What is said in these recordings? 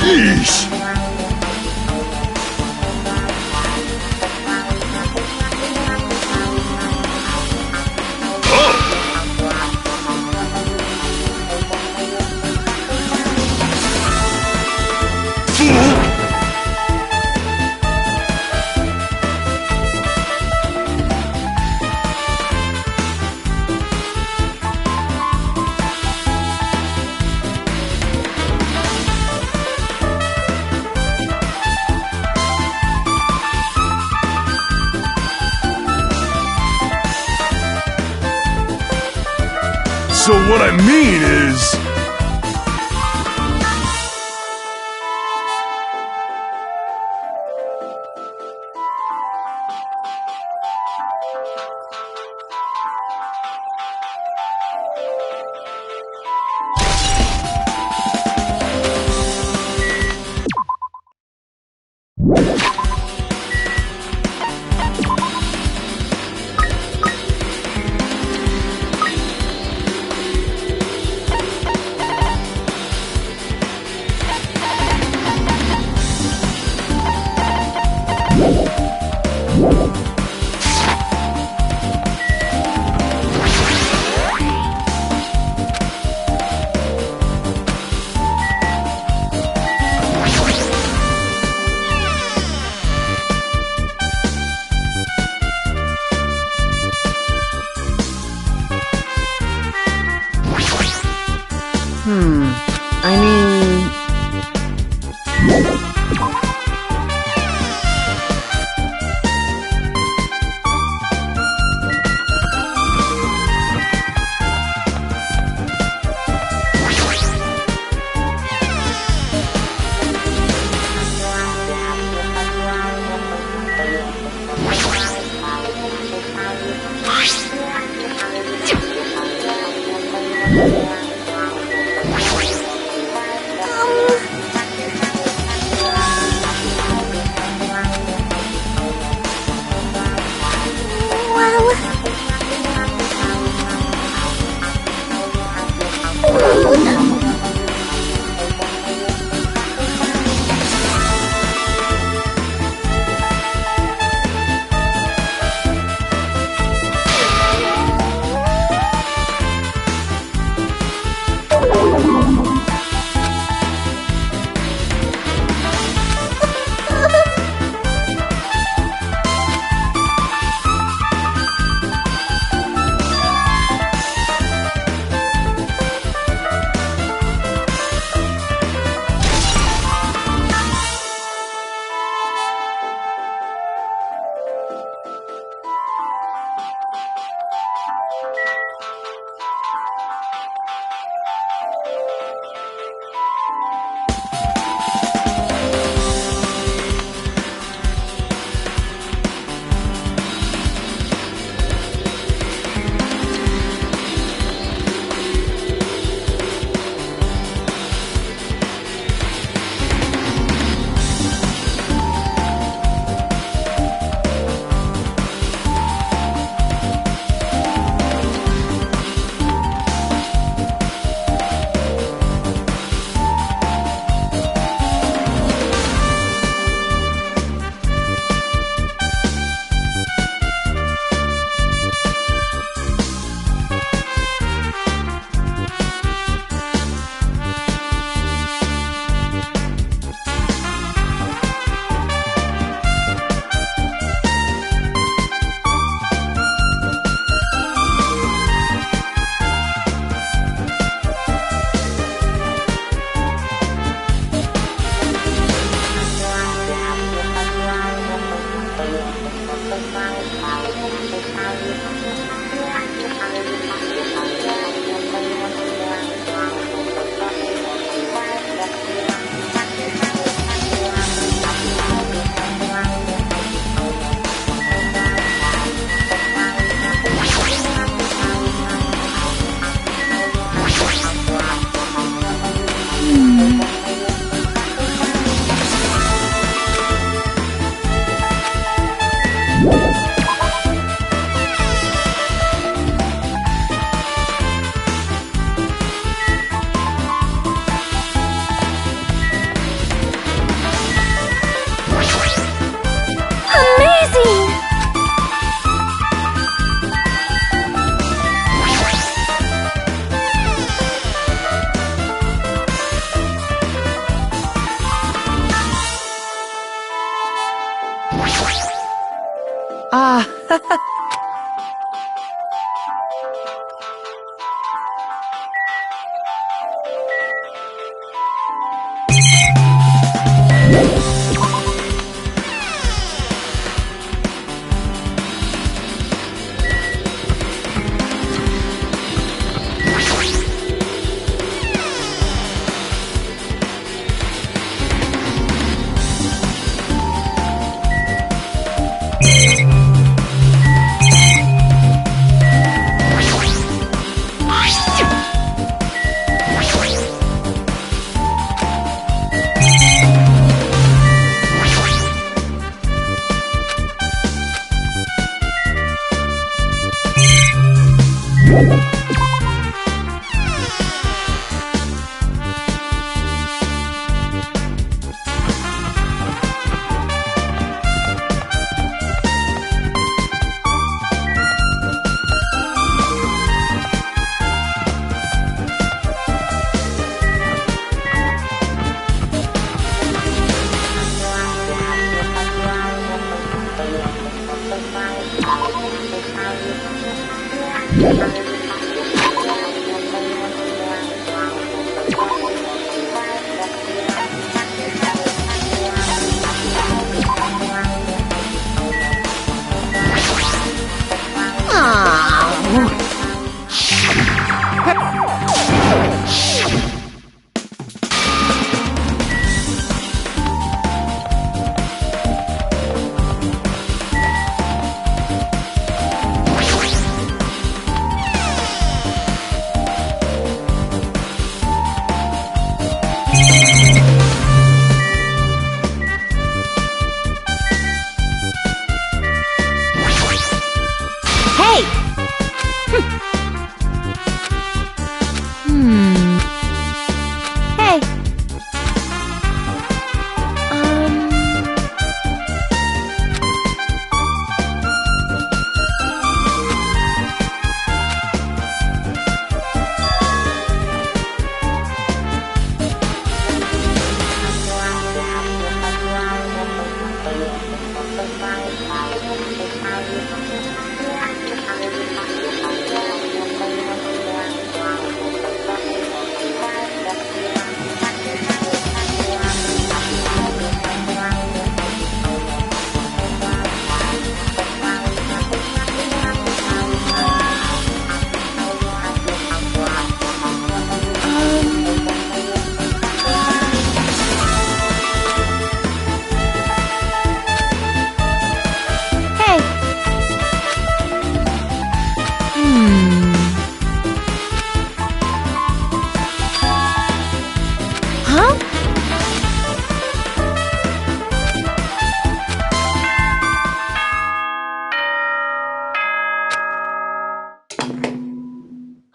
Sheesh! So what I mean is... Amazing! Ah, Hey! Hey! Hey! Huh?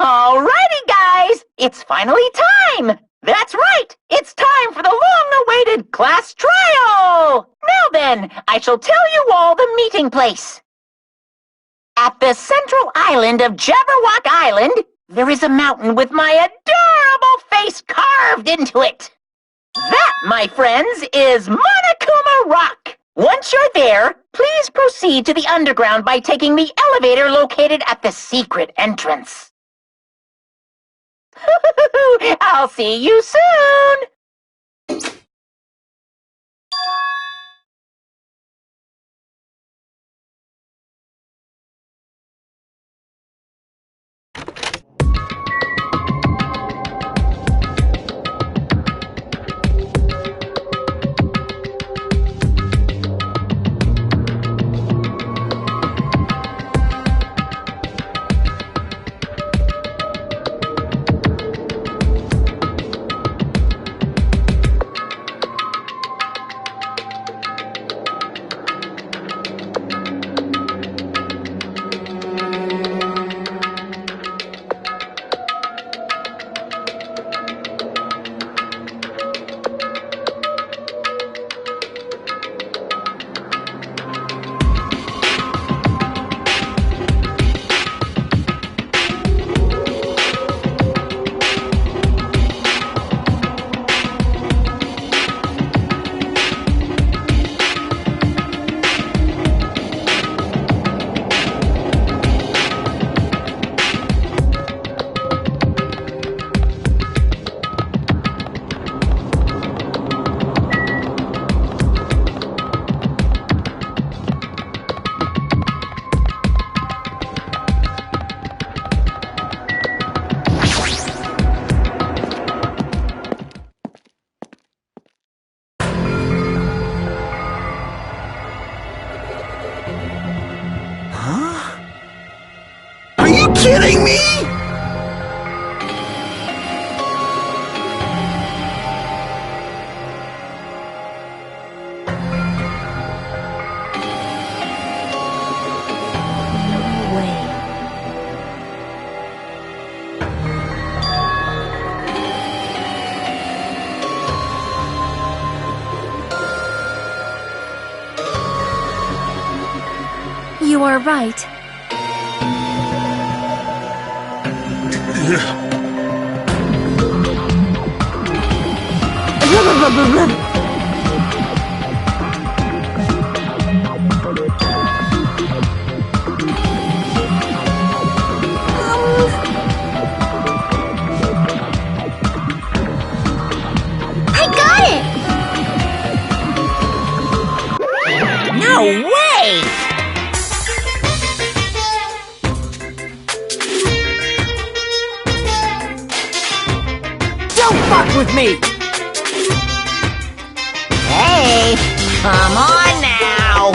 Alrighty, guys! It's finally time! That's right! It's time for the long-awaited class trial! Now then, I shall tell you all the meeting place. At the central island of Jabberwock Island, there is a mountain with my adorable face carved into it. That, my friends, is Monokuma Rock. Once you're there, please proceed to the underground by taking the elevator located at the secret entrance. I'll see you soon! kidding me? You are right. I got it! No way! Don't fuck with me! Hey, come on now!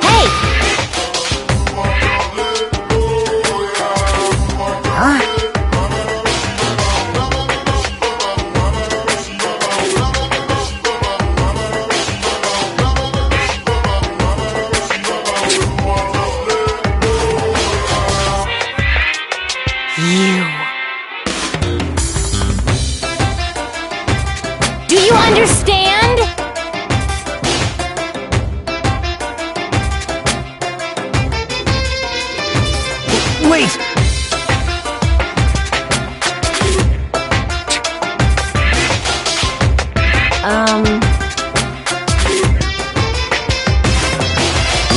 Hey! Huh? You. Do you understand? Wait!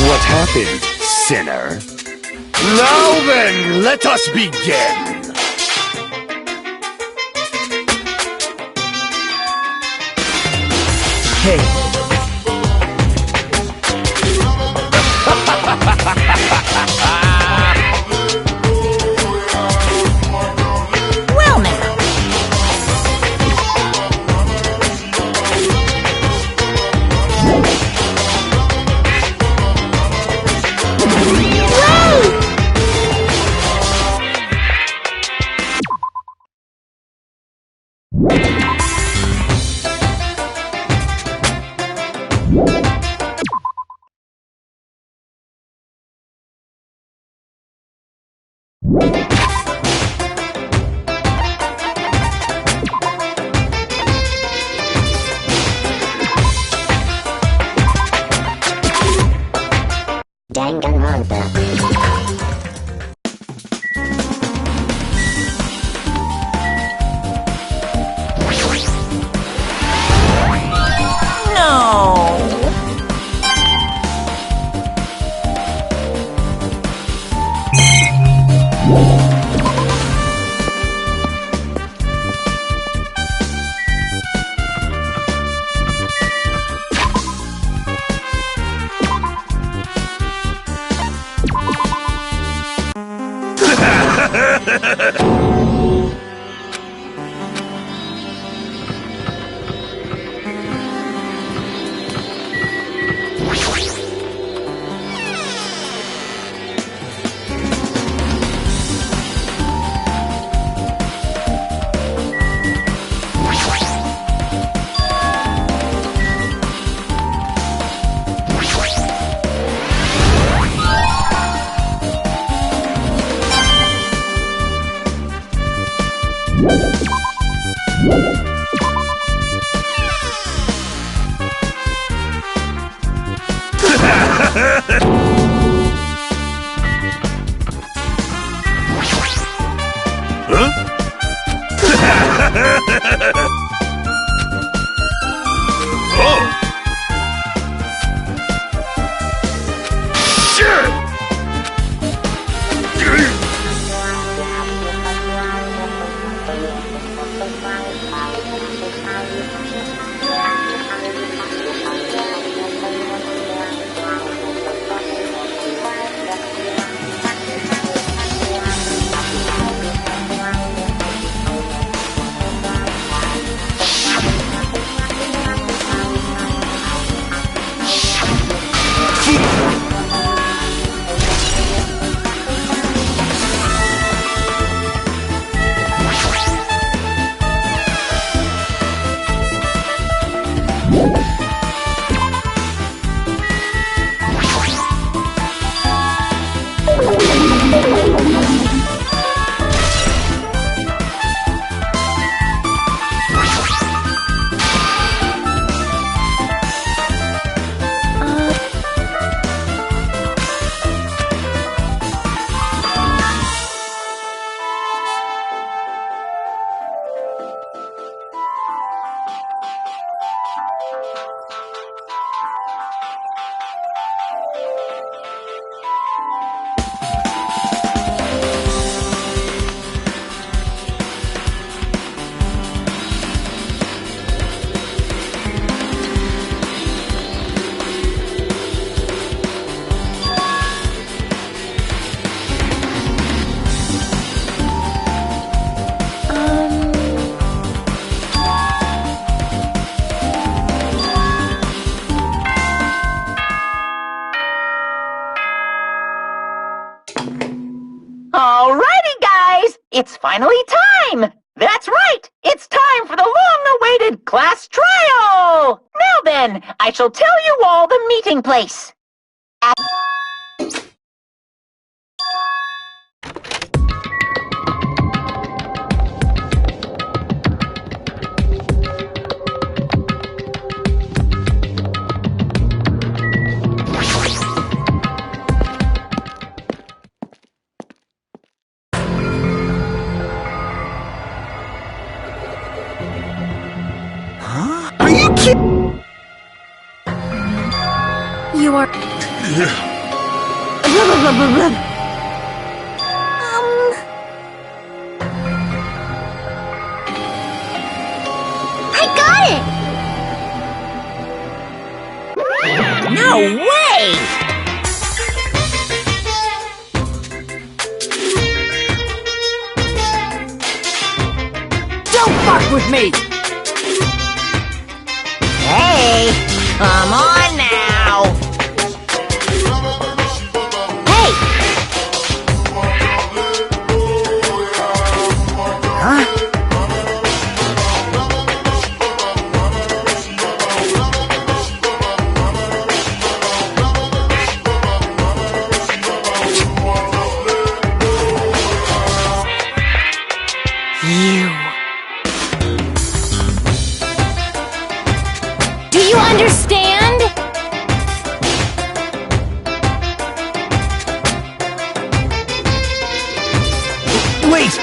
What happened, sinner? Now then, let us begin! Hey, Well now. Danganronpa. No. Alrighty, guys! It's finally time! That's right! It's time for the long-awaited class trial! Now then, I shall tell you all the meeting place. Are you kidding? You are... I got it! No way! Don't fuck with me! Hey, come on now! Hey! Huh? You. Do you understand? Wait!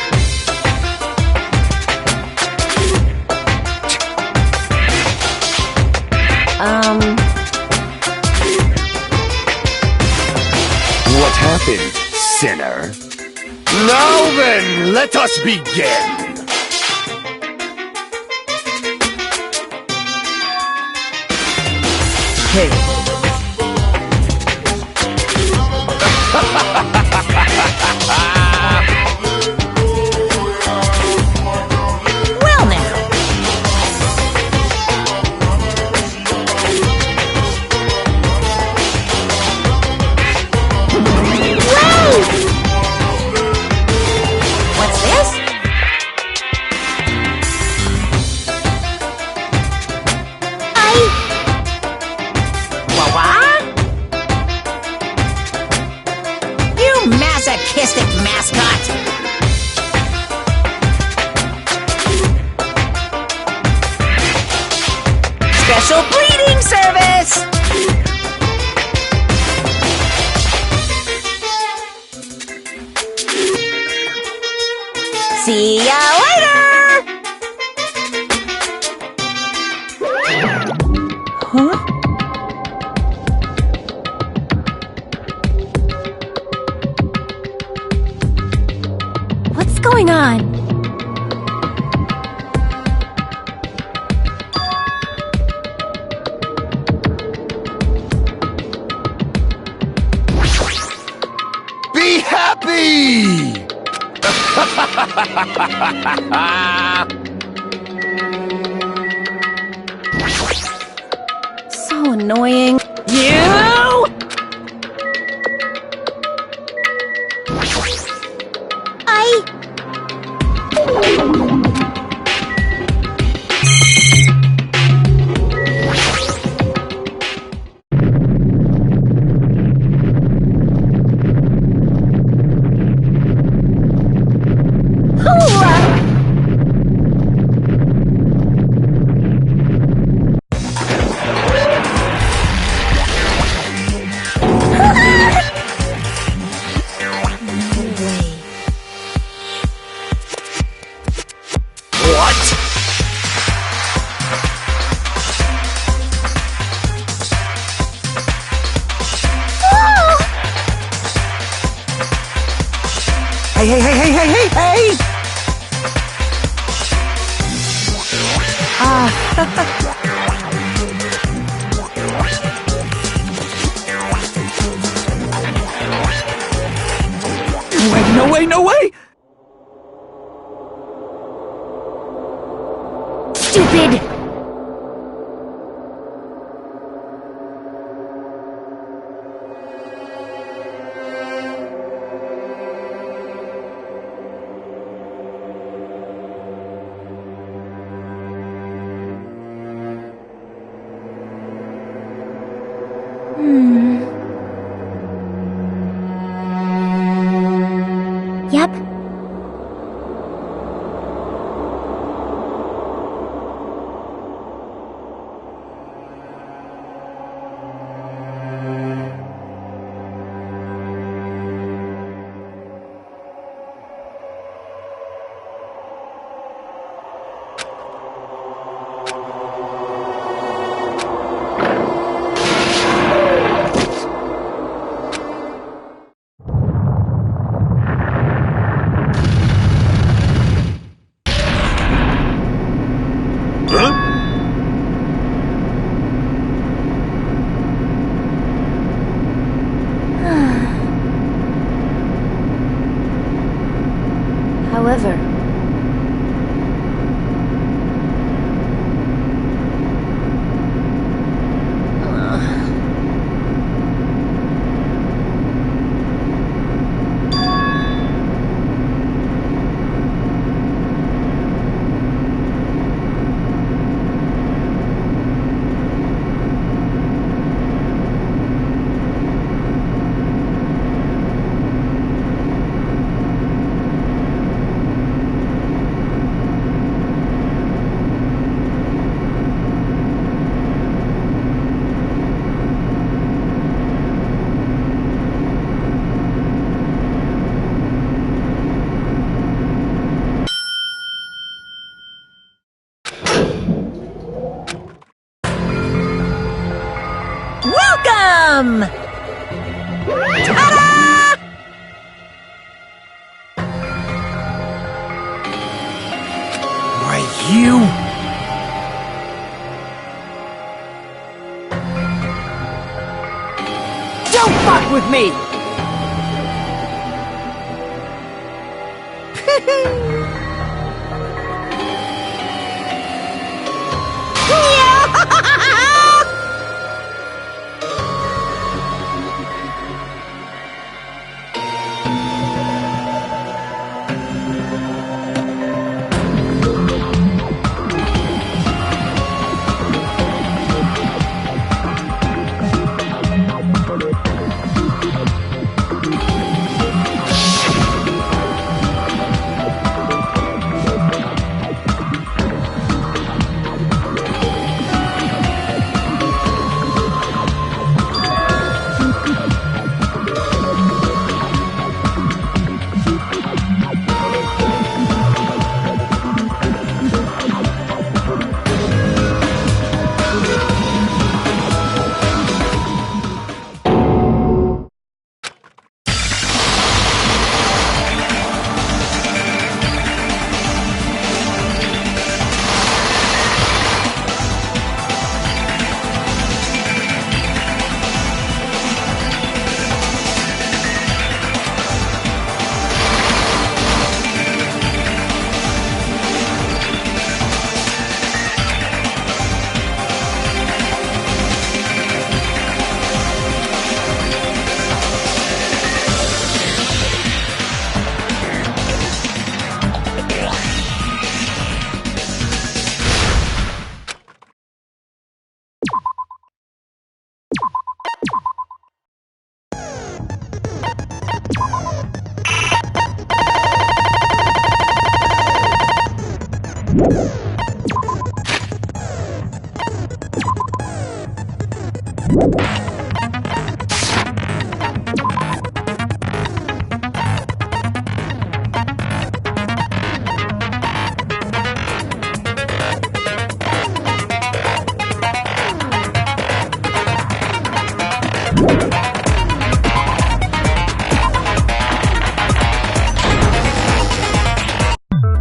What happened, sinner? Now then, let us begin! Hey, Well now. What's this? What? You masochistic mascot! Special breeding service! See ya later! Huh? What's going on? Be happy! So annoying. you! Hey! Wait, no way, no way! Stupid! Yep. However, Welcome! Ta-da! Why, you... Don't fuck with me!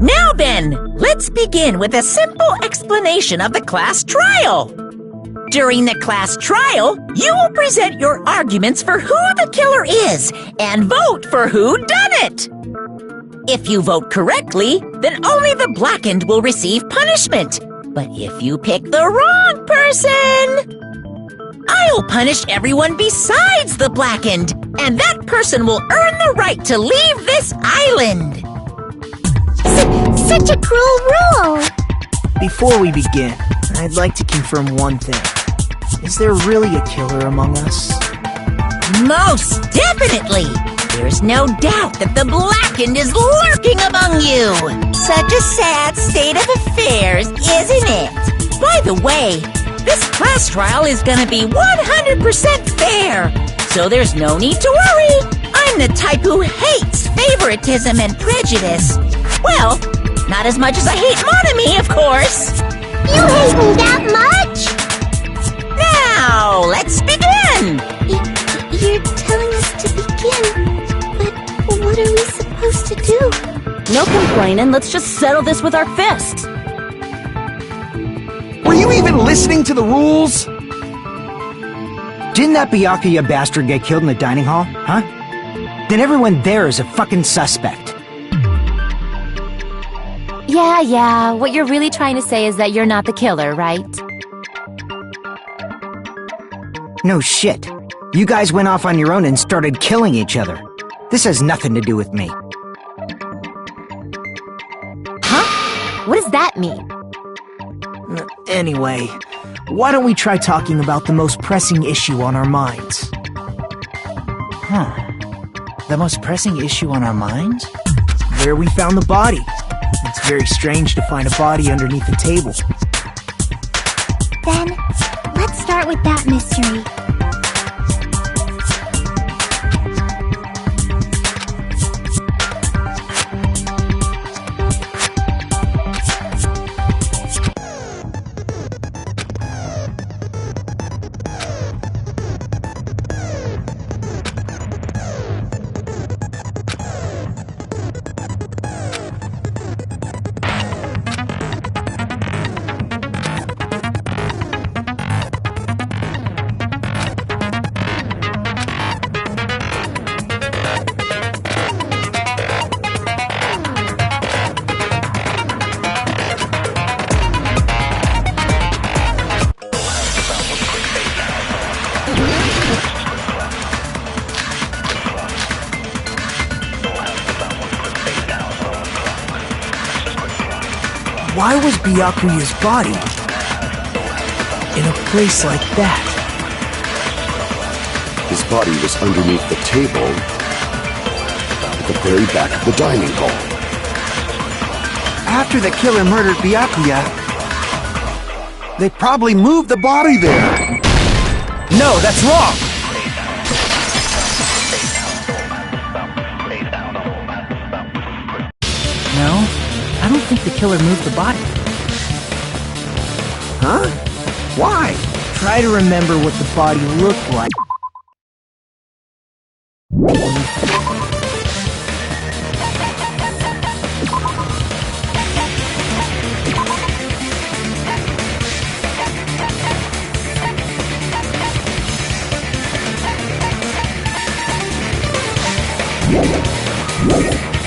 Now then, let's begin with a simple explanation of the class trial. During the class trial, you will present your arguments for who the killer is and vote for who done it. If you vote correctly, then only the blackened will receive punishment. But if you pick the wrong person, I'll punish everyone besides the blackened, and that person will earn the right to leave this island. Such a cruel rule! Before we begin, I'd like to confirm one thing. Is there really a killer among us? Most definitely! There's There's no doubt that the Blackened is lurking among you. Such a sad state of affairs, isn't it? By the way, this class trial is gonna be 100% fair, so there's no need to worry. I'm the type who hates favoritism and prejudice. Well, not as much as I hate Monami, of course. You hate me that much? Now, let's begin! You're telling us to begin, but what are we supposed to do? No complaining, let's just settle this with our fists. Were you even listening to the rules? Didn't that Byakuya bastard get killed in the dining hall, huh? Then everyone there is a fucking suspect. Yeah, what you're really trying to say is that you're not the killer, right? No shit. You guys went off on your own and started killing each other. This has nothing to do with me. Huh? What does that mean? Anyway, why don't we try talking about the most pressing issue on our minds? The most pressing issue on our minds? Where we found the body. It's very strange to find a body underneath a table. Then, let's start with that mystery. Why was Byakuya's body in a place like that? His body was underneath the table at the very back of the dining hall. After the killer murdered Byakuya, they probably moved the body there. No, that's wrong! No, I don't think the killer moved the body. Huh? Why? Try to remember what the body looked like.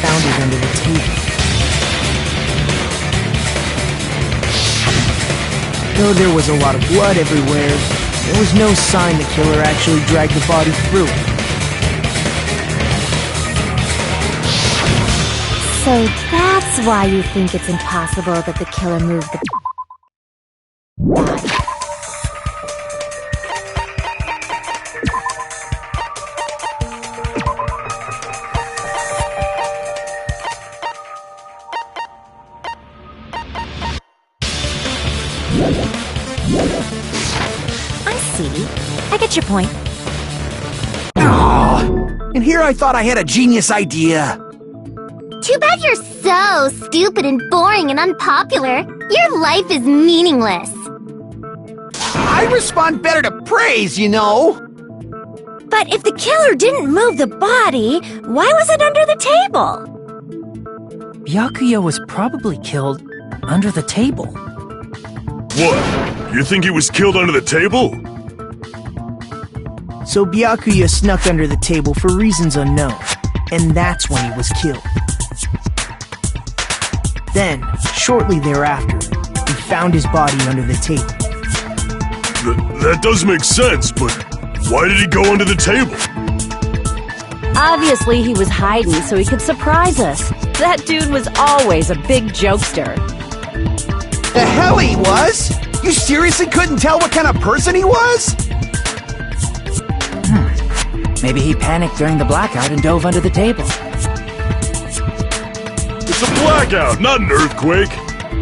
Found it under the table. Though there was a lot of blood everywhere, there was no sign the killer actually dragged the body through it. So that's why you think it's impossible that the killer moved the body. I see. I get your point. And here I thought I had a genius idea. Too bad you're so stupid and boring and unpopular. Your life is meaningless. I respond better to praise, you know. But if the killer didn't move the body, why was it under the table? Byakuya was probably killed under the table. What? You think he was killed under the table? So Byakuya snuck under the table for reasons unknown, and that's when he was killed. Then, shortly thereafter, we found his body under the table. That does make sense, but why did he go under the table? Obviously, he was hiding so he could surprise us. That dude was always a big jokester. The hell he was? You seriously couldn't tell what kind of person he was? Maybe he panicked during the blackout and dove under the table. It's a blackout, not an earthquake.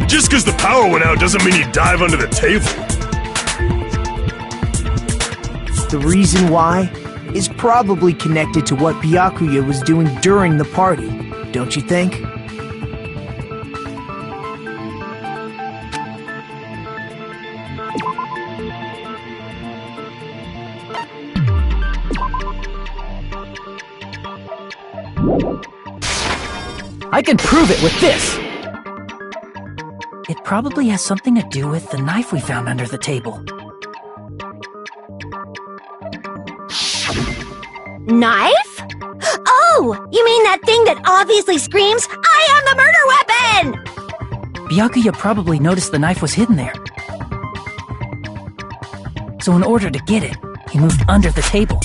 Just because the power went out doesn't mean you dive under the table. The reason why is probably connected to what Byakuya was doing during the party, don't you think? I can prove it with this! It probably has something to do with the knife we found under the table. Knife? Oh, you mean that thing that obviously screams, "I am the murder weapon!" Byakuya probably noticed the knife was hidden there. So in order to get it, he moved under the table.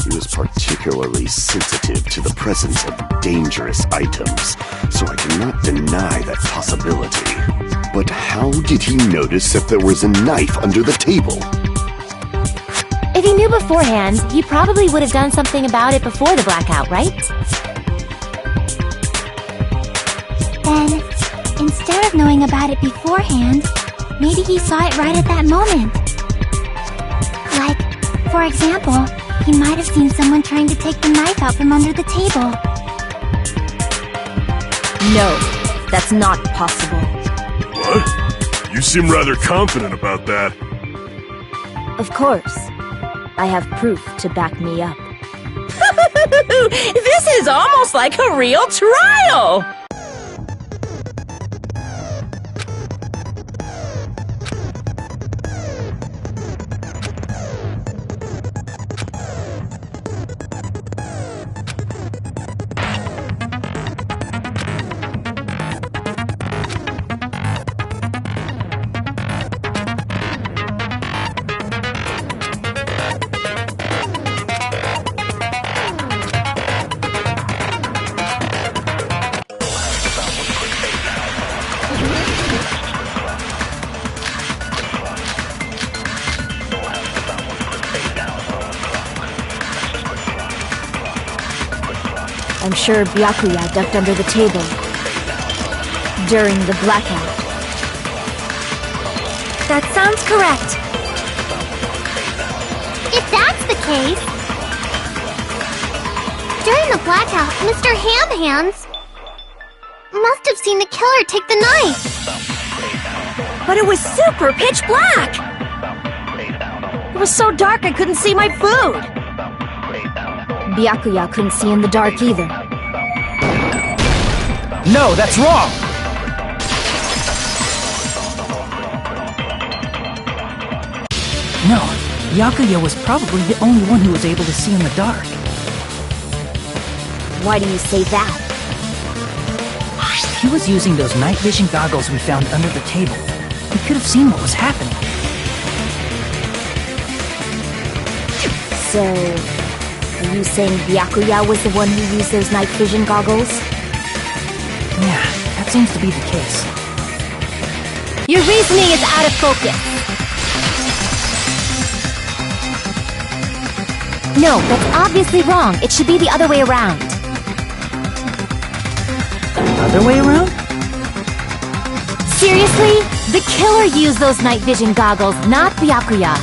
He was particularly sensitive to the presence of dangerous items, so I cannot deny that possibility. But how did he notice that there was a knife under the table? If he knew beforehand, he probably would have done something about it before the blackout, right? Then, instead of knowing about it beforehand, maybe he saw it right at that moment. Like, for example, he might have seen someone trying to take the knife out from under the table. No, that's not possible. What? You seem rather confident about that. Of course. I have proof to back me up. This is almost like a real trial! I'm sure Byakuya ducked under the table during the blackout. That sounds correct. If that's the case, during the blackout, Mr. Ham Hands must have seen the killer take the knife. But it was super pitch black! It was so dark I couldn't see my food. Byakuya couldn't see in the dark either. No, that's wrong! No, Byakuya was probably the only one who was able to see in the dark. Why do you say that? He was using those night vision goggles we found under the table. He could have seen what was happening. So, are you saying Byakuya was the one who used those night vision goggles? Yeah, that seems to be the case. Your reasoning is out of focus. No, that's obviously wrong. It should be the other way around. The other way around? Seriously? The killer used those night vision goggles, not Byakuya.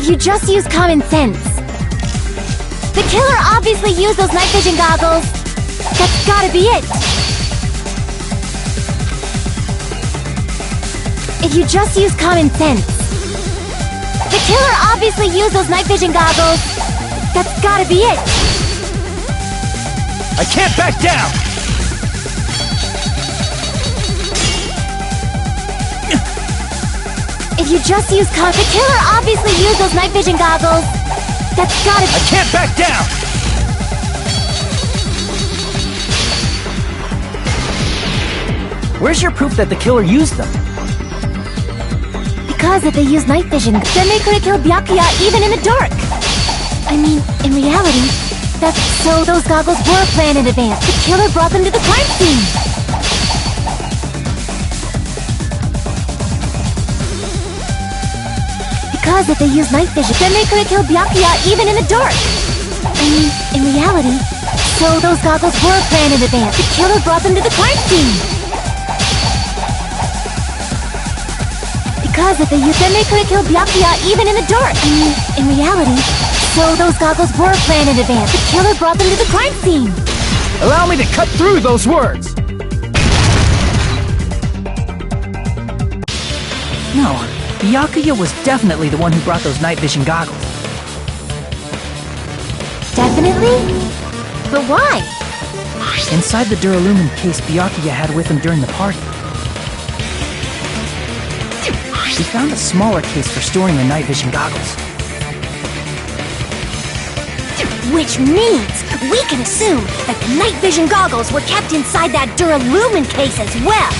If you just use common sense. The killer obviously used those night vision goggles. That's gotta be it. If you just use common sense. The killer obviously used those night vision goggles. That's gotta be it. I can't back down! If you just use the killer obviously used those night vision goggles. That's gotta be— I can't back down! Where's your proof that the killer used them? Because if they used night vision, then they could have killed Byakuya even in the dark. I mean, in reality, that's so those goggles were planned in advance. The killer brought them to the crime scene. Because if they used night vision, then they could have killed Byakuya even in the dark. I mean, in reality, so those goggles were planned in advance. The killer brought them to the crime scene. Because if they used, then they could have killed Byakuya even in the dark. I mean, in reality, so those goggles were planned in advance. The killer brought them to the crime scene. Allow me to cut through those words! No, Byakuya was definitely the one who brought those night vision goggles. Definitely? But why? Inside the Duralumin case Byakuya had with him during the party, he found a smaller case for storing the night vision goggles. Which means we can assume that the night vision goggles were kept inside that Duralumin case as well.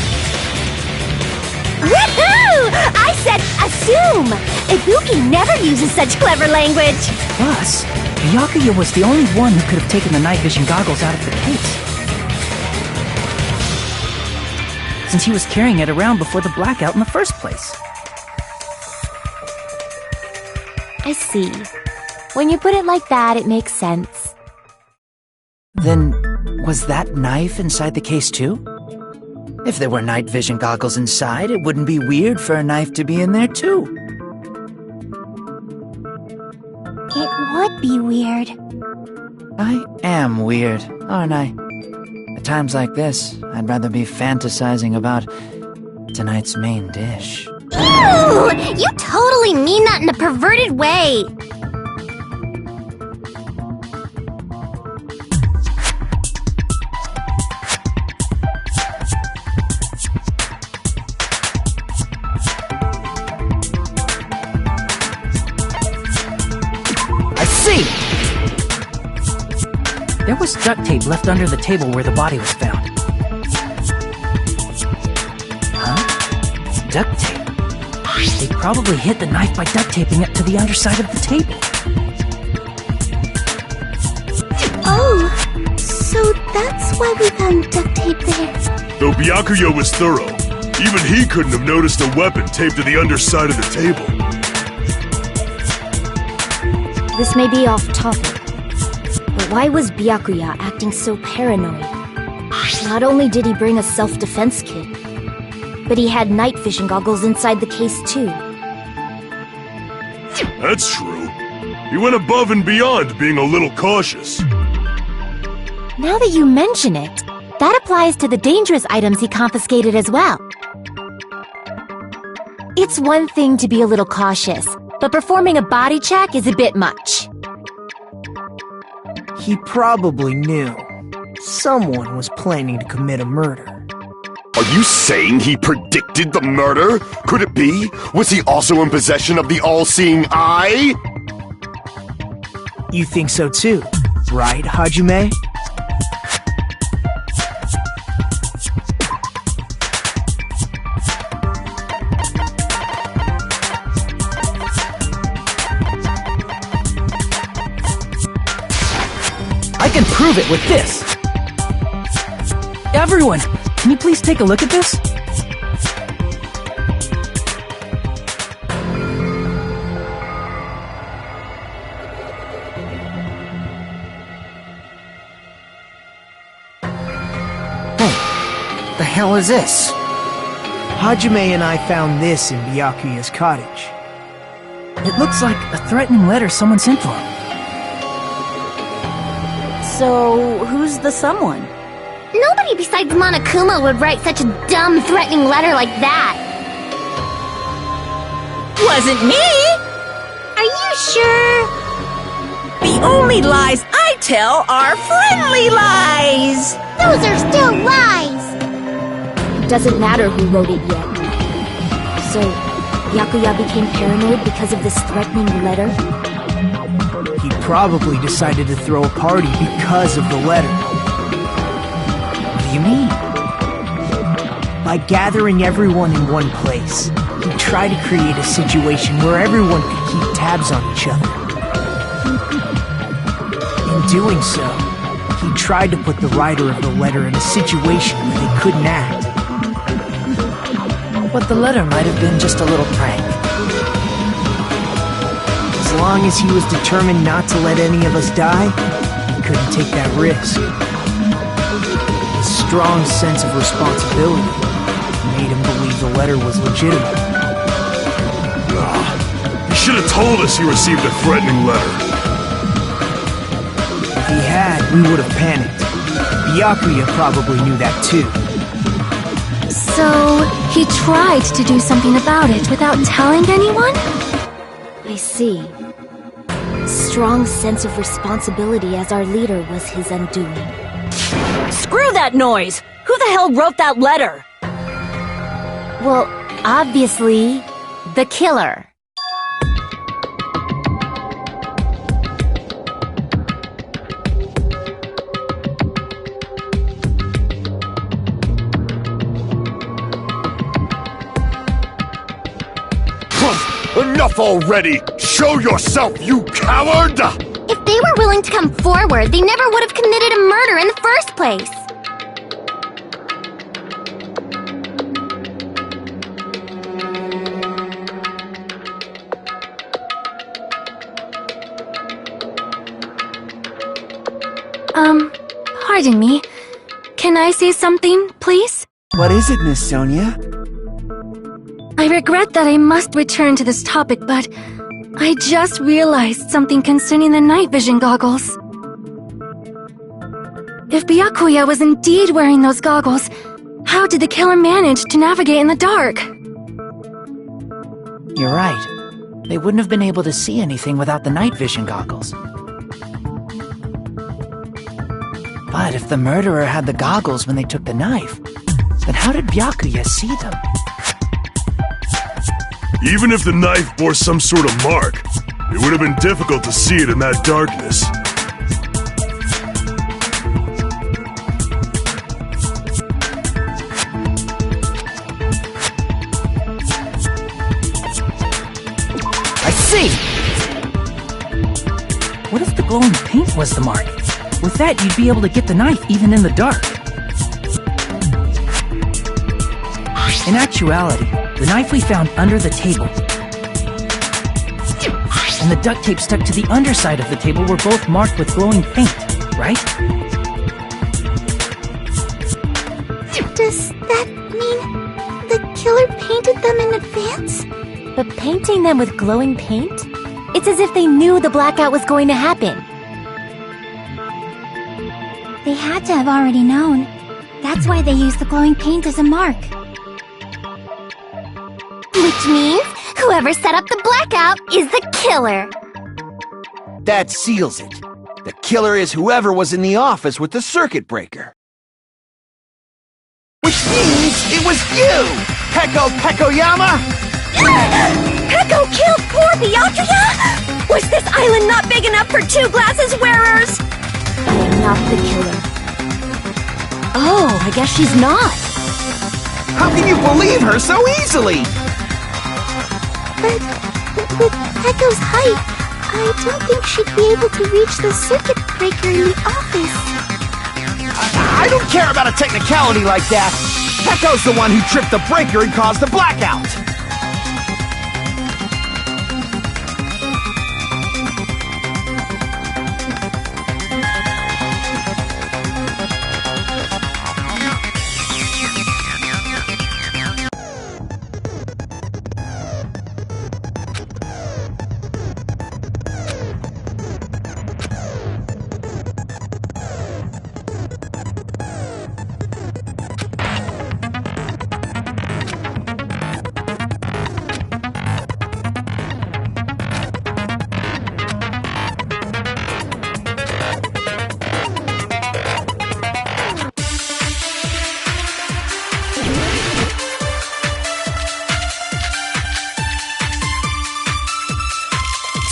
Woohoo! I said assume! Ibuki never uses such clever language. Plus, Byakuya was the only one who could have taken the night vision goggles out of the case, since he was carrying it around before the blackout in the first place. I see. When you put it like that, it makes sense. Then, was that knife inside the case too? If there were night vision goggles inside, it wouldn't be weird for a knife to be in there too. It would be weird. I am weird, aren't I? At times like this, I'd rather be fantasizing about tonight's main dish. Ew! You totally mean that in a perverted way! I see! There was duct tape left under the table where the body was found. Huh? Duct tape? They probably hid the knife by duct taping it to the underside of the table. Oh, so that's why we found duct tape there. Though Byakuya was thorough, even he couldn't have noticed a weapon taped to the underside of the table. This may be off topic, but why was Byakuya acting so paranoid? Not only did he bring a self-defense kit, but he had night vision goggles inside the case too. That's true. He went above and beyond being a little cautious. Now that you mention it, that applies to the dangerous items he confiscated as well. It's one thing to be a little cautious, but performing a body check is a bit much. He probably knew. Someone was planning to commit a murder. Are you saying he predicted the murder? Could it be? Was he also in possession of the all-seeing eye? You think so too, right, Hajime? I can prove it with this! Everyone, can you please take a look at this? Hey, the hell is this? Hajime and I found this in Byakuya's cottage. It looks like a threatening letter someone sent to him. So, who's the someone? Nobody besides Monokuma would write such a dumb, threatening letter like that. Wasn't me! Are you sure? The only lies I tell are friendly lies! Those are still lies! It doesn't matter who wrote it yet. So, Byakuya became paranoid because of this threatening letter? He probably decided to throw a party because of the letter. What do you mean? By gathering everyone in one place, he tried to create a situation where everyone could keep tabs on each other. In doing so, he tried to put the writer of the letter in a situation where they couldn't act. But the letter might have been just a little prank. As long as he was determined not to let any of us die, he couldn't take that risk. His strong sense of responsibility made him believe the letter was legitimate. He should have told us he received a threatening letter. If he had, we would have panicked. Byakuya probably knew that too. So, he tried to do something about it without telling anyone? I see. Strong sense of responsibility as our leader was his undoing. Screw that noise! Who the hell wrote that letter? Well, obviously, the killer. Enough already! Show yourself, you coward! If they were willing to come forward, they never would have committed a murder in the first place. Pardon me. Can I say something, please? What is it, Miss Sonia? I regret that I must return to this topic, but I just realized something concerning the night vision goggles. If Byakuya was indeed wearing those goggles, how did the killer manage to navigate in the dark? You're right. They wouldn't have been able to see anything without the night vision goggles. But if the murderer had the goggles when they took the knife, then how did Byakuya see them? Even if the knife bore some sort of mark, it would have been difficult to see it in that darkness. I see! What if the glowing paint was the mark? With that, you'd be able to get the knife even in the dark. In actuality, the knife we found under the table and the duct tape stuck to the underside of the table were both marked with glowing paint, right? Does that mean the killer painted them in advance? But painting them with glowing paint? It's as if they knew the blackout was going to happen. They had to have already known. That's why they used the glowing paint as a mark. Which means whoever set up the blackout is the killer. That seals it. The killer is whoever was in the office with the circuit breaker. Which means it was you, Pekoyama! Peko killed poor Byakuya? Was this island not big enough for two glasses wearers? I am not the killer. Oh, I guess she's not. How can you believe her so easily? But with Peko's height, I don't think she'd be able to reach the circuit breaker in the office. I don't care about a technicality like that. Peko's the one who tripped the breaker and caused the blackout.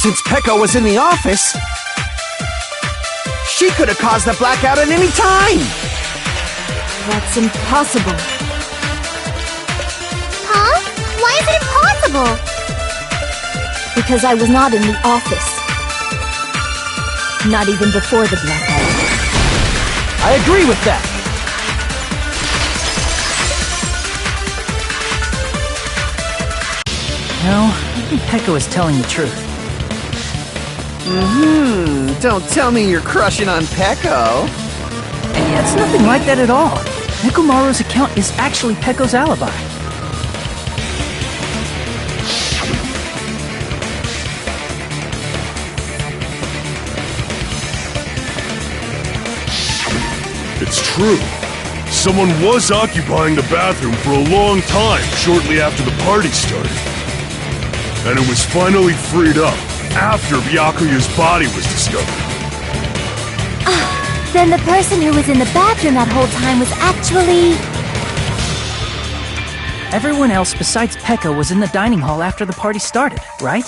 Since Pekka was in the office, she could have caused the blackout at any time! That's impossible. Huh? Why is it impossible? Because I was not in the office. Not even before the blackout. I agree with that. No, I think Pekka was telling the truth. Don't tell me you're crushing on Pekko. It's nothing like that at all. Nekomaru's account is actually Pekko's alibi. It's true. Someone was occupying the bathroom for a long time shortly after the party started. And it was finally freed up after Byakuya's body was discovered. Then the person who was in the bathroom that whole time was actually... Everyone else besides Pekka was in the dining hall after the party started, right?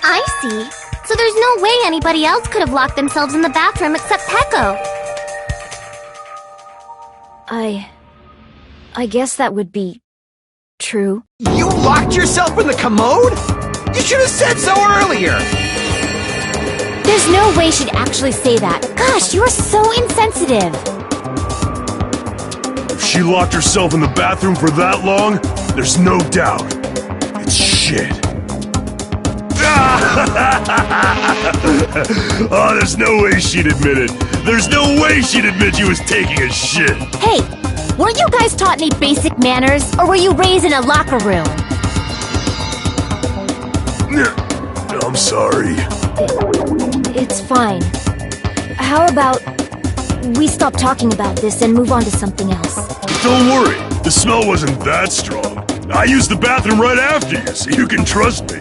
I see. So there's no way anybody else could have locked themselves in the bathroom except Pekko. I guess that would be true. You locked yourself in the commode? You should have said so earlier! There's no way she'd actually say that. Gosh, you are so insensitive. If she locked herself in the bathroom for that long, there's no doubt. It's shit. Oh, there's no way she'd admit it. There's no way she'd admit she was taking a shit. Hey, weren't you guys taught any basic manners, or were you raised in a locker room? I'm sorry. It's fine. How about we stop talking about this and move on to something else? Don't worry, the smell wasn't that strong. I used the bathroom right after you, so you can trust me.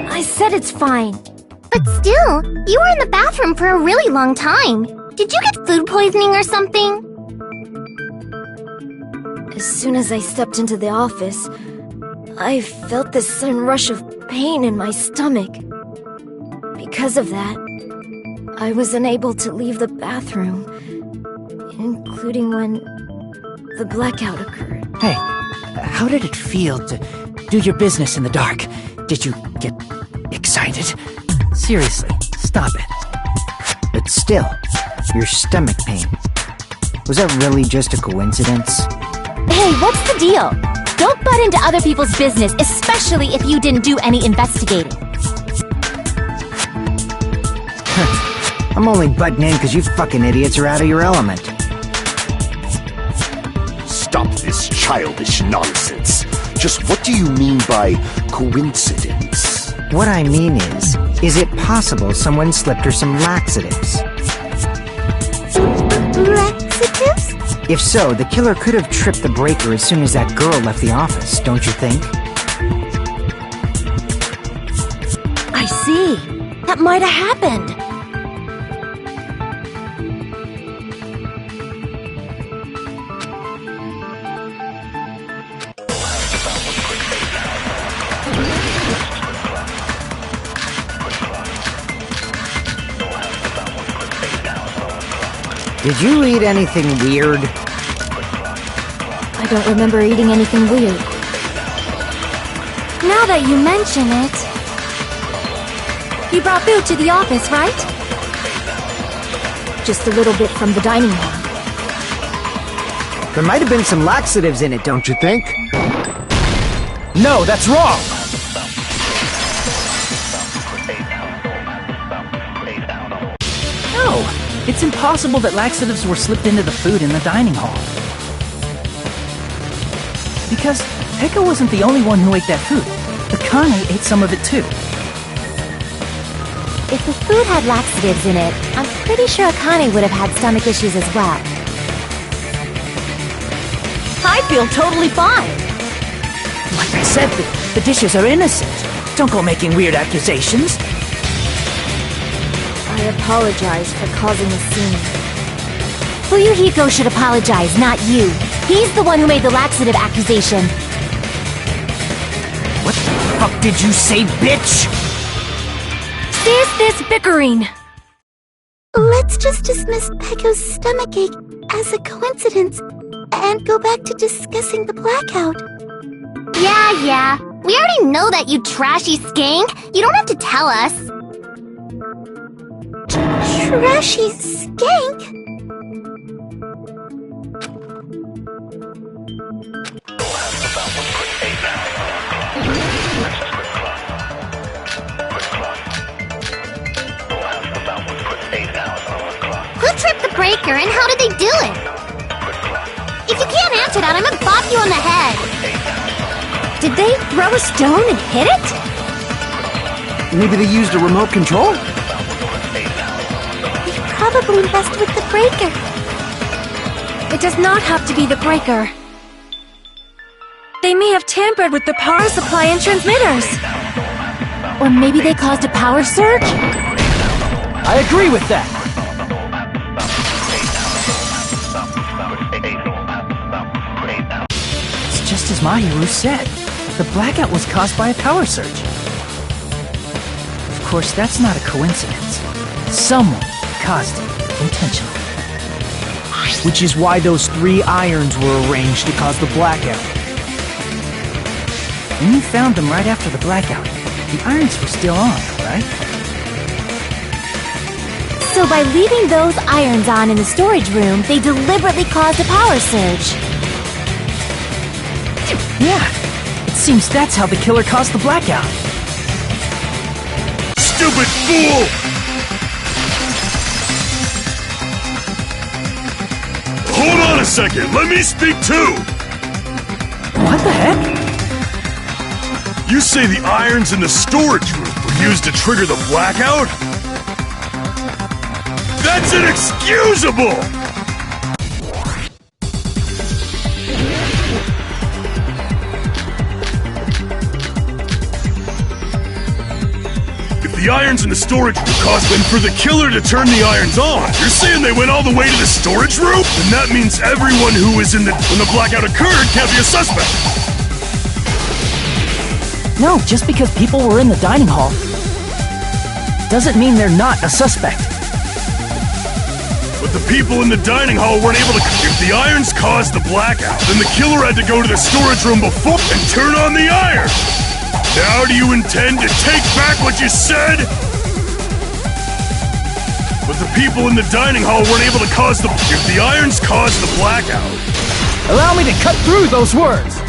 I said it's fine. But still, you were in the bathroom for a really long time. Did you get food poisoning or something? As soon as I stepped into the office, I felt this sudden rush of pain in my stomach. Because of that, I was unable to leave the bathroom, including when the blackout occurred. Hey, how did it feel to do your business in the dark? Did you get excited? Seriously, stop it. But still, your stomach pain. Was that really just a coincidence? Hey, what's the deal? Don't butt into other people's business, especially if you didn't do any investigating. I'm only butting in because you fucking idiots are out of your element. Stop this childish nonsense. Just what do you mean by coincidence? What I mean is it possible someone slipped her some laxatives? Laxatives? If so, the killer could have tripped the breaker as soon as that girl left the office, don't you think? I see. That might have happened. Did you eat anything weird? I don't remember eating anything weird. Now that you mention it... You brought food to the office, right? Just a little bit from the dining hall. There might have been some laxatives in it, don't you think? No, that's wrong! No, it's impossible that laxatives were slipped into the food in the dining hall. Because Pekka wasn't the only one who ate that food. Akane ate some of it too. If the food had laxatives in it, I'm pretty sure Akane would have had stomach issues as well. I feel totally fine. Like I said, the dishes are innocent. Don't go making weird accusations. I apologize for causing a scene. Fuyuhiko should apologize, not you. He's the one who made the laxative accusation. What the fuck did you say, bitch? Cease this bickering! Let's just dismiss Pecco's stomachache as a coincidence and go back to discussing the blackout. Yeah. We already know that, you trashy skank. You don't have to tell us. Trashy skank? Who tripped the breaker and how did they do it? If you can't answer that, I'm gonna bop you on the head. Did they throw a stone and hit it? Maybe they used a remote control? They probably messed with the breaker. It does not have to be the breaker. They may have tampered with the power supply and transmitters. Or maybe they caused a power surge? I agree with that. It's just as Mahiru said. The blackout was caused by a power surge. Of course, that's not a coincidence. Someone caused it intentionally. Which is why those 3 irons were arranged to cause the blackout. When you found them right after the blackout, the irons were still on, right? So by leaving those irons on in the storage room, they deliberately caused a power surge. Yeah, it seems that's how the killer caused the blackout. Stupid fool! Hold on a second, let me speak too! What the heck? You say the irons in the storage room were used to trigger the blackout? That's inexcusable! If the irons in the storage room caused them for the killer to turn the irons on, you're saying they went all the way to the storage room? Then that means everyone who was when the blackout occurred can't be a suspect. No, just because people were in the dining hall doesn't mean they're not a suspect. But the people in the dining hall weren't able to... If the irons caused the blackout, then the killer had to go to the storage room before and turn on the iron. Now do you intend to take back what you said? But the people in the dining hall weren't able to cause the... If the irons caused the blackout... Allow me to cut through those words!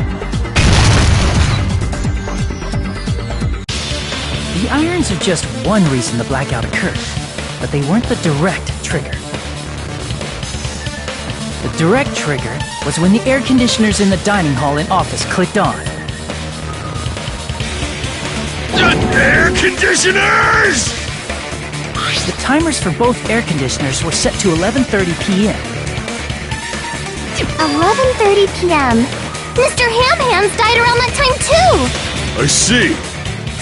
The irons are just one reason the blackout occurred, but they weren't the direct trigger. The direct trigger was when the air conditioners in the dining hall and office clicked on. Air conditioners! The timers for both air conditioners were set to 11:30 p.m. 11:30 p.m. Mr. Ham-Hands died around that time too! I see.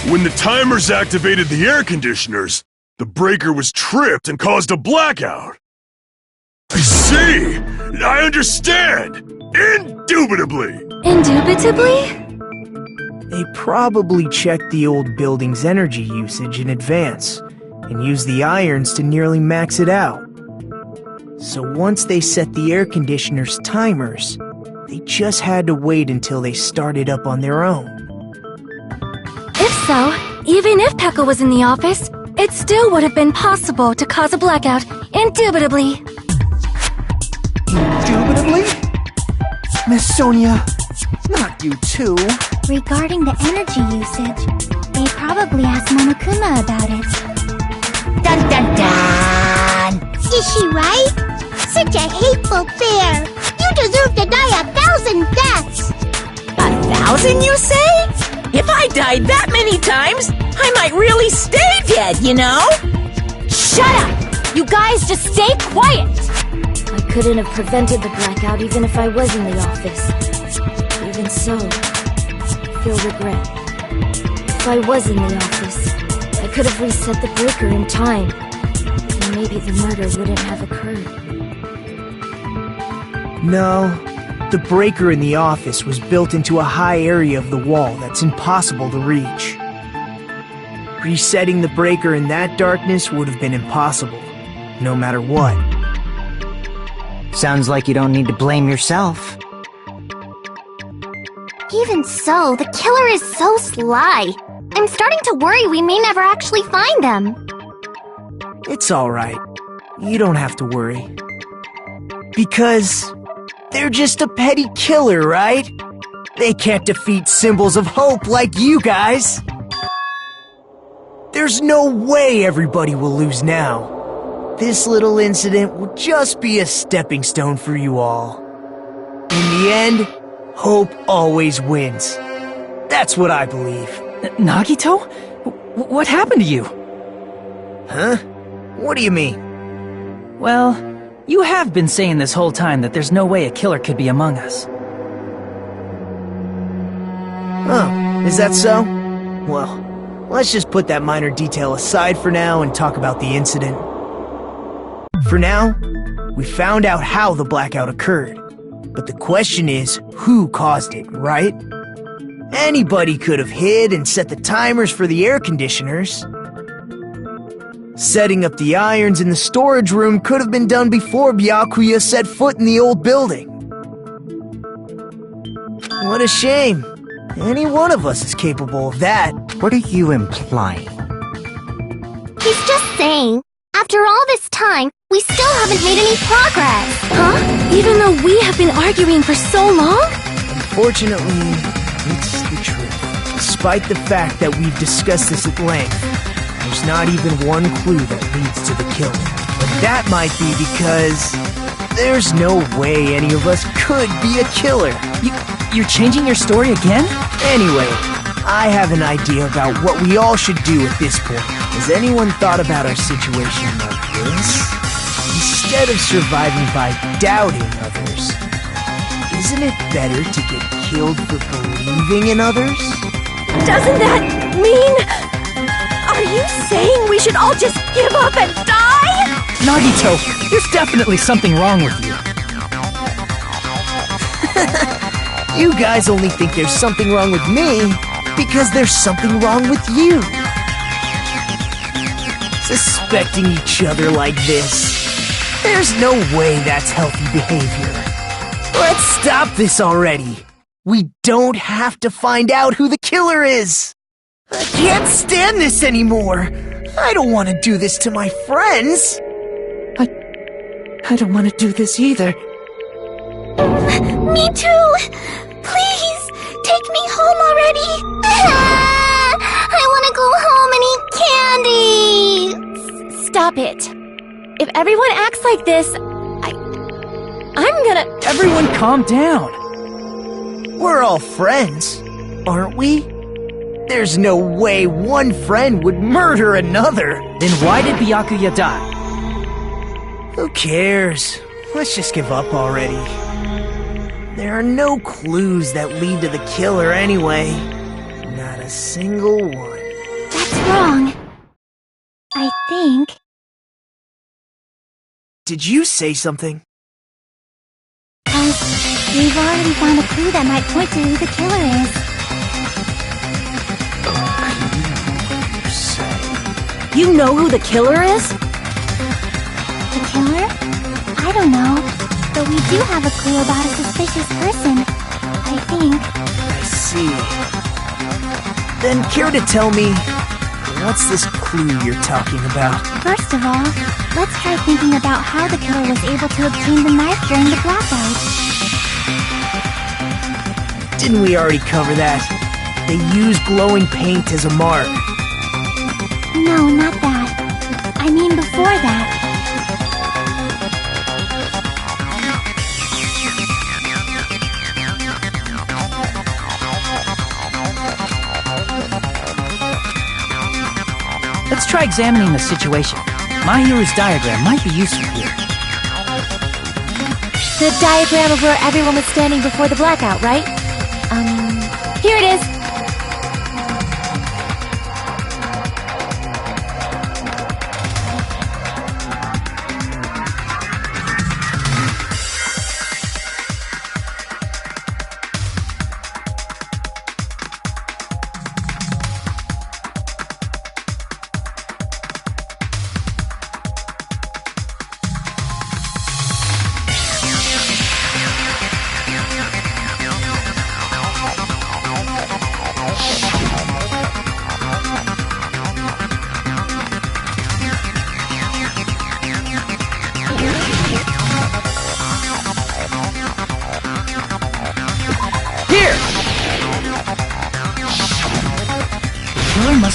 When the timers activated the air conditioners, the breaker was tripped and caused a blackout. I see! I understand! Indubitably! Indubitably? They probably checked the old building's energy usage in advance and used the irons to nearly max it out. So once they set the air conditioner's timers, they just had to wait until they started up on their own. If so, even if Pecco was in the office, it still would have been possible to cause a blackout, indubitably. Indubitably? Miss Sonia, not you too. Regarding the energy usage, they probably asked Monokuma about it. Dun dun dun! Is she right? Such a hateful bear! You deserve to die 1,000 deaths! 1,000, you say? If I died that many times, I might really stay dead, you know? Shut up! You guys just stay quiet! I couldn't have prevented the blackout even if I was in the office. Even so, I feel regret. If I was in the office, I could have reset the breaker in time, and maybe the murder wouldn't have occurred. No, The breaker in the office was built into a high area of the wall that's impossible to reach. Resetting the breaker in that darkness would have been impossible, no matter what. Sounds like you don't need to blame yourself. Even so, the killer is so sly. I'm starting to worry we may never actually find them. It's alright. You don't have to worry. Because they're just a petty killer, right? They can't defeat symbols of hope like you guys. There's no way everybody will lose now. This little incident will just be a stepping stone for you all. In the end, hope always wins. That's what I believe. Nagito? What happened to you? Huh? What do you mean? Well, you have been saying this whole time that there's no way a killer could be among us. Oh, is that so? Well, let's just put that minor detail aside for now and talk about the incident. For now, we found out how the blackout occurred. But the question is, who caused it, right? Anybody could have hid and set the timers for the air conditioners. Setting up the irons in the storage room could have been done before Byakuya set foot in the old building. What a shame. Any one of us is capable of that. What are you implying? He's just saying, after all this time, we still haven't made any progress. Huh? Even though we have been arguing for so long? Unfortunately, it's the truth. Despite the fact that we've discussed this at length, there's not even one clue that leads to the killing. But that might be because there's no way any of us could be a killer. You're changing your story again? Anyway, I have an idea about what we all should do at this point. Has anyone thought about our situation like this? Instead of surviving by doubting others, isn't it better to get killed for believing in others? Doesn't that mean... Are you saying we should all just give up and die? Nagito, there's definitely something wrong with you. You guys only think there's something wrong with me because there's something wrong with you. Suspecting each other like this. There's no way that's healthy behavior. Let's stop this already. We don't have to find out who the killer is. I can't stand this anymore. I don't want to do this to my friends. I don't want to do this either. Me too! Please, take me home already! I want to go home and eat candy! Stop it. If everyone acts like this, I'm gonna... Everyone calm down. We're all friends, aren't we? There's no way one friend would murder another. Then why did Byakuya die? Who cares? Let's just give up already. There are no clues that lead to the killer anyway. Not a single one. That's wrong. I think... Did you say something? We've already found a clue that might point to who the killer is. You know who the killer is? The killer? I don't know. But we do have a clue about a suspicious person. I think. I see. Then care to tell me, what's this clue you're talking about? First of all, let's try thinking about how the killer was able to obtain the knife during the blackout. Didn't we already cover that? They used glowing paint as a mark. No, not that. I mean before that. Let's try examining the situation. Mahiru's diagram might be useful here. The diagram of where everyone was standing before the blackout, right? Here it is.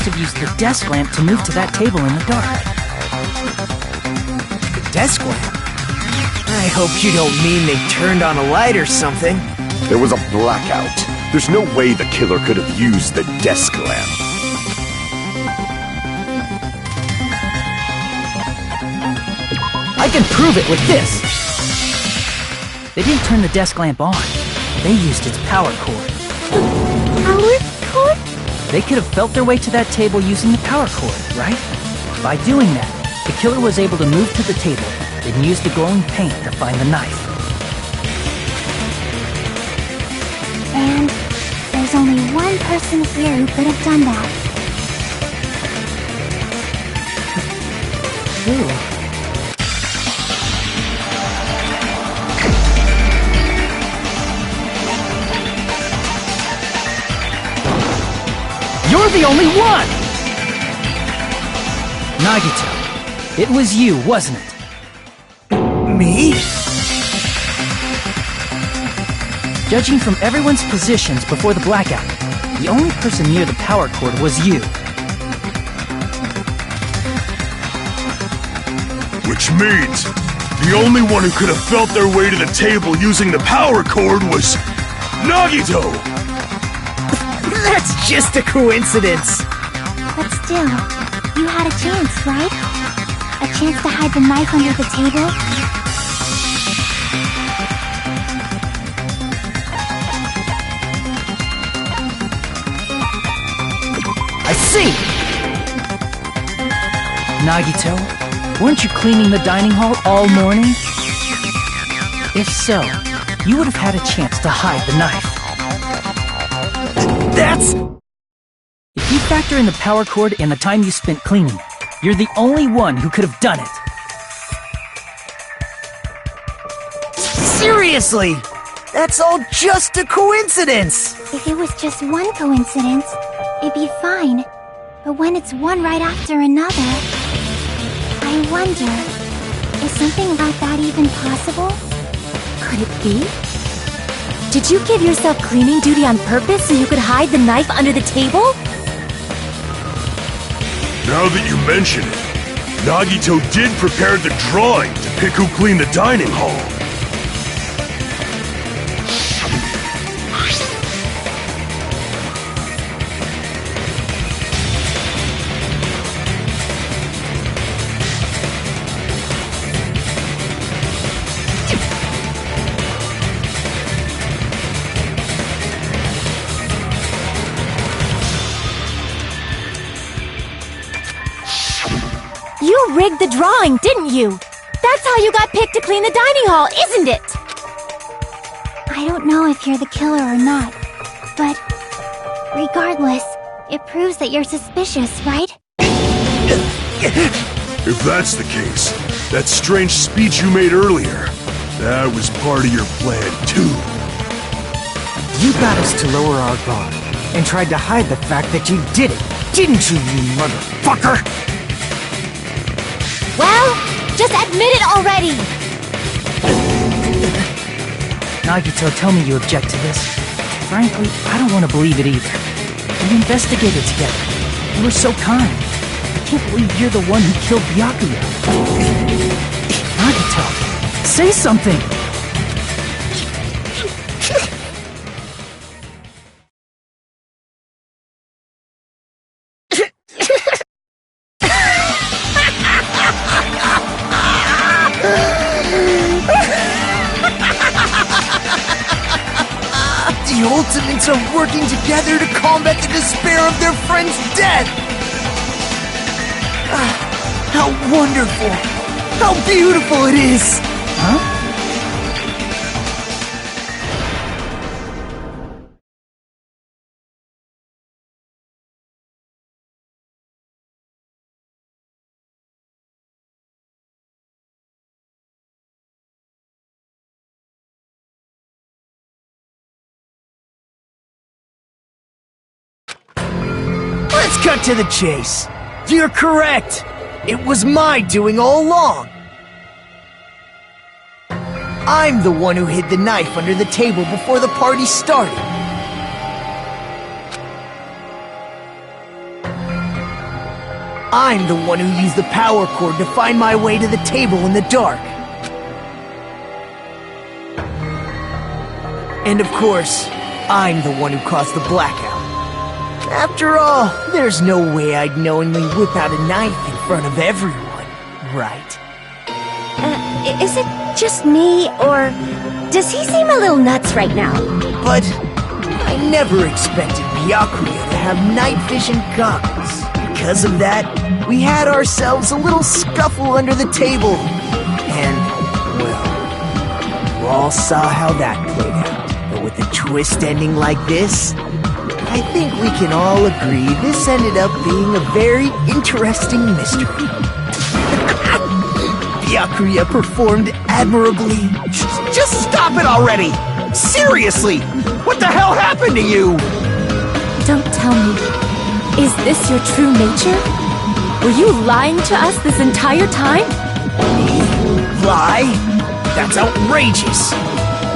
must have used the desk lamp to move to that table in the dark. The desk lamp? I hope you don't mean they turned on a light or something. There was a blackout. There's no way the killer could have used the desk lamp. I can prove it with this! They didn't turn the desk lamp on. They used its power cord. Power cord? They could have felt their way to that table using the power cord, right? By doing that, the killer was able to move to the table, then use the glowing paint to find the knife. And there's only one person here who could have done that. Who? You're the only one! Nagito, it was you, wasn't it? Me? Judging from everyone's positions before the blackout, the only person near the power cord was you. Which means the only one who could have felt their way to the table using the power cord was Nagito! That's just a coincidence. But still, you had a chance, right? A chance to hide the knife under the table? I see! Nagito, weren't you cleaning the dining hall all morning? If so, you would have had a chance to hide the knife. That's... If you factor in the power cord and the time you spent cleaning, you're the only one who could have done it. Seriously! That's all just a coincidence! If it was just one coincidence, it'd be fine. But when it's one right after another, I wonder, is something like that even possible? Could it be? Did you give yourself cleaning duty on purpose so you could hide the knife under the table? Now that you mention it, Nagito did prepare the drawing to pick who cleaned the dining hall. You rigged the drawing, didn't you? That's how you got picked to clean the dining hall, isn't it? I don't know if you're the killer or not, but regardless, it proves that you're suspicious, right? If that's the case, that strange speech you made earlier, that was part of your plan too. You got us to lower our guard and tried to hide the fact that you did it, didn't you, you motherfucker? Well, just admit it already! Nagito, tell me you object to this. Frankly, I don't want to believe it either. We investigated together. You were so kind. I can't believe you're the one who killed Byakuya. Nagito, say something! The Ultimates are working together to combat the despair of their friend's death! How wonderful! How beautiful it is! Huh? Let's cut to the chase. You're correct. It was my doing all along. I'm the one who hid the knife under the table before the party started. I'm the one who used the power cord to find my way to the table in the dark. And of course, I'm the one who caused the blackout. After all, there's no way I'd knowingly whip out a knife in front of everyone, right? Is it just me, or does he seem a little nuts right now? But I never expected Byakuya to have night vision goggles. Because of that, we had ourselves a little scuffle under the table. And, well, you all saw how that played out. But with a twist ending like this, I think we can all agree this ended up being a very interesting mystery. Byakuya performed admirably. Just stop it already! Seriously! What the hell happened to you? Don't tell me. Is this your true nature? Were you lying to us this entire time? Lie? That's outrageous!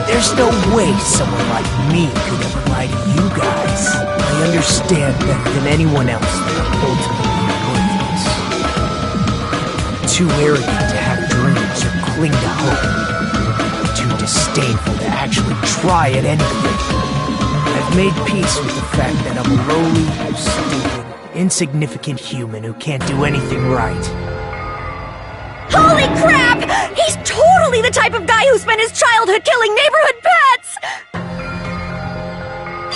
There's no way someone like me could ever lie to you guys. I understand better than anyone else that I'm ultimately worthless. Too arrogant to have dreams or cling to hope. Too disdainful to actually try at anything. I've made peace with the fact that I'm a lowly, stupid, insignificant human who can't do anything right. Holy crap! He's totally the type of guy who spent his childhood killing neighborhood pets!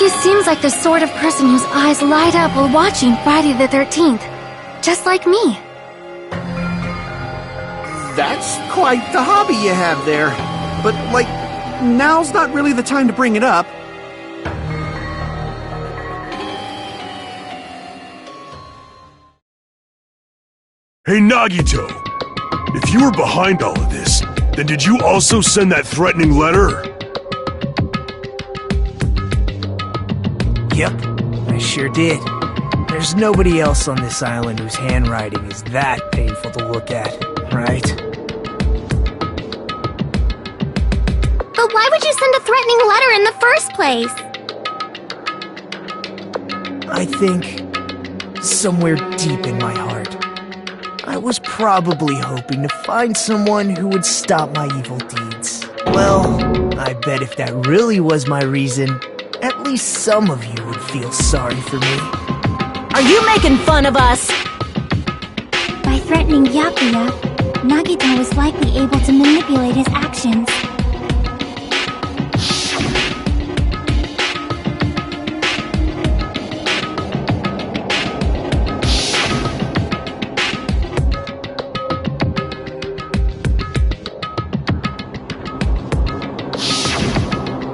He seems like the sort of person whose eyes light up while watching Friday the 13th. Just like me. That's quite the hobby you have there. But, like, now's not really the time to bring it up. Hey, Nagito! If you were behind all of this, then did you also send that threatening letter? Yep, I sure did. There's nobody else on this island whose handwriting is that painful to look at, right? But why would you send a threatening letter in the first place? I think somewhere deep in my heart, I was probably hoping to find someone who would stop my evil deeds. Well, I bet if that really was my reason, at least some of you would feel sorry for me. Are you making fun of us? By threatening Byakuya, Nagito was likely able to manipulate his actions.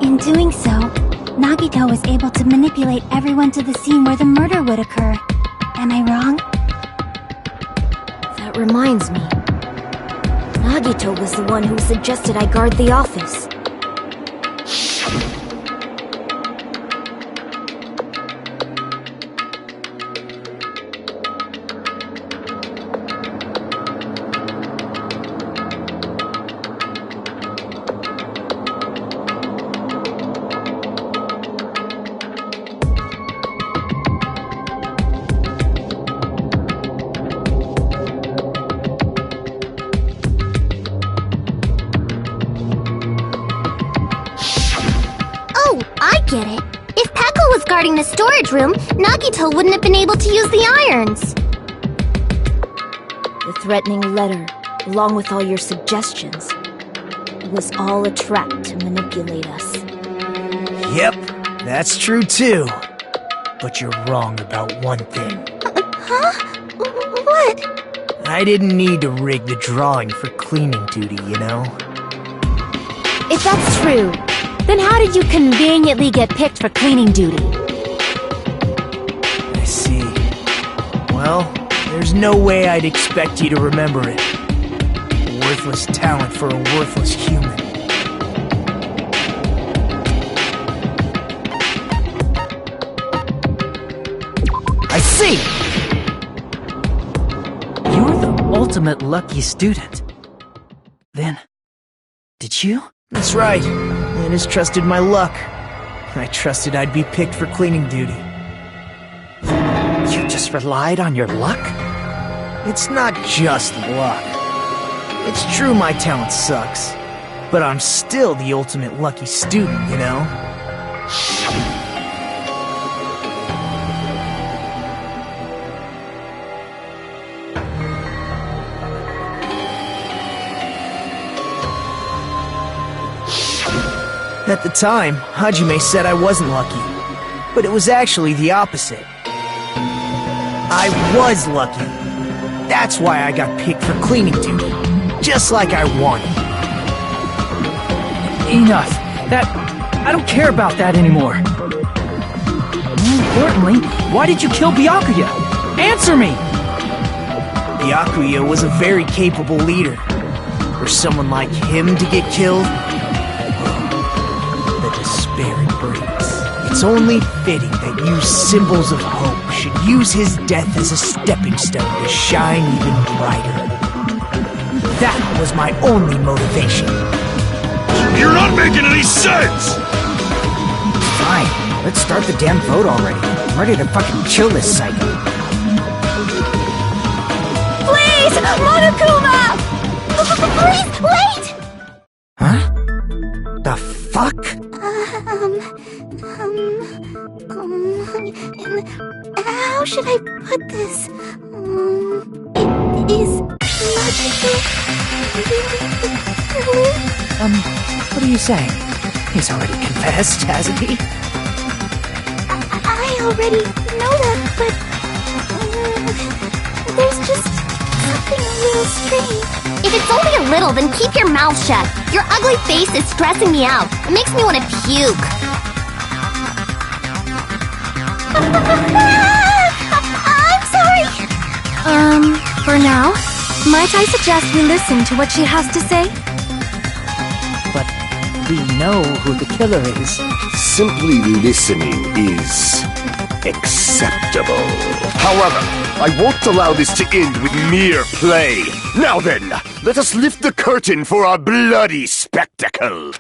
In doing so, Nagito was able to manipulate everyone to the scene where the murder would occur. Am I wrong? That reminds me. Nagito was the one who suggested I guard the office. Get it. If Pekka was guarding the storage room, Nagito wouldn't have been able to use the irons. The threatening letter, along with all your suggestions, it was all a trap to manipulate us. Yep, that's true too. But you're wrong about one thing. Huh? What? I didn't need to rig the drawing for cleaning duty, you know? If that's true, then how did you conveniently get picked for cleaning duty? I see. Well, there's no way I'd expect you to remember it. A worthless talent for a worthless human. I see! You're the ultimate lucky student. Then, did you? That's right. Linus trusted my luck. I trusted I'd be picked for cleaning duty. You just relied on your luck? It's not just luck. It's true my talent sucks, but I'm still the ultimate lucky student, you know? At the time, Hajime said I wasn't lucky, but it was actually the opposite. I was lucky. That's why I got picked for cleaning duty, just like I wanted. Enough. I don't care about that anymore. More importantly, why did you kill Byakuya? Answer me! Byakuya was a very capable leader. For someone like him to get killed, the despair it brings. It's only fitting that you symbols of hope should use his death as a stepping stone to shine even brighter. That was my only motivation. You're not making any sense! Fine, let's start the damn vote already. I'm ready to fucking kill this psycho. Please! Monokuma! Please, wait! Huh? The fuck? How should I put this? Is What are you saying? He's already confessed, hasn't he? I already know that, but there's just something a little strange. If it's only a little, then keep your mouth shut. Your ugly face is stressing me out. It makes me want to puke. I'm sorry. For now, might I suggest we listen to what she has to say? But we know who the killer is. Simply listening is acceptable. However, I won't allow this to end with mere play. Now then, let us lift the curtain for our bloody spectacle.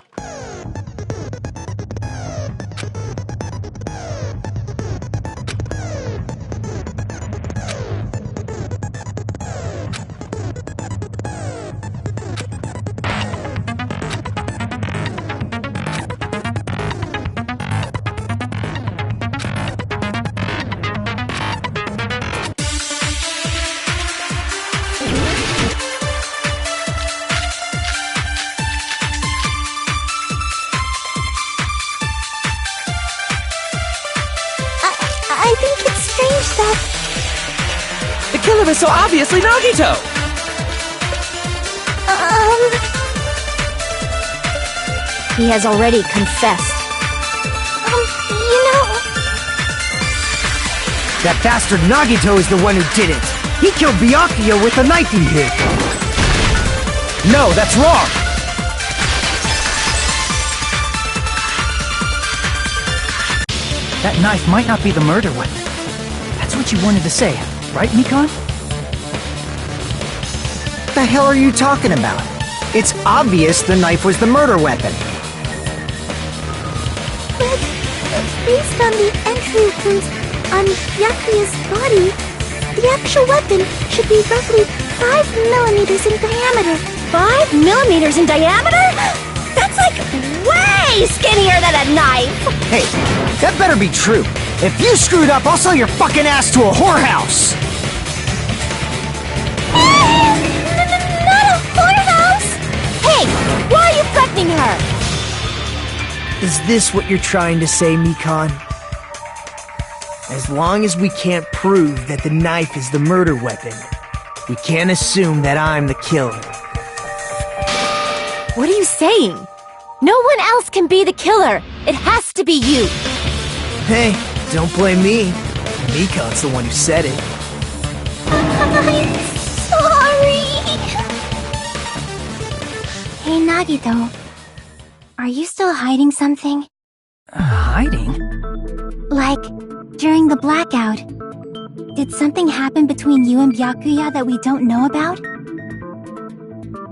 I think it's strange that... The killer is so obviously Nagito! He has already confessed. You know... That bastard Nagito is the one who did it. He killed Byakuya with the knife he hid. No, that's wrong. That knife might not be the murder weapon. That's what you wanted to say, right, Mikon? What the hell are you talking about? It's obvious the knife was the murder weapon. But based on the entry print on Byakuya's body, the actual weapon should be roughly 5 millimeters in diameter. 5 millimeters in diameter? That's like way skinnier than a knife! Hey, that better be true. If you screwed up, I'll sell your fucking ass to a whorehouse! Not a whorehouse! Hey, why are you threatening her? Is this what you're trying to say, Mikon? As long as we can't prove that the knife is the murder weapon, we can't assume that I'm the killer. What are you saying? No one else can be the killer. It has to be you. Hey, don't blame me. Mikon's the one who said it. I'm sorry. Hey, Nagito. Are you still hiding something? Hiding? Like, during the blackout, did something happen between you and Byakuya that we don't know about?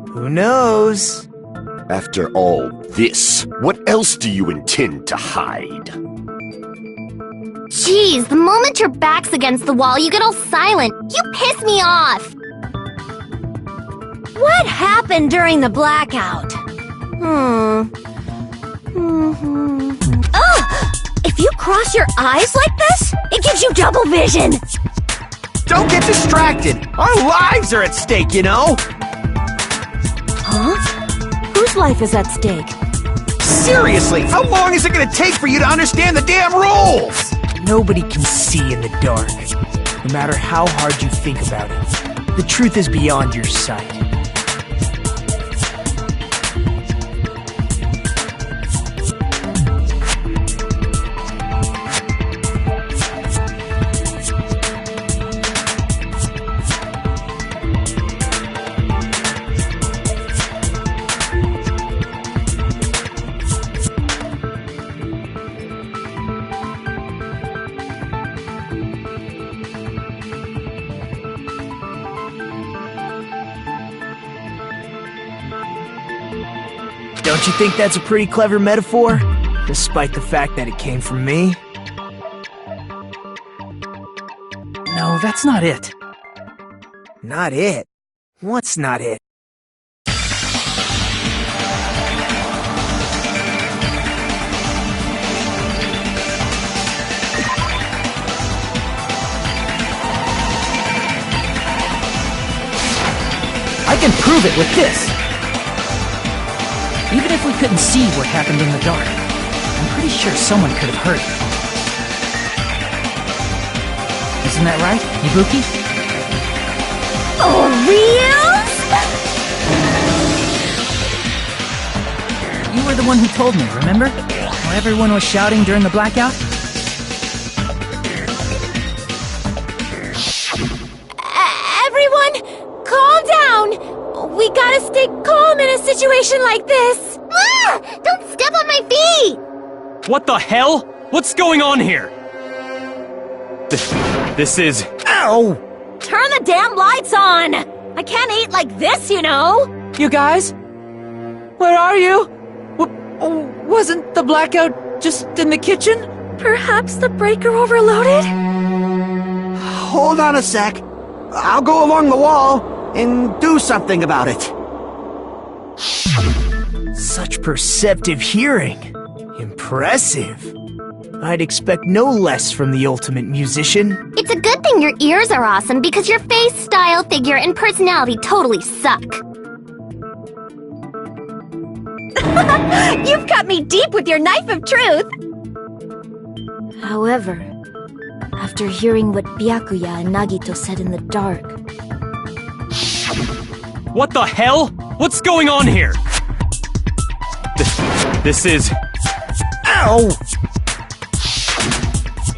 Who knows? After all this, what else do you intend to hide? Jeez, the moment your back's against the wall, you get all silent. You piss me off. What happened during the blackout? If you cross your eyes like this, it gives you double vision! Don't get distracted! Our lives are at stake, you know! Huh? Whose life is at stake? Seriously, how long is it gonna take for you to understand the damn rules? Nobody can see in the dark, no matter how hard you think about it. The truth is beyond your sight. Don't you think that's a pretty clever metaphor? Despite the fact that it came from me? No, that's not it. Not it? What's not it? I can prove it with this! Even if we couldn't see what happened in the dark, I'm pretty sure someone could have heard it. Isn't that right, Ibuki? Oh, reals? You were the one who told me, remember? How everyone was shouting during the blackout? Everyone, calm down! We gotta stay calm in a situation like this! Ah! Don't step on my feet! What the hell? What's going on here? This is... Ow! Turn the damn lights on! I can't eat like this, you know! You guys? Where are you? Wasn't the blackout just in the kitchen? Perhaps the breaker overloaded? Hold on a sec. I'll go along the wall and do something about it. Such perceptive hearing. Impressive. I'd expect no less from the ultimate musician. It's a good thing your ears are awesome because your face, style, figure, and personality totally suck. You've cut me deep with your knife of truth! However, after hearing what Byakuya and Nagito said in the dark... What the hell? What's going on here? This is... Ow!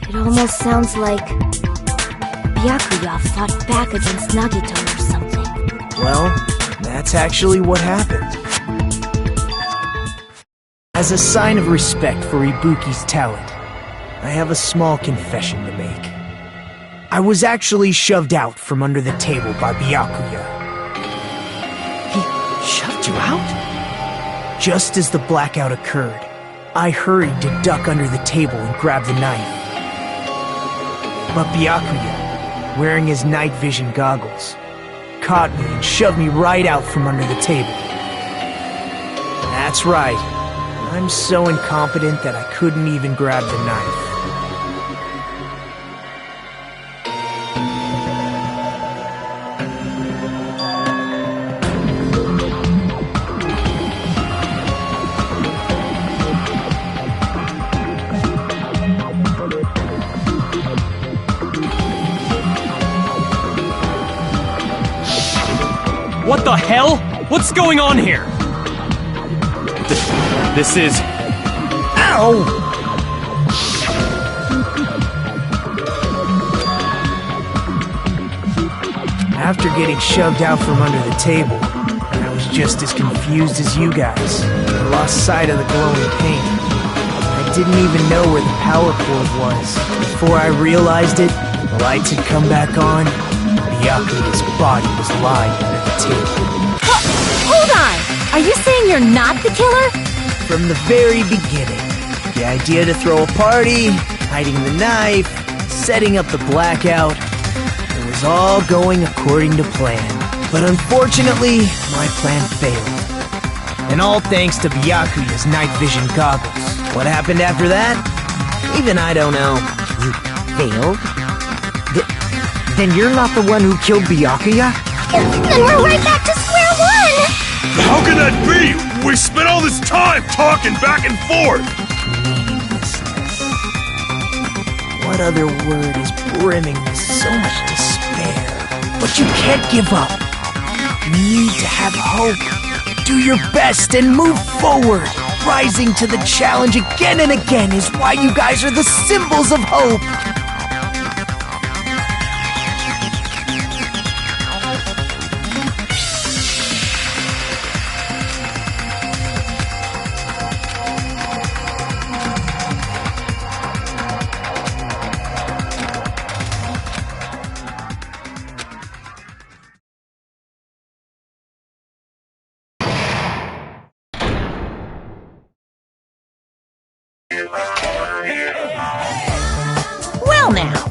It almost sounds like Byakuya fought back against Nagito or something. Well, that's actually what happened. As a sign of respect for Ibuki's talent, I have a small confession to make. I was actually shoved out from under the table by Byakuya. He shoved you out? Just as the blackout occurred, I hurried to duck under the table and grab the knife. But Byakuya, wearing his night vision goggles, caught me and shoved me right out from under the table. That's right. I'm so incompetent that I couldn't even grab the knife. What the hell? What's going on here? This is... Ow! After getting shoved out from under the table, I was just as confused as you guys. I lost sight of the glowing paint. I didn't even know where the power cord was. Before I realized it, the lights had come back on. Byakuya's body was lying under the table. Hold on! Are you saying you're not the killer? From the very beginning, the idea to throw a party, hiding the knife, setting up the blackout, it was all going according to plan. But unfortunately, my plan failed. And all thanks to Byakuya's night vision goggles. What happened after that? Even I don't know. You failed? Then you're not the one who killed Byakuya? Then we're right back to square one! How can that be? We spent all this time talking back and forth! Meaninglessness. What other word is brimming with so much despair? But you can't give up. You need to have hope. Do your best and move forward. Rising to the challenge again and again is why you guys are the symbols of hope. Well now,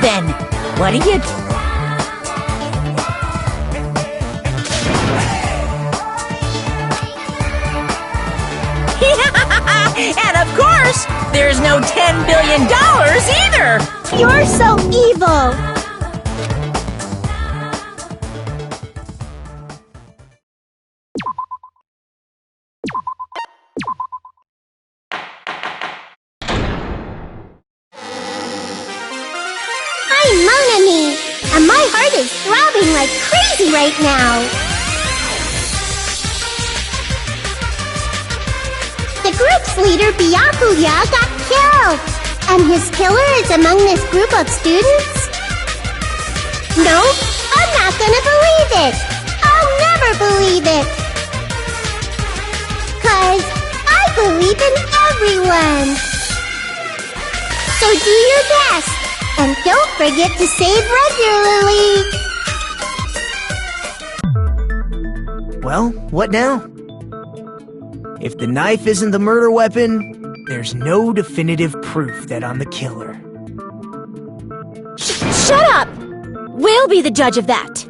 then, what do you... And of course, there's no $10 billion either! You're so evil! is throbbing like crazy right now. The group's leader, Byakuya, got killed. And his killer is among this group of students? No, I'm not gonna believe it. I'll never believe it. 'Cause I believe in everyone. So do your best. And don't forget to save regularly. Well, what now? If the knife isn't the murder weapon, there's no definitive proof that I'm the killer. Shut up! We'll be the judge of that.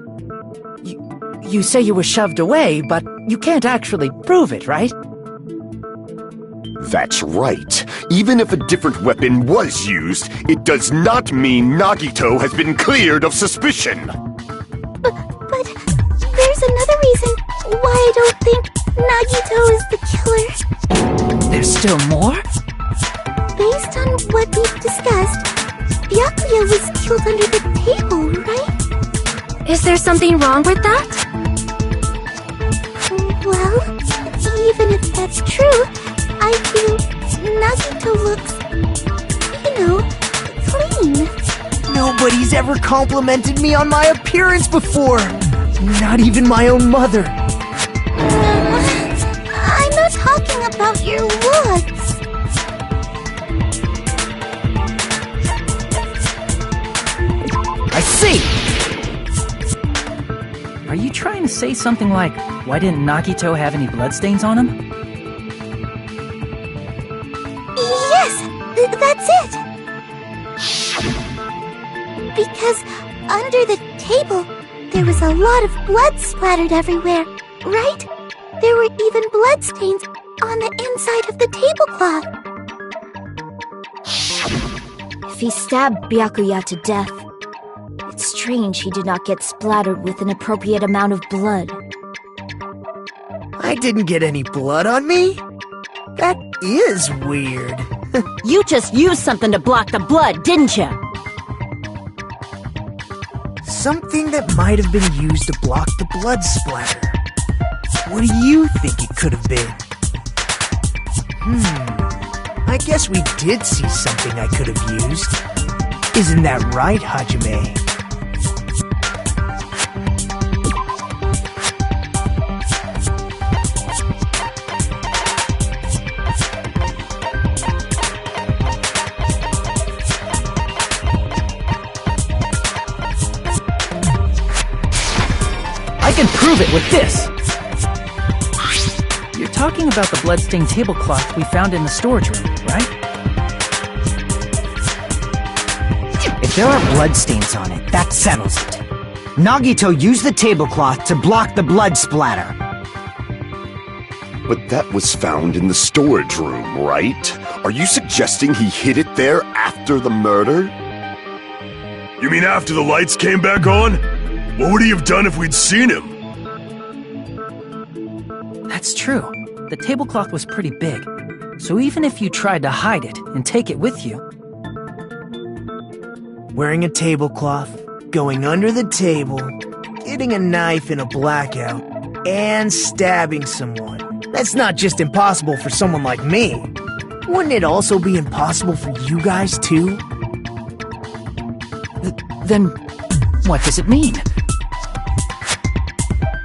You say you were shoved away, but you can't actually prove it, right? That's right. Even if a different weapon was used, it does not mean Nagito has been cleared of suspicion. But there's another reason why I don't think Nagito is the killer. There's still more? Based on what we've discussed, Byakuya was killed under the table, right? Is there something wrong with that? Well, even if that's true, I feel Nagito looks, clean. Nobody's ever complimented me on my appearance before. Not even my own mother. I'm not talking about your looks. I see! Are you trying to say something like, why didn't Nagito have any bloodstains on him? Yes, that's it. Because under the table, there was a lot of blood splattered everywhere, right? There were even bloodstains on the inside of the tablecloth. If he stabbed Byakuya to death, it's strange he did not get splattered with an appropriate amount of blood. I didn't get any blood on me? That is weird. You just used something to block the blood, didn't you? Something that might have been used to block the blood splatter. What do you think it could have been? I guess we did see something I could have used. Isn't that right, Hajime? I can prove it with this! You're talking about the bloodstained tablecloth we found in the storage room, right? If there are bloodstains on it, that settles it. Nagito used the tablecloth to block the blood splatter. But that was found in the storage room, right? Are you suggesting he hid it there after the murder? You mean after the lights came back on? What would he have done if we'd seen him? That's true. The tablecloth was pretty big, so even if you tried to hide it and take it with you... Wearing a tablecloth, going under the table, getting a knife in a blackout, and stabbing someone. That's not just impossible for someone like me. Wouldn't it also be impossible for you guys too? Then, what does it mean?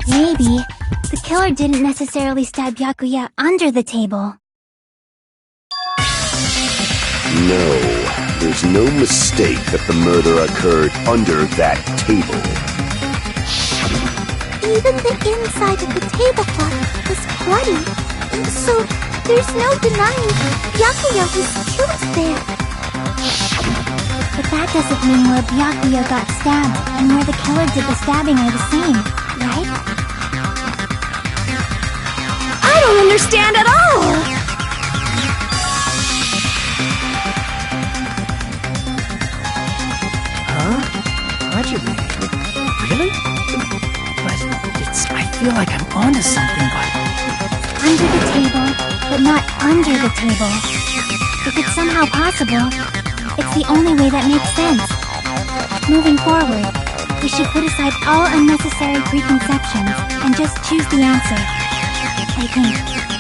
Maybe the killer didn't necessarily stab Byakuya under the table. No, there's no mistake that the murder occurred under that table. Even the inside of the tablecloth was bloody, so there's no denying Byakuya was killed there. But that doesn't mean where Byakuya got stabbed and where the killer did the stabbing are the same, right? I don't understand at all! Huh? Hajime? Really? But I feel like I'm onto something, but... Under the table, but not under the table. If it's somehow possible, it's the only way that makes sense. Moving forward, We should put aside all unnecessary preconceptions and just choose the answer. I think.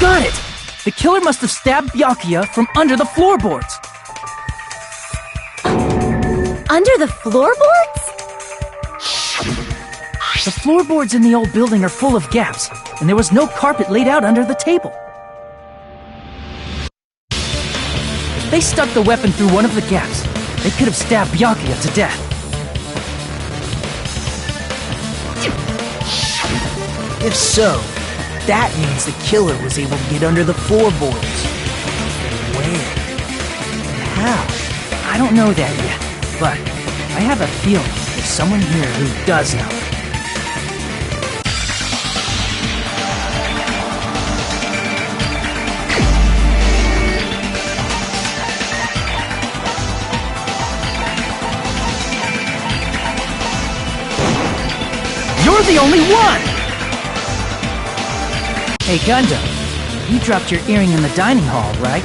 Got it! The killer must have stabbed Byakuya from under the floorboards. Under the floorboards? The floorboards in the old building are full of gaps, and there was no carpet laid out under the table. They stuck the weapon through one of the gaps. They could have stabbed Byakuya to death. If so, that means the killer was able to get under the floorboards. Where? And how? I don't know that yet, but I have a feeling there's someone here who does know. You're the only one! Hey, Gundam, you dropped your earring in the dining hall, right?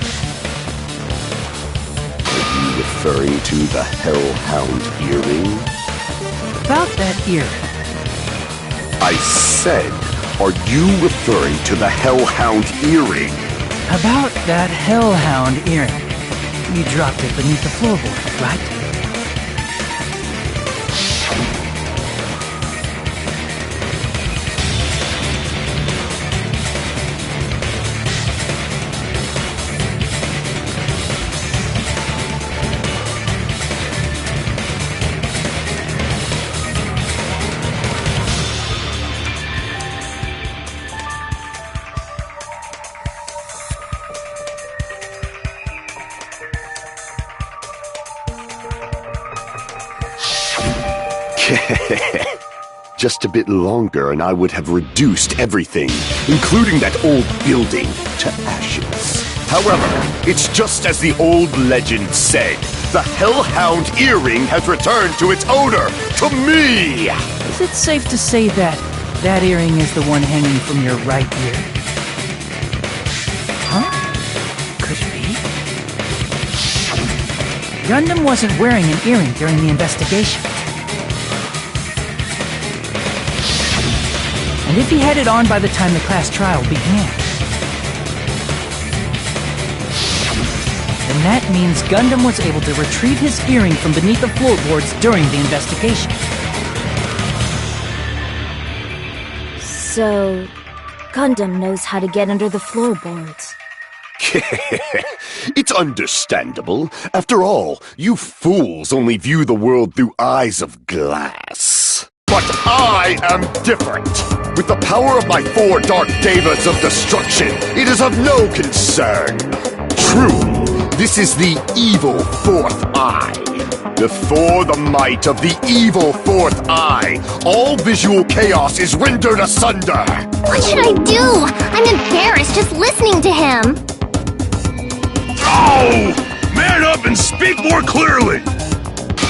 Are you referring to the Hellhound earring? About that earring. I said, are you referring to the Hellhound earring? About that Hellhound earring. You dropped it beneath the floorboard, right? Just a bit longer and I would have reduced everything, including that old building, to ashes. However, it's just as the old legend said. The Hellhound earring has returned to its owner, to me! Is it safe to say that that earring is the one hanging from your right ear? Huh? Could it be? Gundam wasn't wearing an earring during the investigation. And if he had it on by the time the class trial began, then that means Gundam was able to retrieve his earring from beneath the floorboards during the investigation. So, Gundam knows how to get under the floorboards. It's understandable. After all, you fools only view the world through eyes of glass. But I am different. With the power of my 4 Dark Devas of Destruction, it is of no concern. True, this is the evil 4th eye. Before the might of the evil 4th eye, all visual chaos is rendered asunder. What should I do? I'm embarrassed just listening to him. Oh! Man up and speak more clearly!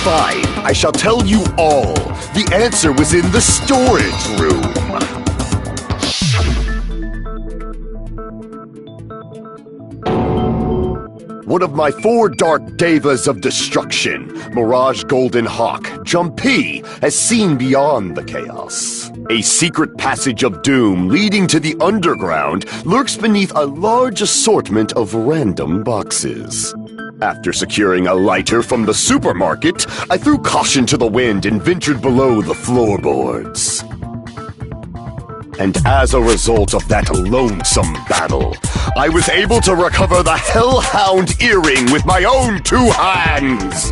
Fine, I shall tell you all. The answer was in the storage room. One of my 4 Dark Devas of Destruction, Mirage Golden Hawk, Jumpy, has seen beyond the chaos. A secret passage of doom leading to the underground lurks beneath a large assortment of random boxes. After securing a lighter from the supermarket, I threw caution to the wind and ventured below the floorboards. And as a result of that lonesome battle, I was able to recover the Hellhound earring with my own 2 hands!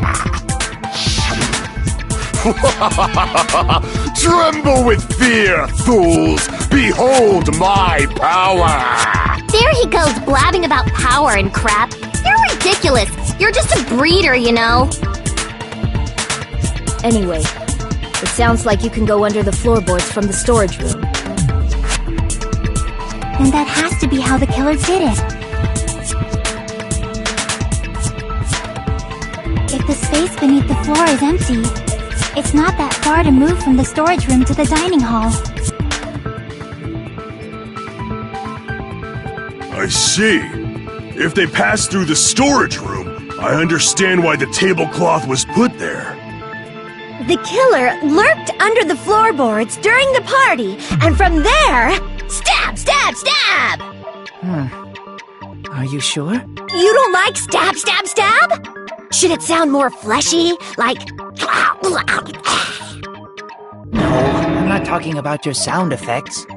Tremble with fear, fools! Behold my power! There he goes blabbing about power and crap. You're ridiculous. You're just a breeder, you know. Anyway, it sounds like you can go under the floorboards from the storage room. Then that has to be how the killer did it. If the space beneath the floor is empty, it's not that far to move from the storage room to the dining hall. I see. If they passed through the storage room, I understand why the tablecloth was put there. The killer lurked under the floorboards during the party, and from there... Stab! Stab! Stab! Are you sure? You don't like stab! Stab! Stab? Should it sound more fleshy? Like... No, I'm not talking about your sound effects.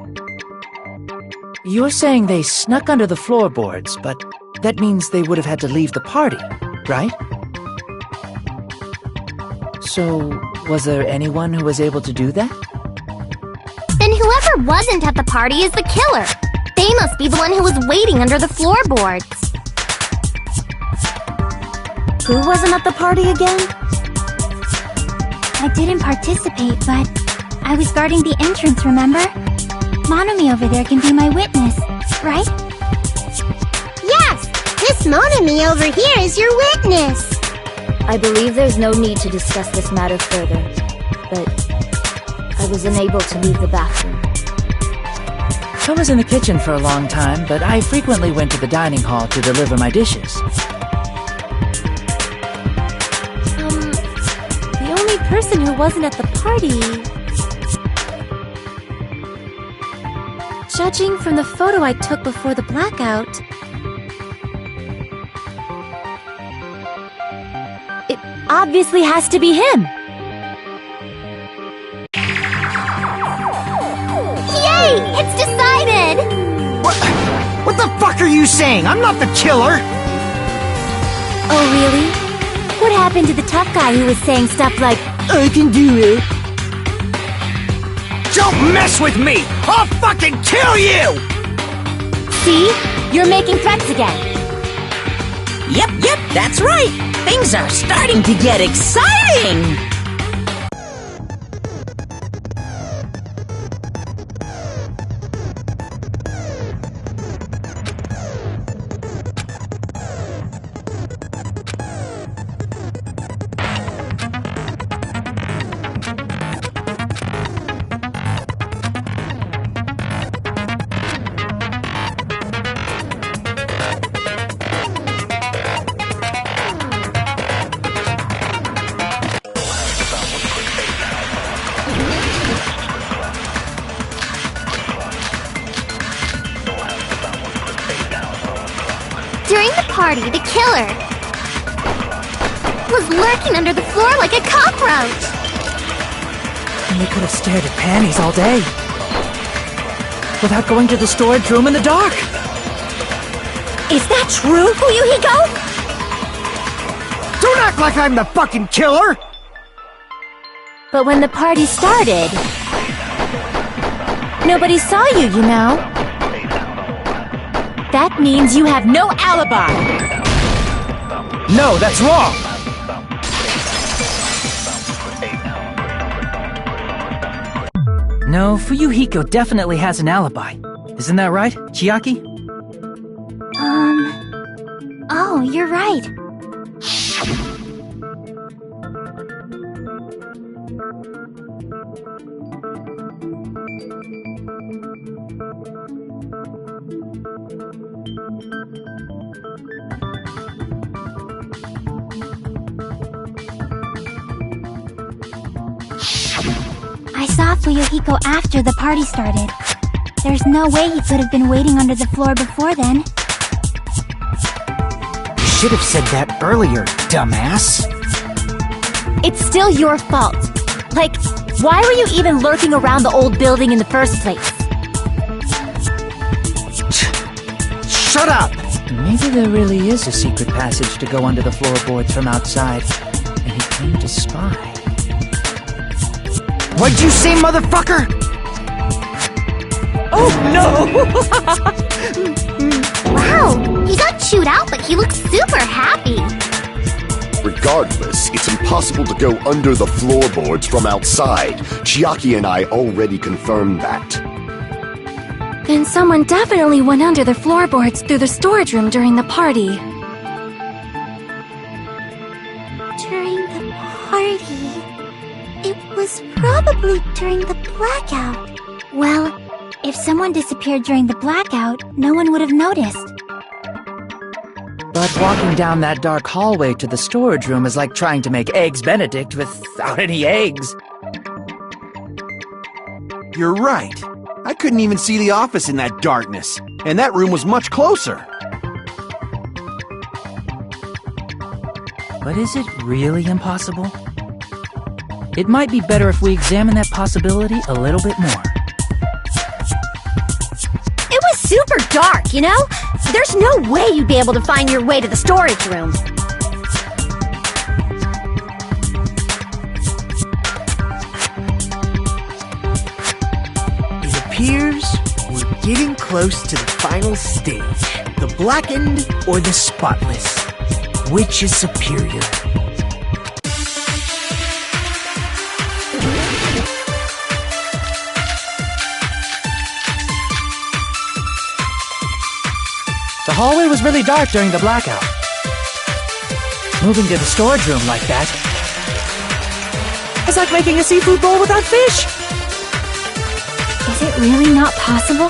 You're saying they snuck under the floorboards, but That means they would have had to leave the party, right? So, was there anyone who was able to do that? Then whoever wasn't at the party is the killer. They must be the one who was waiting under the floorboards. Who wasn't at the party again? I didn't participate, but I was guarding the entrance, remember? Monomi over there can be my witness, right? Yes! This Monomi over here is your witness! I believe there's no need to discuss this matter further, but I was unable to leave the bathroom. I was in the kitchen for a long time, but I frequently went to the dining hall to deliver my dishes. The only person who wasn't at the party... Judging from the photo I took before the blackout... it obviously has to be him! Yay! It's decided! What the fuck are you saying? I'm not the killer! Oh, really? What happened to the tough guy who was saying stuff like, I can do it? Don't mess with me! I'll fucking kill you! See? You're making threats again. Yep, that's right. Things are starting to get exciting. During the party, the killer was lurking under the floor like a cockroach. And they could have stared at panties all day. Without going to the storage room in the dark. Is that true, Fuyuhiko? Don't act like I'm the fucking killer! But when the party started, nobody saw you, you know? That means you have no alibi! No, that's wrong! No, Fuyuhiko definitely has an alibi. Isn't that right, Chiaki? Oh, you're right. I saw Fuyuhiko after the party started. There's no way he could have been waiting under the floor before then. You should have said that earlier, dumbass. It's still your fault. Like, why were you even lurking around the old building in the first place? Shut up! Maybe there really is a secret passage to go under the floorboards from outside, and he came to spy. What'd you say, motherfucker? Oh no! Wow, he got chewed out, but he looks super happy. Regardless, it's impossible to go under the floorboards from outside. Chiaki and I already confirmed that. Then someone definitely went under the floorboards through the storage room during the party. During the party. It was probably during the blackout. Well, if someone disappeared during the blackout, no one would have noticed. But walking down that dark hallway to the storage room is like trying to make Eggs Benedict without any eggs. You're right. I couldn't even see the office in that darkness, and that room was much closer. But is it really impossible? It might be better if we examine that possibility a little bit more. It was super dark, you know? There's no way you'd be able to find your way to the storage room. It appears we're getting close to the final stage. The blackened or the spotless. Which is superior? The hallway was really dark during the blackout. Moving to the storage room like that is like making a seafood bowl without fish. Is it really not possible?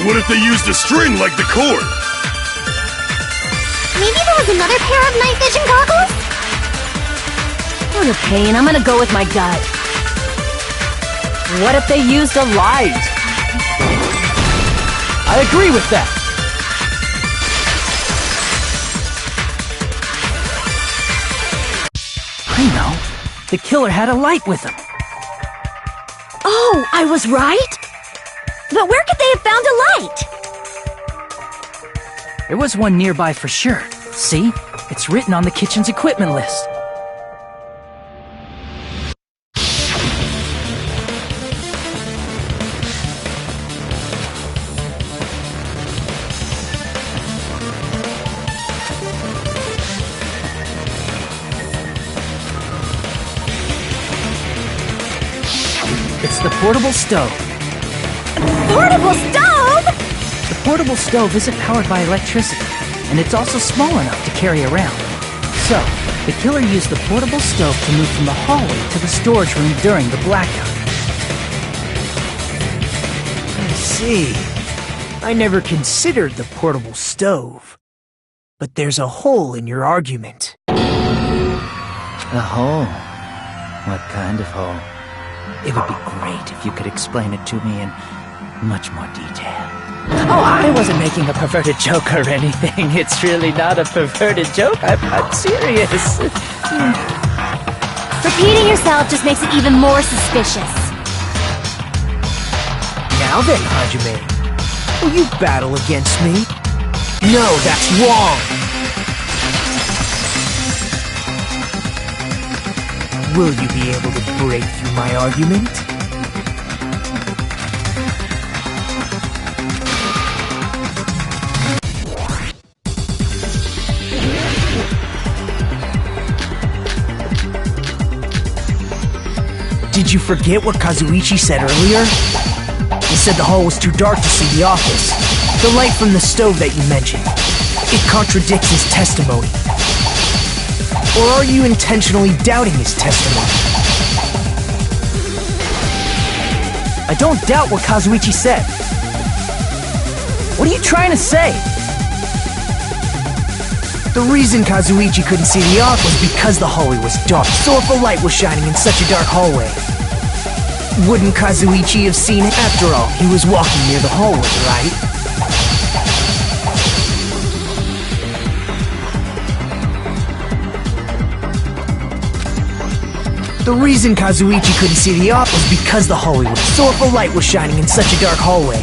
What if they used a string like the cord? Maybe there was another pair of night vision goggles? For the pain, I'm gonna go with my gut. What if they used a light? I agree with that. I know. The killer had a light with him. Oh, I was right? But where could they have found a light? There was one nearby for sure. See? It's written on the kitchen's equipment list. It's the portable stove. Portable stove? The portable stove isn't powered by electricity, and it's also small enough to carry around. So, the killer used the portable stove to move from the hallway to the storage room during the blackout. I see. I never considered the portable stove. But there's a hole in your argument. A hole? What kind of hole? It would be great if you could explain it to me in much more detail. Oh, I wasn't making a perverted joke or anything. It's really not a perverted joke. I'm serious. Repeating yourself just makes it even more suspicious. Now then, Hajime, will you battle against me? No, that's wrong! Will you be able to break through my argument? Did you forget what Kazuichi said earlier? He said the hall was too dark to see the office. The light from the stove that you mentioned. It contradicts his testimony. Or are you intentionally doubting his testimony? I don't doubt what Kazuichi said. What are you trying to say? The reason Kazuichi couldn't see the arc was because the hallway was dark. So if a light was shining in such a dark hallway, wouldn't Kazuichi have seen it? After all, he was walking near the hallway, right? The reason Kazuichi couldn't see the arc was because the hallway was... So if a light was shining in such a dark hallway,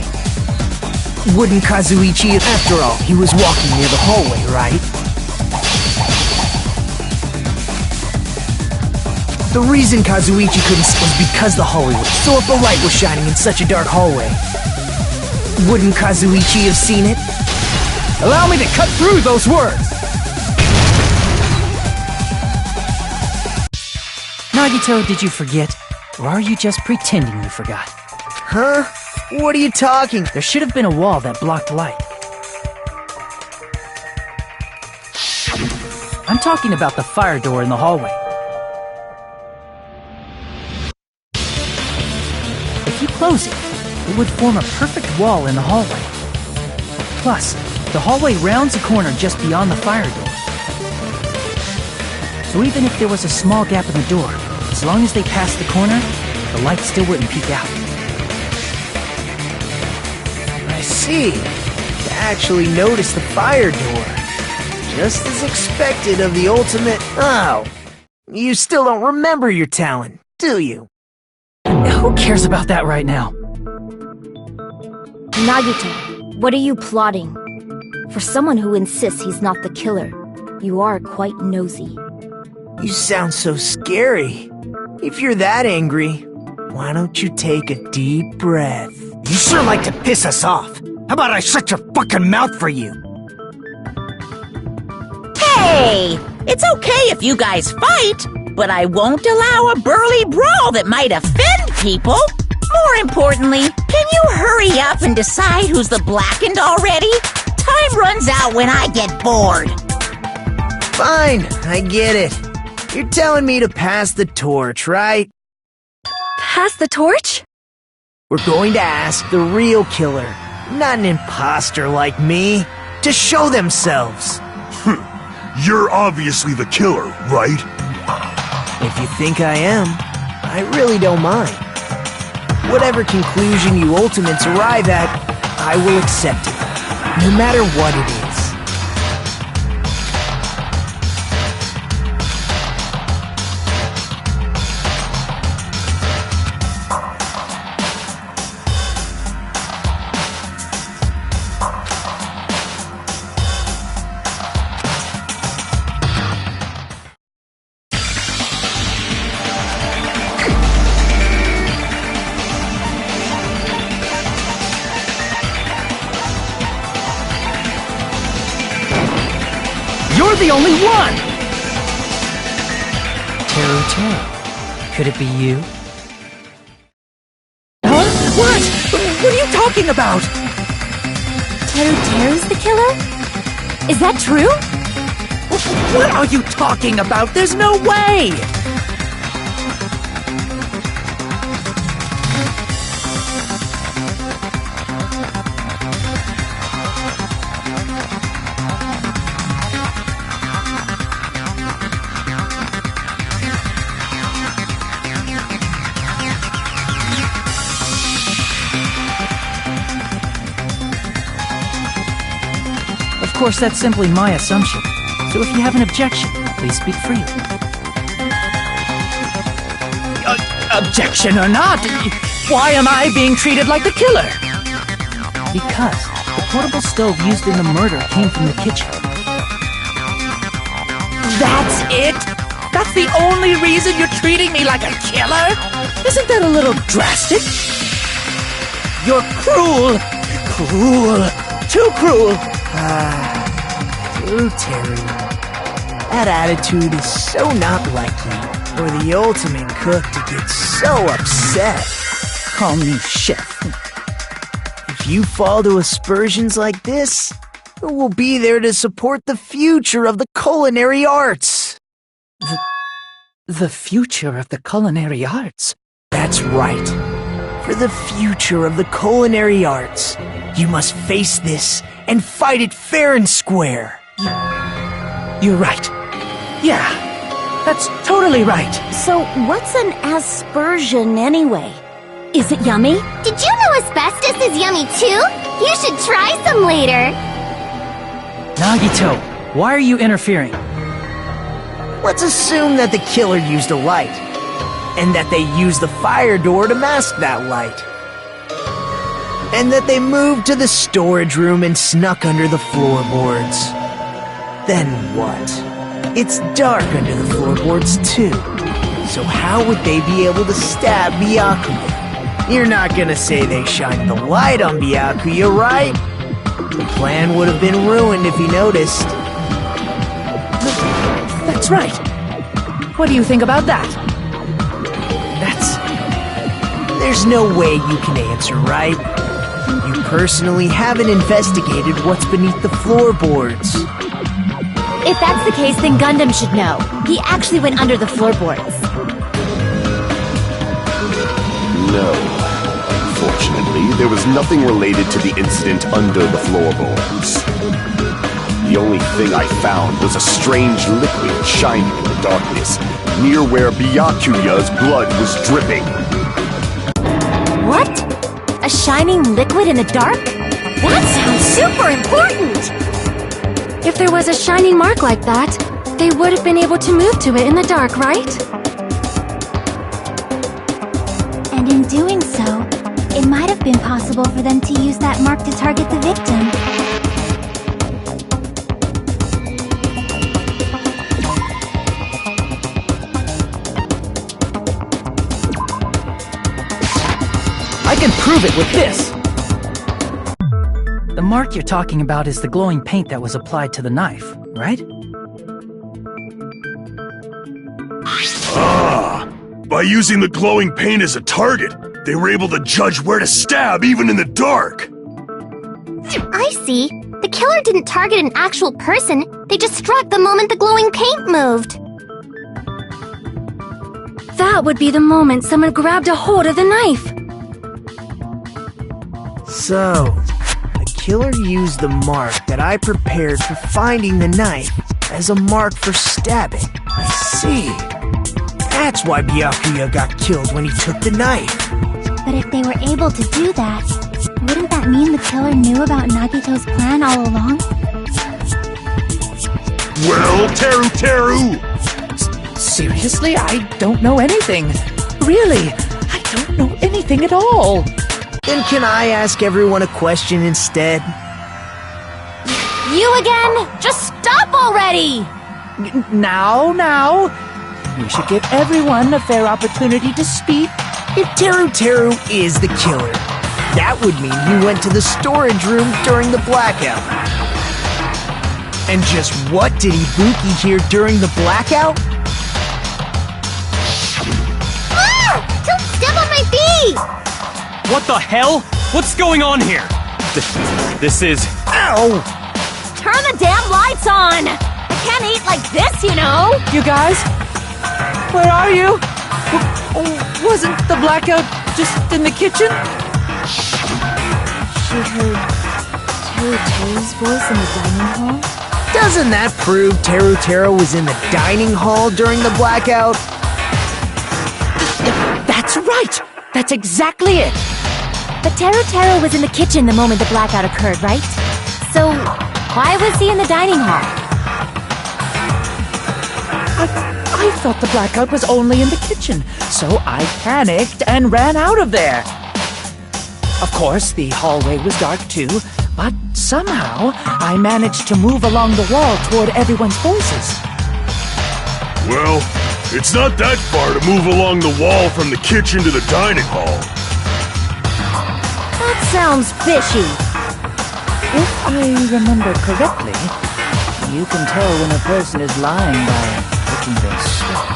wouldn't Kazuichi have... After all, he was walking near the hallway, right? The reason Kazuichi couldn't see was because the hallway was... So if the light was shining in such a dark hallway, wouldn't Kazuichi have seen it? Allow me to cut through those words! Nagito, did you forget? Or are you just pretending you forgot? Huh? What are you talking? There should have been a wall that blocked light. I'm talking about the fire door in the hallway. If you close it, it would form a perfect wall in the hallway. Plus, the hallway rounds a corner just beyond the fire door. So even if there was a small gap in the door, as long as they passed the corner, the light still wouldn't peek out. I see. You actually noticed the fire door. Just as expected of the ultimate... Oh, you still don't remember your talent, do you? Who cares about that right now? Nagito, What are you plotting? For someone who insists he's not the killer, you are quite nosy. You sound so scary. If you're that angry, why don't you take a deep breath? You sure like to piss us off. How about I shut your fucking mouth for you? Hey! It's okay if you guys fight, but I won't allow a burly brawl that might offend people. More importantly, can you hurry up and decide who's the blackened already? Time runs out when I get bored. Fine, I get it. You're telling me to pass the torch, right? Pass the torch? We're going to ask the real killer, not an imposter like me, to show themselves. You're obviously the killer, right? If you think I am, I really don't mind. Whatever conclusion you ultimates arrive at, I will accept it, no matter what it is. You're the only one! Teru, could it be you? Huh? What? What are you talking about? Teru's the killer? Is that true? What are you talking about? There's no way! Of course, that's simply my assumption. So if you have an objection, please speak freely. Objection or not, why am I being treated like the killer? Because the portable stove used in the murder came from the kitchen. That's it? That's the only reason you're treating me like a killer? Isn't that a little drastic? You're cruel! Cruel! Too cruel! Ooh, Terry. That attitude is so not like you, for the ultimate cook to get so upset. Call me chef. If you fall to aspersions like this, who will be there to support the future of the culinary arts? The future of the culinary arts? That's right. For the future of the culinary arts, you must face this and fight it fair and square. You're right. Yeah, that's totally right. So what's an aspersion anyway? Is it yummy? Did you know asbestos is yummy too? You should try some later. Nagito, why are you interfering? Let's assume that the killer used a light, and that they used the fire door to mask that light. And that they moved to the storage room and snuck under the floorboards. Then what? It's dark under the floorboards too. So how would they be able to stab Byakuya? You're not gonna say they shined the light on Byakuya, right? The plan would have been ruined if he noticed. That's right. What do you think about that? There's no way you can answer, right? You personally haven't investigated what's beneath the floorboards. If that's the case, then Gundam should know. He actually went under the floorboards. No. Unfortunately, there was nothing related to the incident under the floorboards. The only thing I found was a strange liquid shining in the darkness, near where Byakuya's blood was dripping. What? A shining liquid in the dark? That sounds super important! If there was a shining mark like that, they would have been able to move to it in the dark, right? And in doing so, it might have been possible for them to use that mark to target the victim. I can prove it with this! The mark you're talking about is the glowing paint that was applied to the knife, right? Ah! By using the glowing paint as a target, they were able to judge where to stab even in the dark! I see. The killer didn't target an actual person, they just struck the moment the glowing paint moved. That would be the moment someone grabbed a hold of the knife. So, the killer used the mark that I prepared for finding the knife as a mark for stabbing. I see. That's why Byakuya got killed when he took the knife. But if they were able to do that, wouldn't that mean the killer knew about Nagito's plan all along? Well, Teru! Seriously? I don't know anything. Really, I don't know anything at all. Then can I ask everyone a question instead? You again? Just stop already! Now. We should give everyone a fair opportunity to speak. If Teru is the killer, that would mean he went to the storage room during the blackout. And just what did Ibuki hear during the blackout? Ah! Don't step on my feet! What the hell? What's going on here? This is... Ow! Turn the damn lights on! I can't eat like this, you know! You guys? Where are you? Wasn't the blackout just in the kitchen? She heard Teru's voice in the dining hall? Doesn't that prove Teru was in the dining hall during the blackout? That's right! That's exactly it! But Teru was in the kitchen the moment the blackout occurred, right? So, why was he in the dining hall? I thought the blackout was only in the kitchen, so I panicked and ran out of there. Of course, the hallway was dark too, but somehow I managed to move along the wall toward everyone's voices. Well, it's not that far to move along the wall from the kitchen to the dining hall. That sounds fishy. If I remember correctly, you can tell when a person is lying by licking their sweat.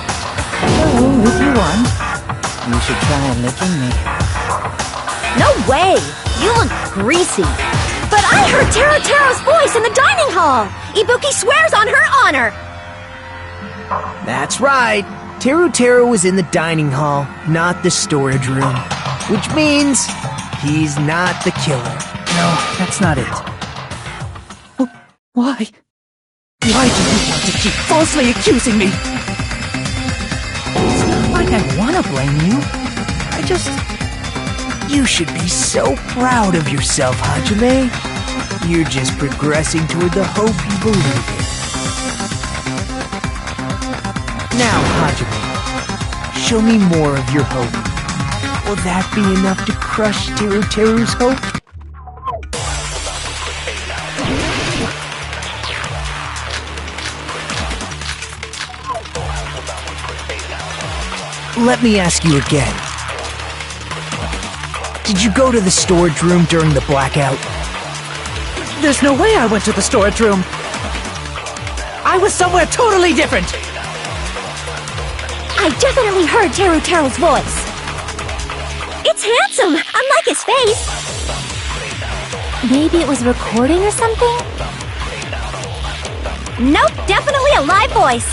So, if you want, you should try licking me. No way! You look greasy. But I heard Teru's voice in the dining hall! Ibuki swears on her honor! That's right. Teru was in the dining hall, not the storage room. Which means he's not the killer. No, that's not it. Why? Why do you want to keep falsely accusing me? It's not like I want to blame you. I just... You should be so proud of yourself, Hajime. You're just progressing toward the hope you believe in. Now, Hajime, show me more of your hope. Will that be enough to crush Teru's hope? Let me ask you again. Did you go to the storage room during the blackout? There's no way I went to the storage room. I was somewhere totally different. I definitely heard Teru's voice. It's handsome, unlike his face. Maybe it was recording or something? Nope, definitely a live voice.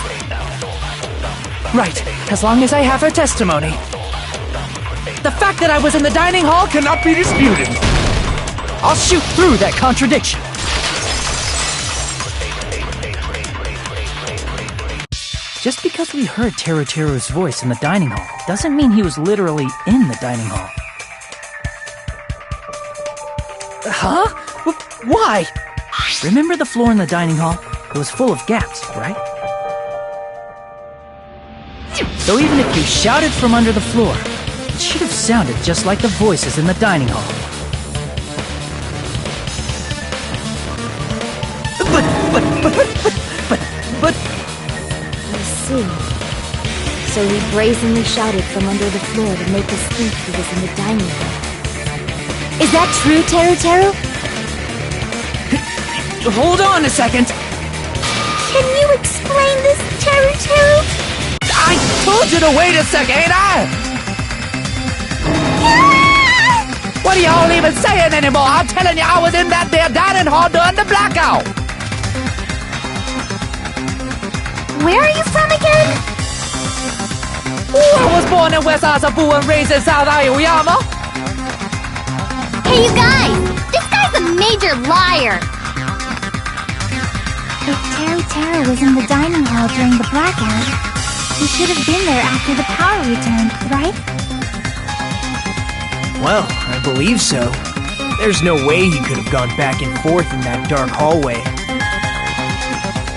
Right, as long as I have her testimony. The fact that I was in the dining hall cannot be disputed. I'll shoot through that contradiction. Just because we heard Teru's voice in the dining hall doesn't mean he was literally in the dining hall. Huh? Why? Remember the floor in the dining hall? It was full of gaps, right? So even if you shouted from under the floor, It should have sounded just like the voices in the dining hall. But... I see. So he brazenly shouted from under the floor to make us think he was in the dining hall. Is that true, Teru Teru? Hold on a second! Can you explain this, Teru Teru? I told you to wait a second, ain't I? What are y'all even saying anymore? I'm telling you, I was in that there dining hall during the blackout! Where are you from again? Ooh, I was born in West Asabu and raised in South Aoyama. Hey, you guys! This guy's a major liar! If Teru Teru was in the dining hall during the blackout, he should have been there after the power returned, right? Well, I believe so. There's no way he could have gone back and forth in that dark hallway.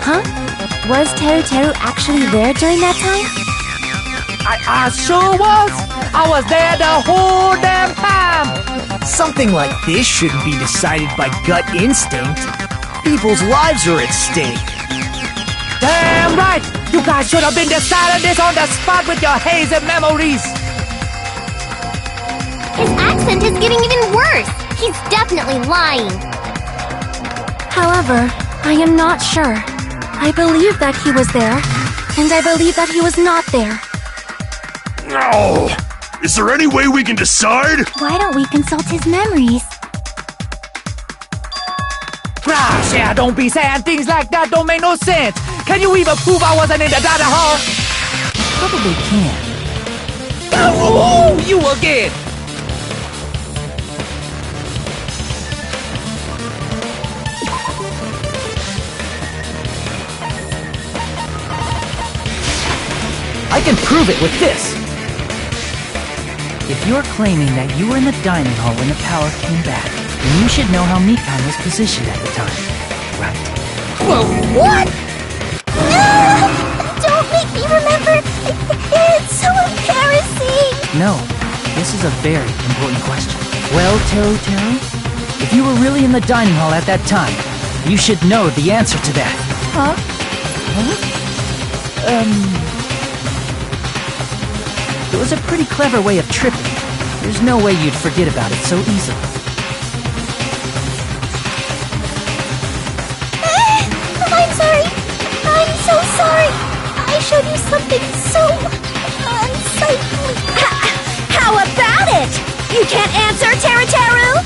Huh? Was Teru Teru actually there during that time? I sure was! I was there the whole damn time! Something like this shouldn't be decided by gut instinct. People's lives are at stake. Damn right! You guys should have been deciding this on the spot with your hazy memories! His accent is getting even worse! He's definitely lying! However, I am not sure. I believe that he was there, and I believe that he was not there. No! Is there any way we can decide? Why don't we consult his memories? Gosh, yeah, don't be saying things like that, don't make no sense! Can you even prove I wasn't in the dining hall? Probably can. Oh, you again! I can prove it with this! If you're claiming that you were in the dining hall when the power came back, then you should know how Mikan was positioned at the time, right? Whoa, what? No! Don't make me remember! It's so embarrassing! No, this is a very important question. Well, Teru Teru, if you were really in the dining hall at that time, you should know the answer to that. Huh? It was a pretty clever way of tripping. There's no way you'd forget about it so easily. I'm sorry. I'm so sorry. I showed you something so unsightly. How about it? You can't answer, Teru Teru?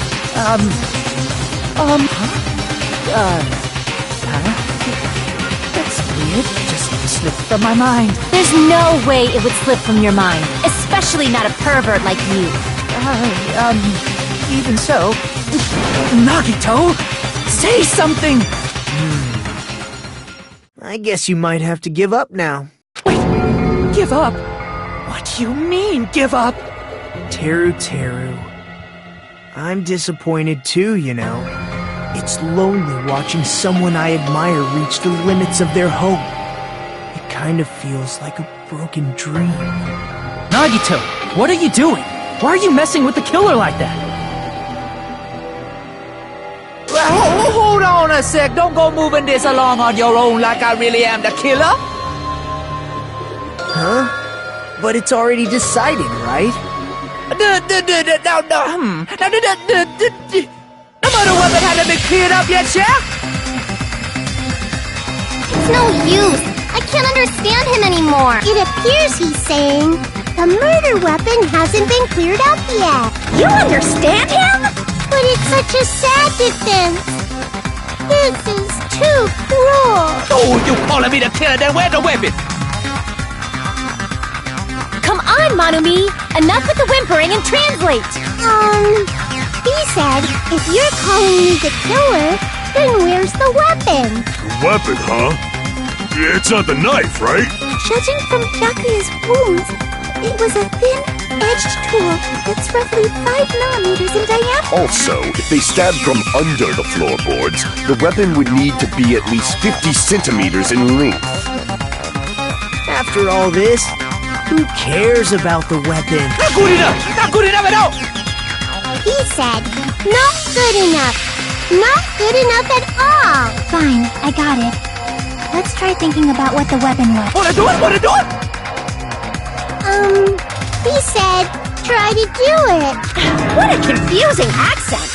That's weird. Just slipped from my mind. There's no way it would slip from your mind, especially not a pervert like you. Even so. Nagito! Say something! I guess you might have to give up now. Wait! Give up? What do you mean, give up? Teru Teru. I'm disappointed too, you know. It's lonely watching someone I admire reach the limits of their hope. It kind of feels like a broken dream. Nagito, what are you doing? Why are you messing with the killer like that? Hold on a sec. Don't go moving this along on your own like I really am the killer. Huh? But it's already decided, right? No murder weapon hasn't been cleared up yet, Chef? It's no use! I can't understand him anymore! It appears he's saying the murder weapon hasn't been cleared up yet! You understand him? But it's such a sad defense! This is too cruel! Oh, you calling me the killer, then where's the weapon? Come on, Manumi! Enough with the whimpering and translate! He said, if you're calling me the killer, then where's the weapon? Weapon, huh? It's not the knife, right? Judging from Byakuya's wounds, it was a thin-edged tool that's roughly 5 millimeters in diameter. Also, if they stabbed from under the floorboards, the weapon would need to be at least 50 centimeters in length. After all this, Who cares about the weapon? Not good enough! Not good enough at all! He said, not good enough. Not good enough at all. Fine, I got it. Let's try thinking about what the weapon was. Wanna do it? Wanna do it? He said, try to do it. What a confusing accent!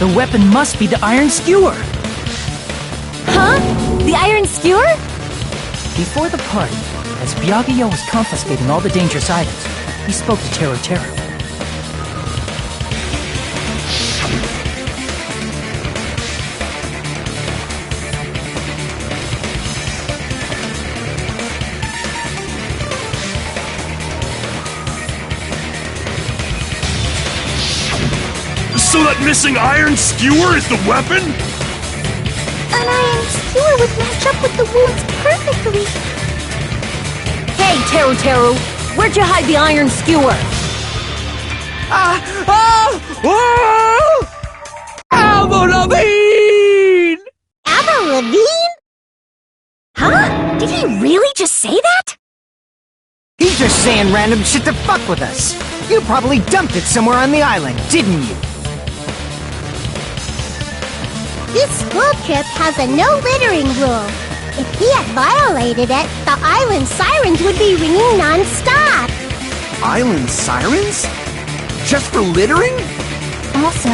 The weapon must be the iron skewer. Huh? The iron skewer? Before the party, as Byakuya was confiscating all the dangerous items, he spoke to Tero Tero. So that missing iron skewer is the weapon? An iron skewer would match up with the wounds perfectly. Hey, Teru Teru, where'd you hide the iron skewer? Avril Lavigne! Avril Levine? Huh? Did he really just say that? He's just saying random shit to fuck with us. You probably dumped it somewhere on the island, didn't you? This school trip has a no littering rule. If he had violated it, the island sirens would be ringing non-stop. Island sirens? Just for littering? Also,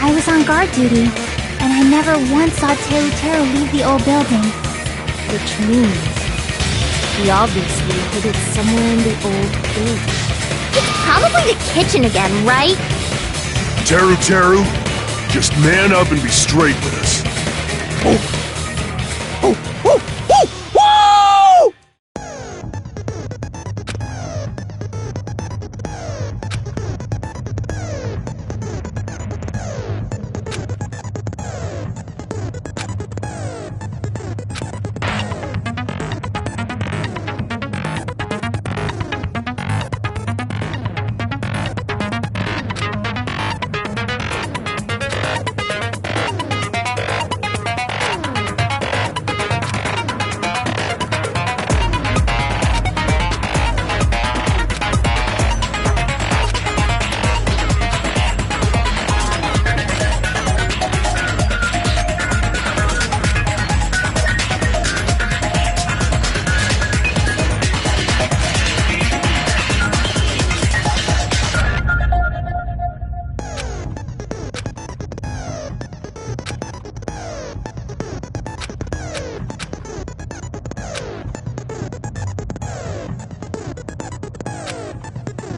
I was on guard duty, and I never once saw Teru Teru leave the old building. Which means he obviously hid it somewhere in the old building. It's probably the kitchen again, right? Teru Teru, just man up and be straight with us.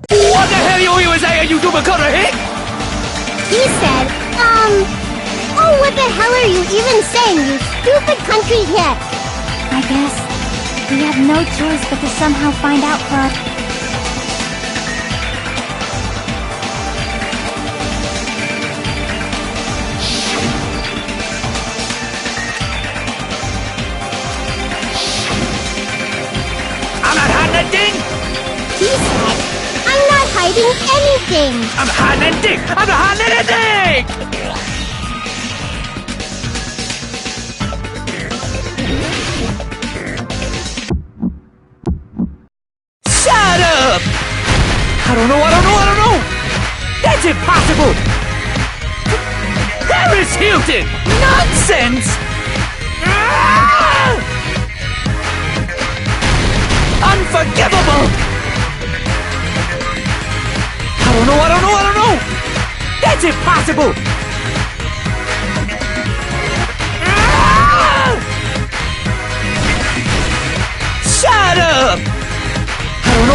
What the hell you even saying, you double-cutter hick? He said, oh, what the hell are you even saying, you stupid country hick? I guess we have no choice but to somehow find out, Club. I'm not hiding that thing! He said, I'm not hiding anything. I'm hiding that thing! I'm not hiding anything! Shut up! I don't know! That's impossible! Paris Hilton! Nonsense! Ah! Unforgivable! I don't know! That's impossible! Ah! Shut up! I don't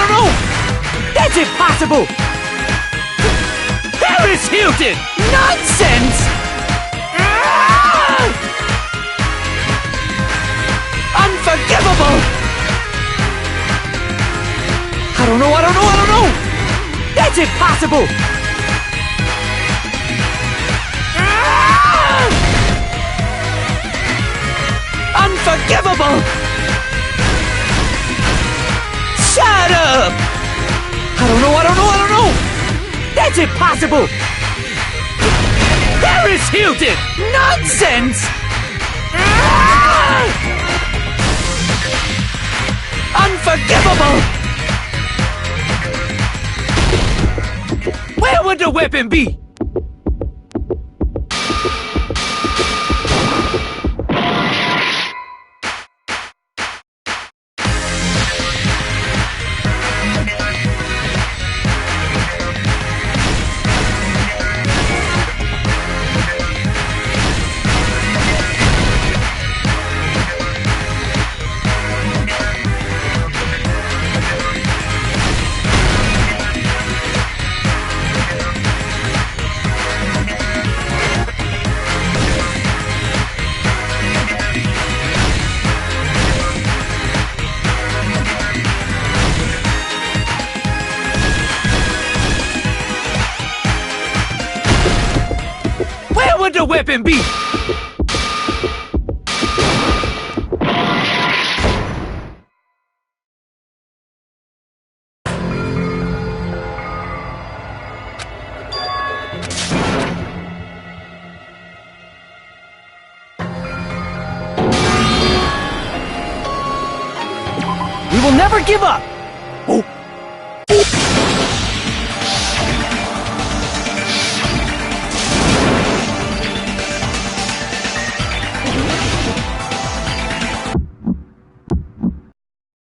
know! That's impossible! Paris Hilton! Nonsense! Ah! Unforgivable! I don't know! That's impossible! Ah! Unforgivable! Shut up! I don't know! That's impossible! Paris Hilton! Nonsense! Ah! Unforgivable! Where would the weapon be? Would the weapon be? never give up! Oh.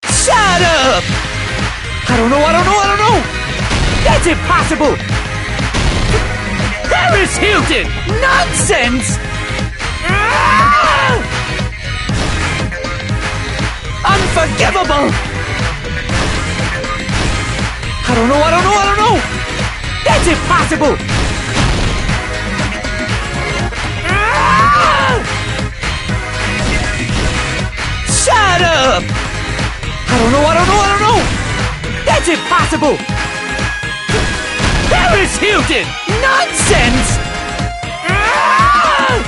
Shut up! I don't know! That's impossible! Paris Hilton! Nonsense! Ah! Unforgivable! I don't know! That's impossible! Ah! Shut up! I don't know! That's impossible! Paris Hilton! Nonsense! Ah!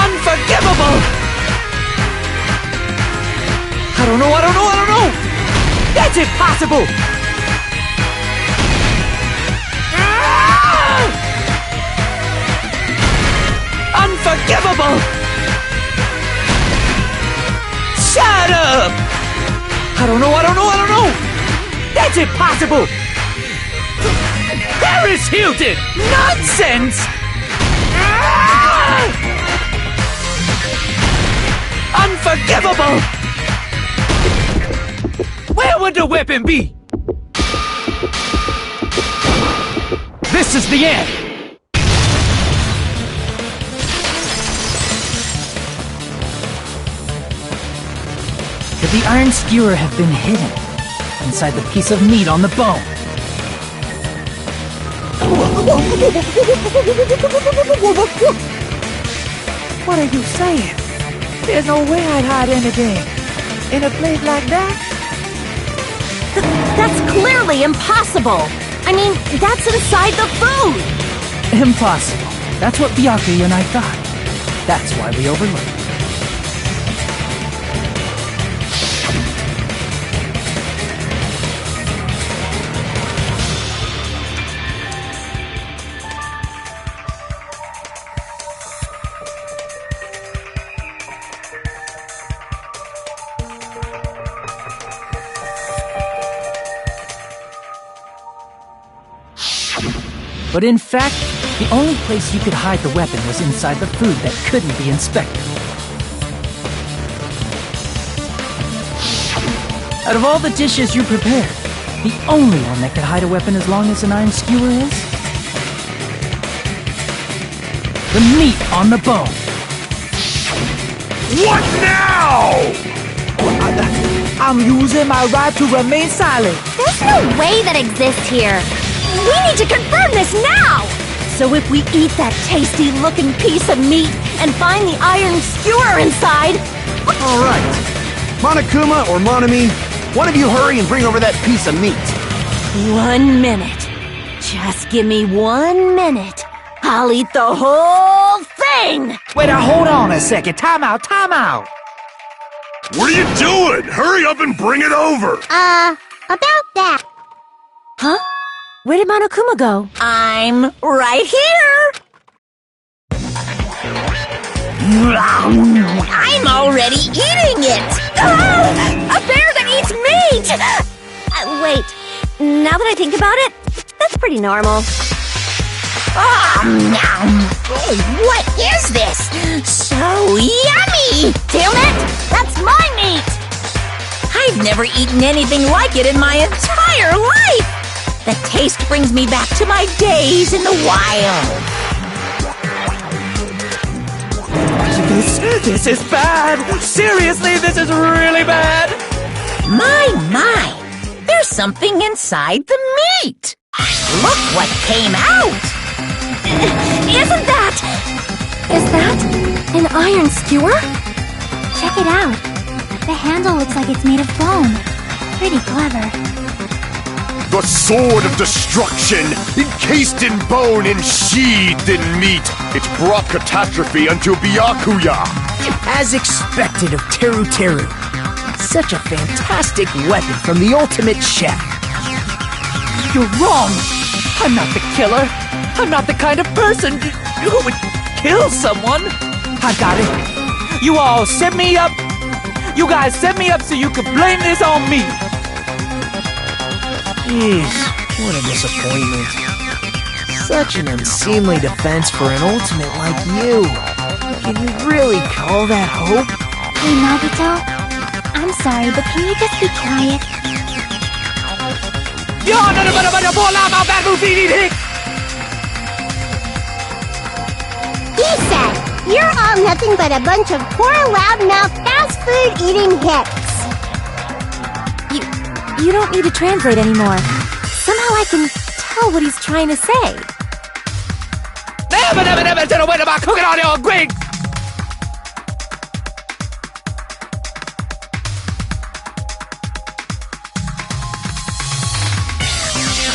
Unforgivable! I don't know! That's impossible! Ah! Unforgivable! Shut up! I don't know! That's impossible! Paris Hilton! Nonsense! Ah! Unforgivable! Where would the weapon be? This is the end! Could the iron skewer have been hidden inside the piece of meat on the bone? What are you saying? There's no way I'd hide anything in a place like that. That's clearly impossible! I mean, that's inside the food! Impossible. That's what Byakuya and I thought. That's why we overlooked it. But in fact, the only place you could hide the weapon was inside the food that couldn't be inspected. Out of all the dishes you prepared, the only one that could hide a weapon as long as an iron skewer is... the meat on the bone. What now? I'm using my right to remain silent. There's no way that exists here. We need to confirm this now! So if we eat that tasty-looking piece of meat and find the iron skewer inside... All right. Monokuma or Monami, one of you hurry and bring over that piece of meat. 1 minute. Just give me 1 minute. I'll eat the whole thing! Wait, hold on a second. Time out. What are you doing? Hurry up and bring it over! About that. Huh? Where did Monokuma go? I'm right here! I'm already eating it! A bear that eats meat! Wait, now that I think about it, that's pretty normal. What is this? So yummy! Damn it! That's my meat! I've never eaten anything like it in my entire life! The taste brings me back to my days in the wild. This is bad! Seriously, this is really bad! My! There's something inside the meat! Look what came out! Isn't that an iron skewer? Check it out. The handle looks like it's made of bone. Pretty clever. The sword of destruction, encased in bone and sheathed in meat. It's brought catastrophe unto Byakuya. As expected of Teru. Such a fantastic weapon from the ultimate chef. You're wrong! I'm not the killer! I'm not the kind of person who would kill someone! I got it! You all set me up You guys set me up so you could blame this on me. Jeez, what a disappointment. Such an unseemly defense for an ultimate like you. Can you really call that hope? Hey, Nagito. I'm sorry, but can you just be quiet? He said, you're all nothing but a bunch of poor, loudmouth, fast food eating hips. You don't need to translate anymore. Somehow I can tell what he's trying to say. Never said a word about cooking on your green.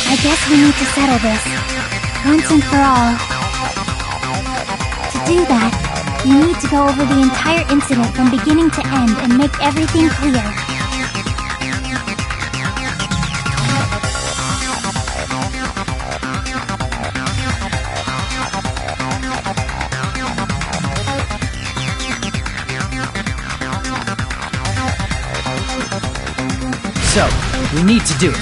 I guess we need to settle this, once and for all. To do that, you need to go over the entire incident from beginning to end and make everything clear. So, we need to do it.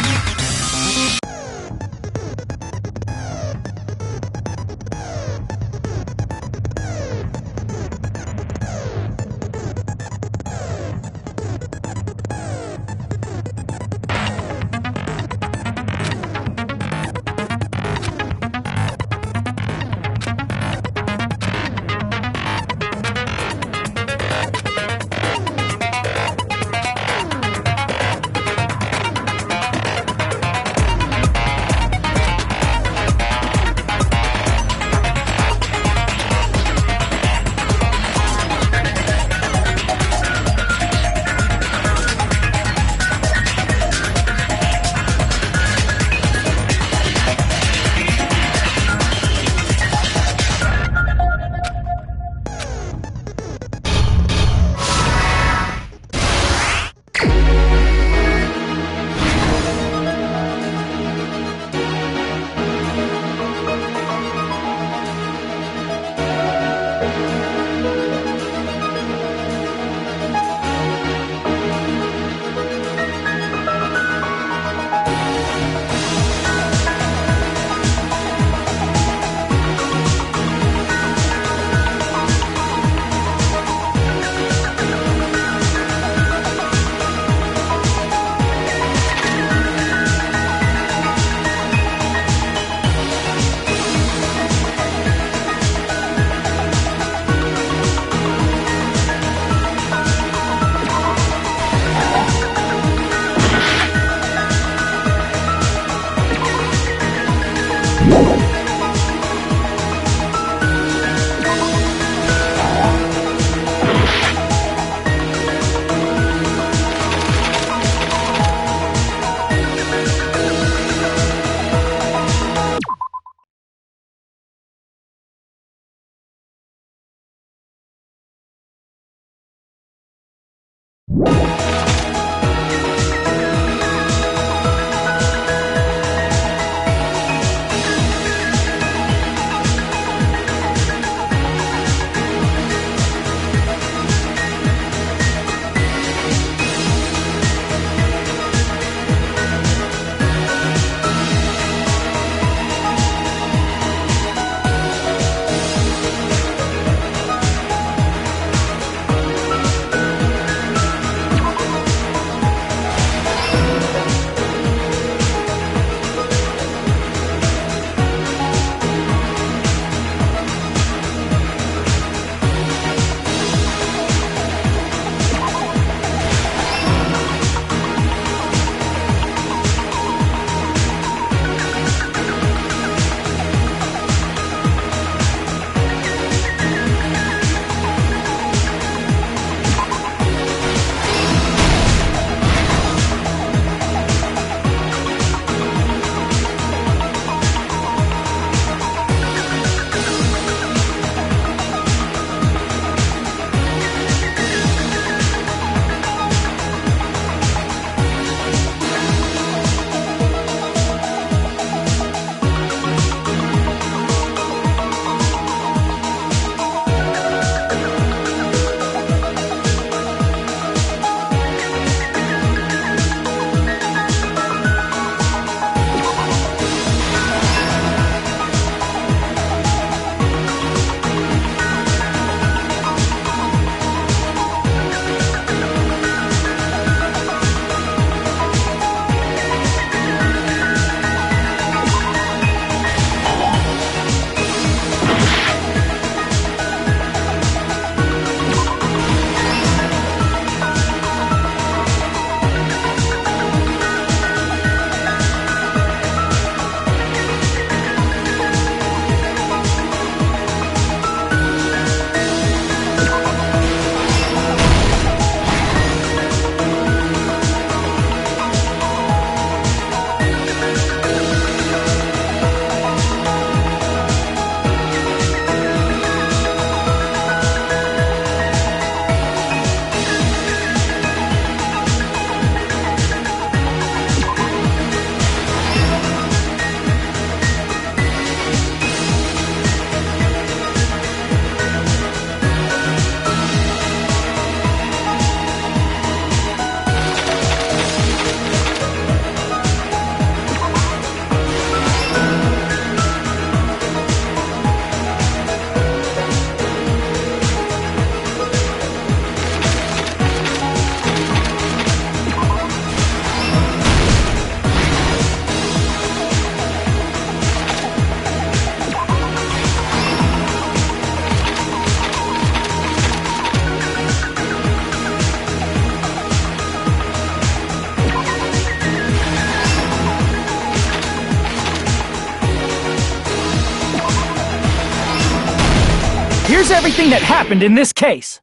here's everything that happened in this case.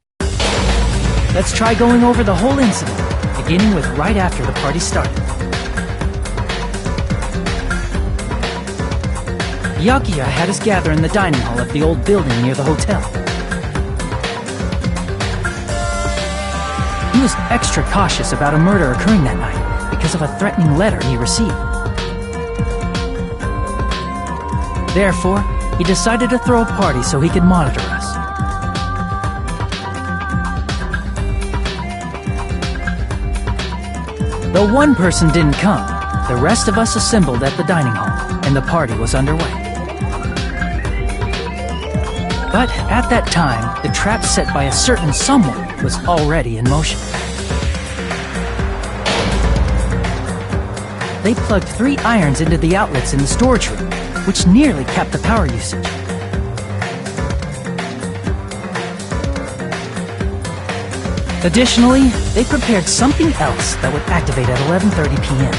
Let's try going over the whole incident, beginning with right after the party started. Byakuya had us gather in the dining hall of the old building near the hotel. He was extra cautious about a murder occurring that night because of a threatening letter he received. Therefore, he decided to throw a party so he could monitor us. Though one person didn't come, the rest of us assembled at the dining hall, and the party was underway. But at that time, the trap set by a certain someone was already in motion. They plugged 3 irons into the outlets in the storage room, which nearly capped the power usage. Additionally, they prepared something else that would activate at 11:30 p.m.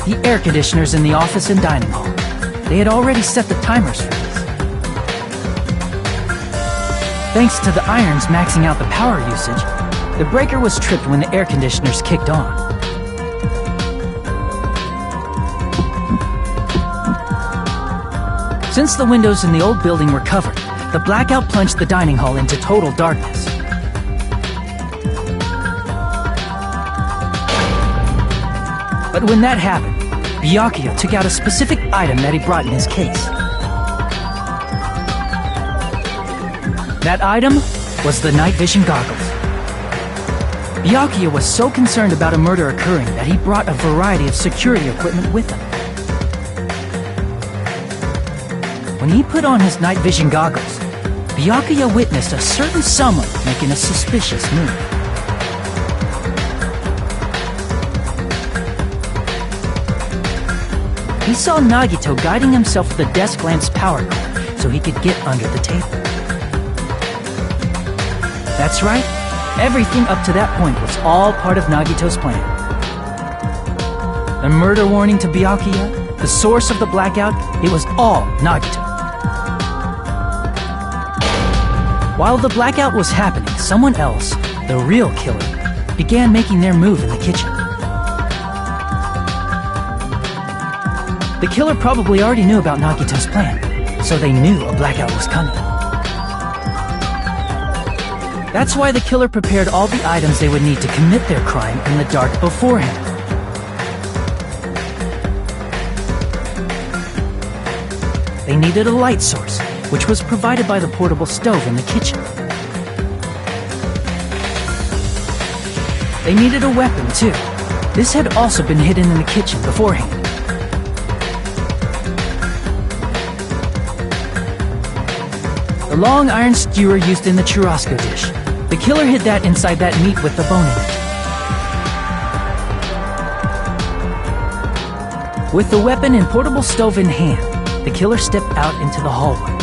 The air conditioners in the office and dining hall. They had already set the timers for these. Thanks to the irons maxing out the power usage, the breaker was tripped when the air conditioners kicked on. Since the windows in the old building were covered, the blackout plunged the dining hall into total darkness. But when that happened, Byakuya took out a specific item that he brought in his case. That item was the night vision goggles. Byakuya was so concerned about a murder occurring that he brought a variety of security equipment with him. When he put on his night vision goggles, Byakuya witnessed a certain someone making a suspicious move. He saw Nagito guiding himself with the desk lamp's power cord so he could get under the table. That's right, everything up to that point was all part of Nagito's plan. The murder warning to Byakuya, the source of the blackout, it was all Nagito. While the blackout was happening, someone else, the real killer, began making their move in the kitchen. The killer probably already knew about Nagito's plan, so they knew a blackout was coming. That's why the killer prepared all the items they would need to commit their crime in the dark beforehand. They needed a light source, which was provided by the portable stove in the kitchen. They needed a weapon, too. This had also been hidden in the kitchen beforehand. The long iron skewer used in the churrasco dish. The killer hid that inside that meat with the bone in it. With the weapon and portable stove in hand, the killer stepped out into the hallway.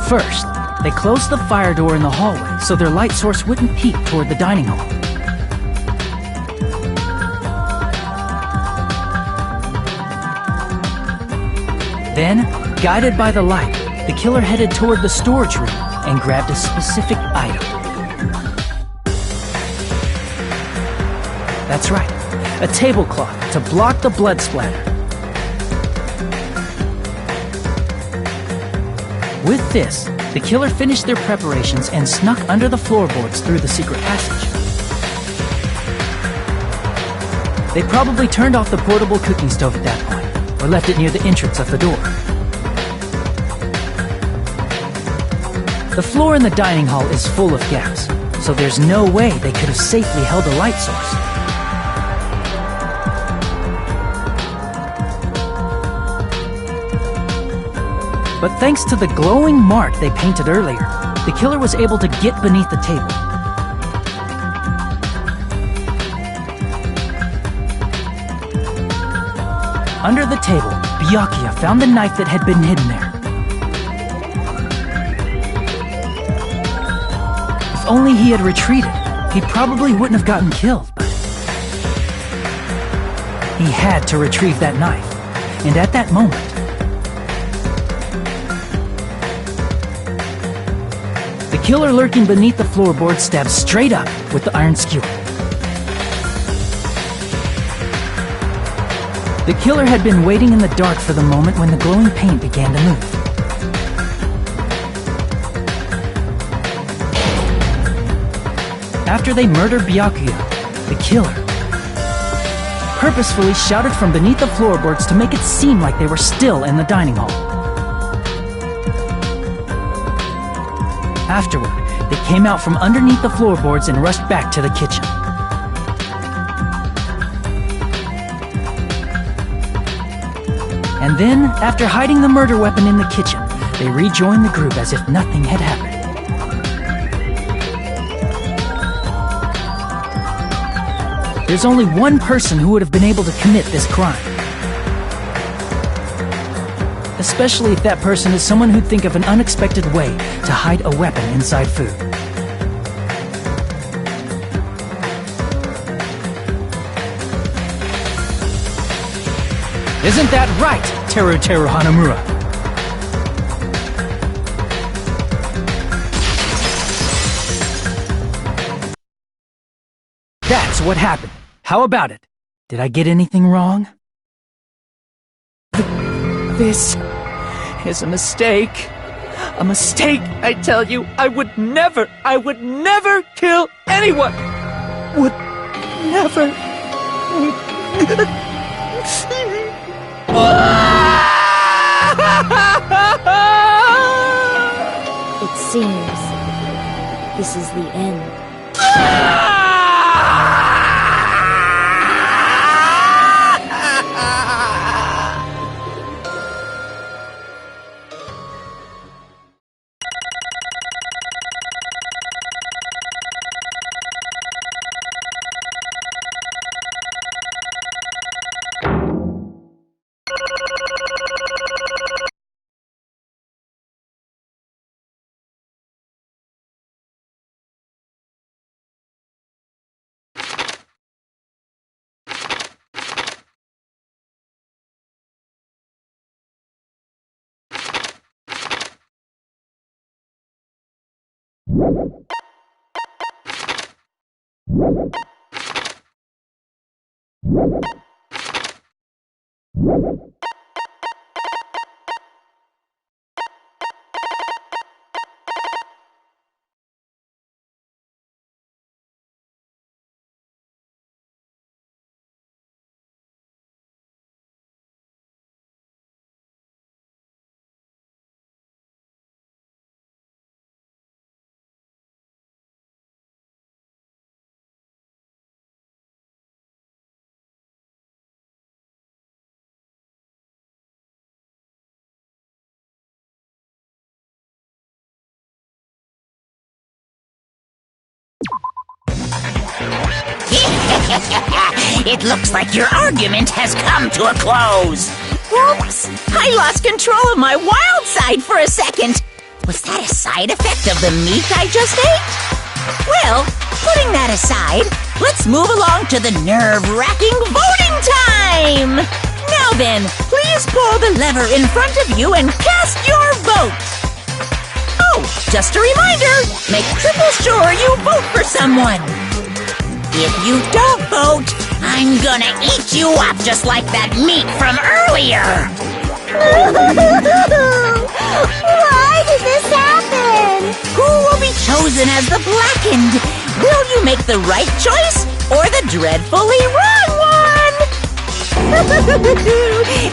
First, they closed the fire door in the hallway so their light source wouldn't peek toward the dining hall. Then, guided by the light, the killer headed toward the storage room and grabbed a specific item. That's right, a tablecloth to block the blood splatter. With this, the killer finished their preparations and snuck under the floorboards through the secret passage. They probably turned off the portable cooking stove at that point, or left it near the entrance of the door. The floor in the dining hall is full of gaps, so there's no way they could have safely held a light source. But thanks to the glowing mark they painted earlier, the killer was able to get beneath the table. Under the table, Byakuya found the knife that had been hidden there. If only he had retreated, he probably wouldn't have gotten killed. He had to retrieve that knife. And at that moment, the killer lurking beneath the floorboard stabbed straight up with the iron skewer. The killer had been waiting in the dark for the moment when the glowing paint began to move. After they murdered Byakuya, the killer purposefully shouted from beneath the floorboards to make it seem like they were still in the dining hall. Afterward, they came out from underneath the floorboards and rushed back to the kitchen. And then, after hiding the murder weapon in the kitchen, they rejoined the group as if nothing had happened. There's only one person who would have been able to commit this crime. Especially if that person is someone who'd think of an unexpected way to hide a weapon inside food. Isn't that right, Teru Hanamura? That's what happened. How about it? Did I get anything wrong? This is a mistake. A mistake, I tell you. I would never kill anyone. Would never. It seems this is the end. It looks like your argument has come to a close. Oops! I lost control of my wild side for a second. Was that a side effect of the meat I just ate? Well, putting that aside, let's move along to the nerve-wracking voting time! Now then, please pull the lever in front of you and cast your vote! Oh, just a reminder, make triple sure you vote for someone! If you don't vote, I'm gonna eat you up just like that meat from earlier! Why did this happen? Who will be chosen as the blackened? Will you make the right choice or the dreadfully wrong one?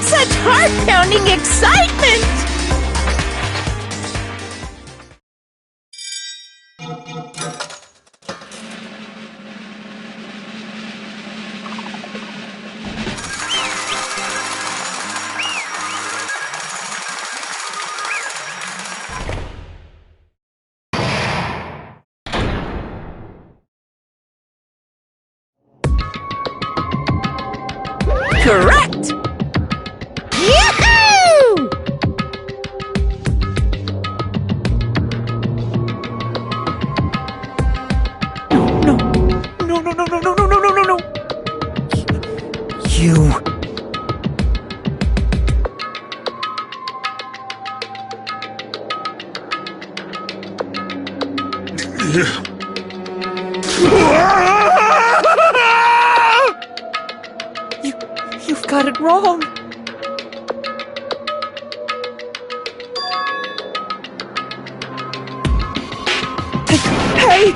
Such heart-pounding excitement! Correct! Yoo-hoo! You've got it wrong. Hey!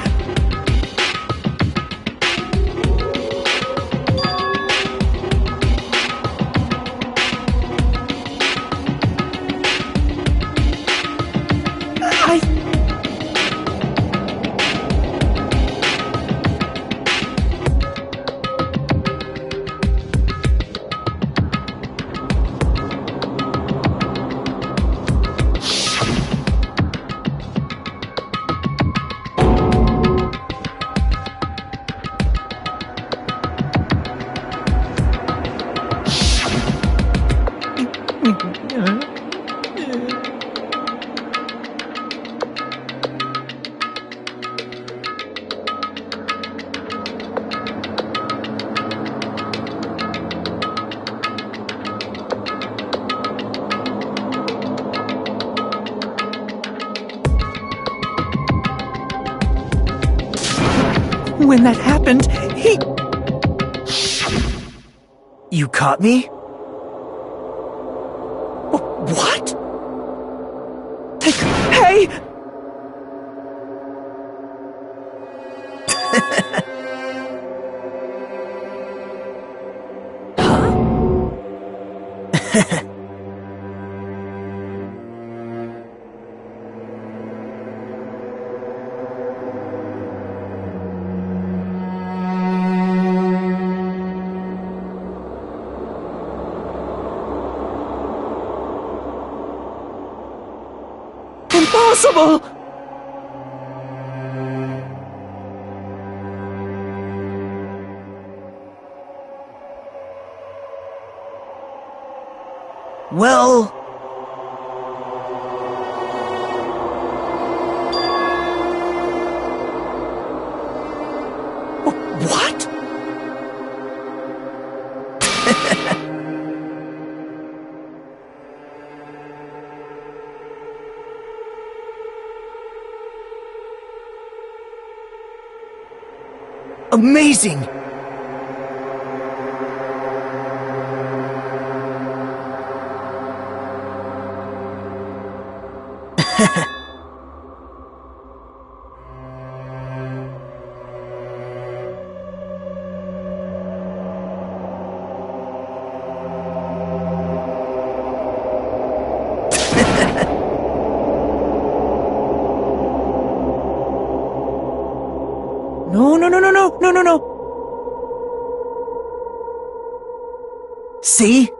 When that happened, he... You caught me? What? Hey! Impossible! Well... What? Amazing! No. See?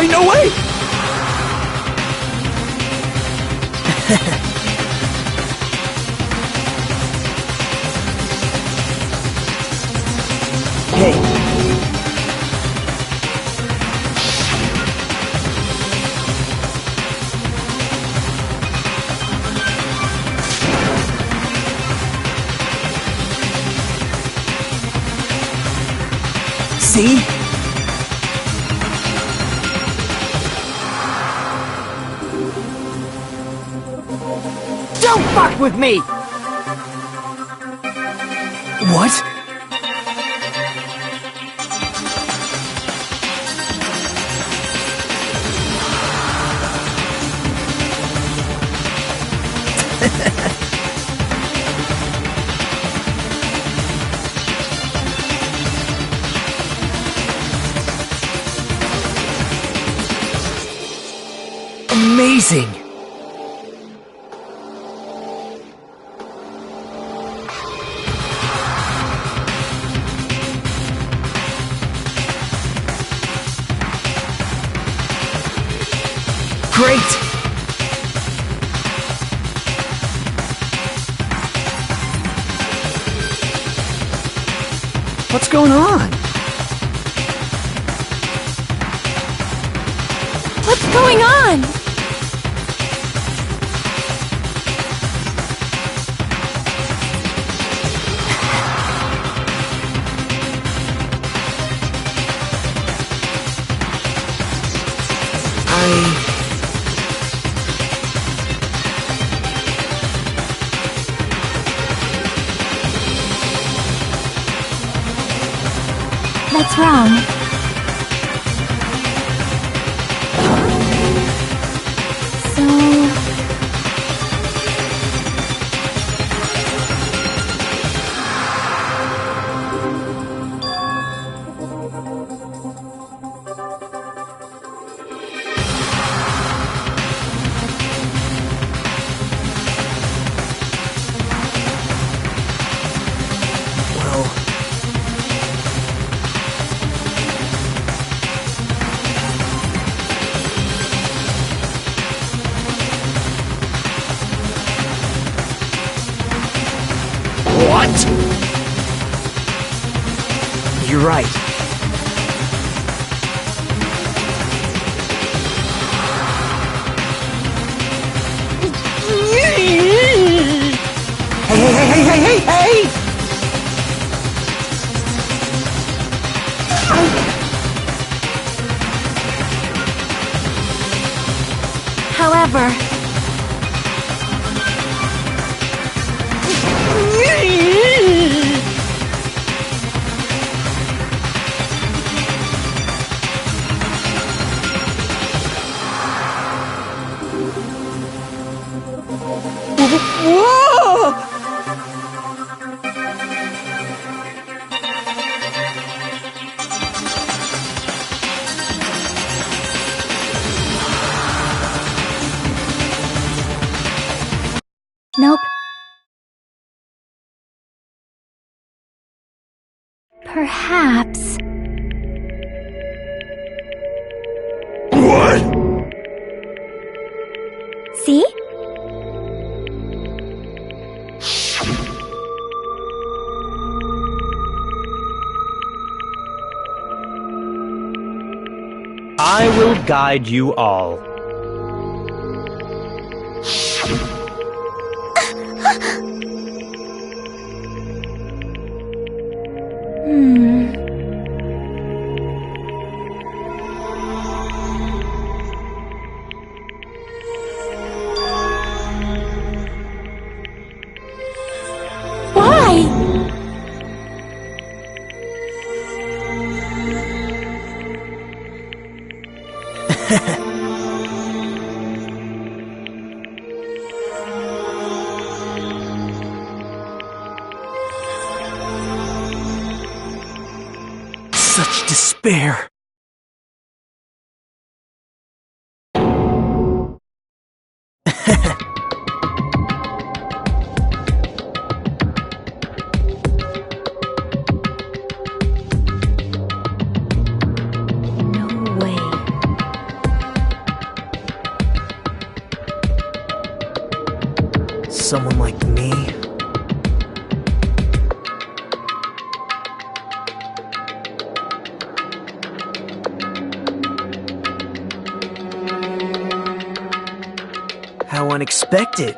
No way! Hey. See? Don't fuck with me! What? amazing! Great! What's going on? What's going on? What's wrong? What? You're right. Hey! However, Nope. Perhaps. What? See? I will guide you all. Such despair. No way. Someone like me? How unexpected.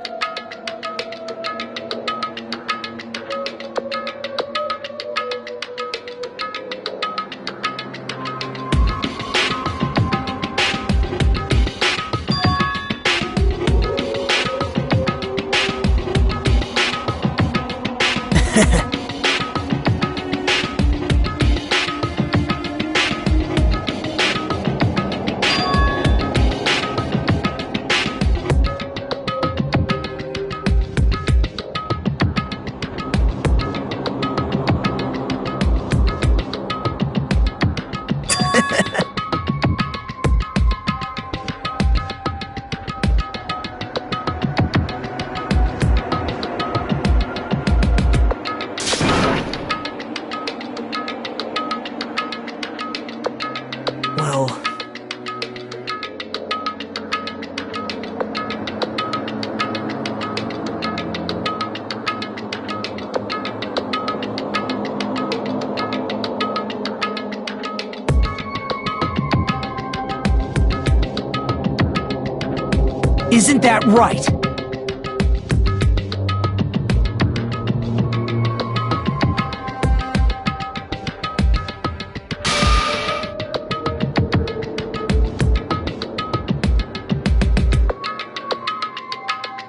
Isn't that right?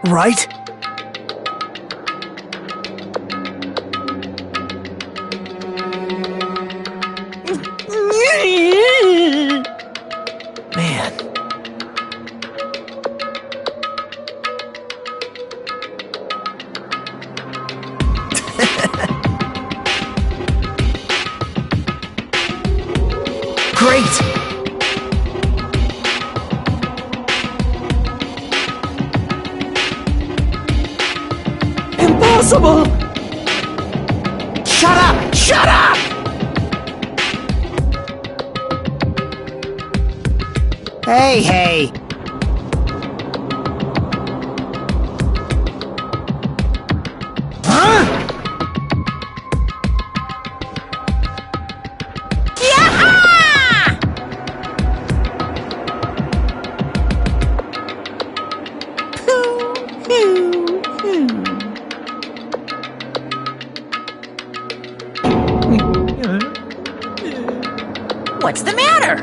Right? Man. Great! Impossible! Shut up! Shut up! Hey! Huh? What's the matter?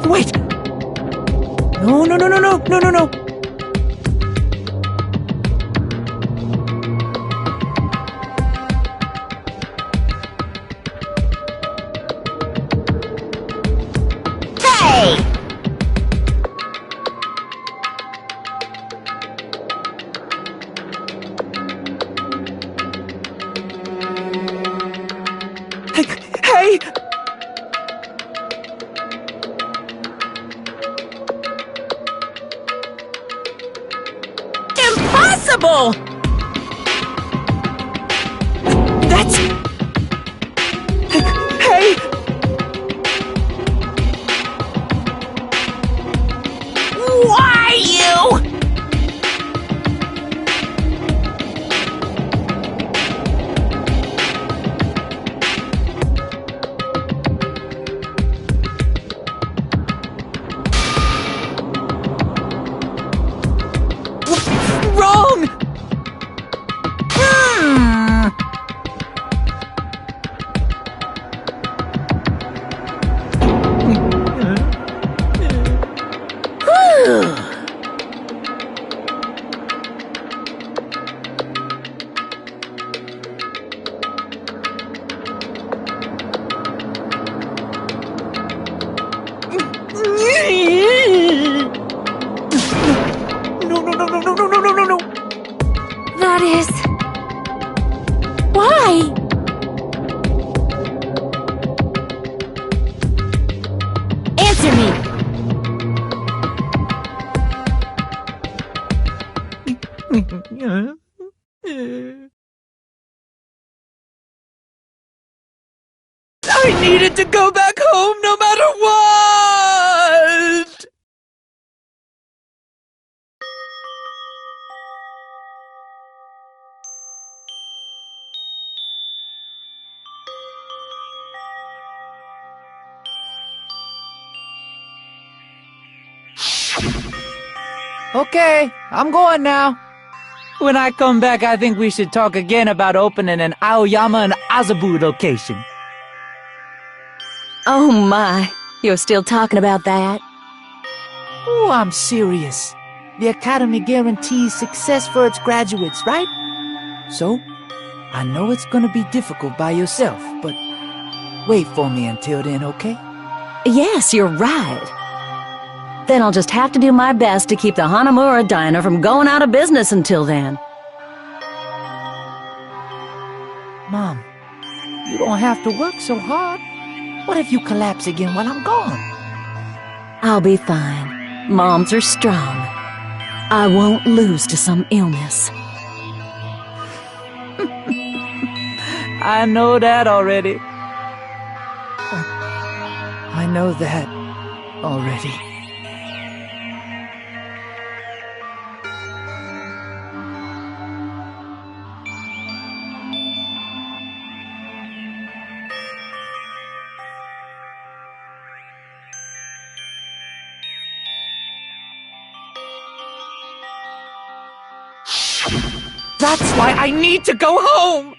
Wait! No. Hey! Hey! Impossible! That's... Hey! Why you? Wrong! No. That is... Why? Answer me! I needed to go back home no matter what! Okay, I'm going now. When I come back, I think we should talk again about opening an Aoyama and Azabu location. Oh my, you're still talking about that? Oh, I'm serious. The Academy guarantees success for its graduates, right? So, I know it's gonna be difficult by yourself, but wait for me until then, okay? Yes, you're right. Then I'll just have to do my best to keep the Hanamura Diner from going out of business until then. Mom, you don't have to work so hard. What if you collapse again while I'm gone? I'll be fine. Moms are strong. I won't lose to some illness. I know that already. I know that already. That's why I need to go home!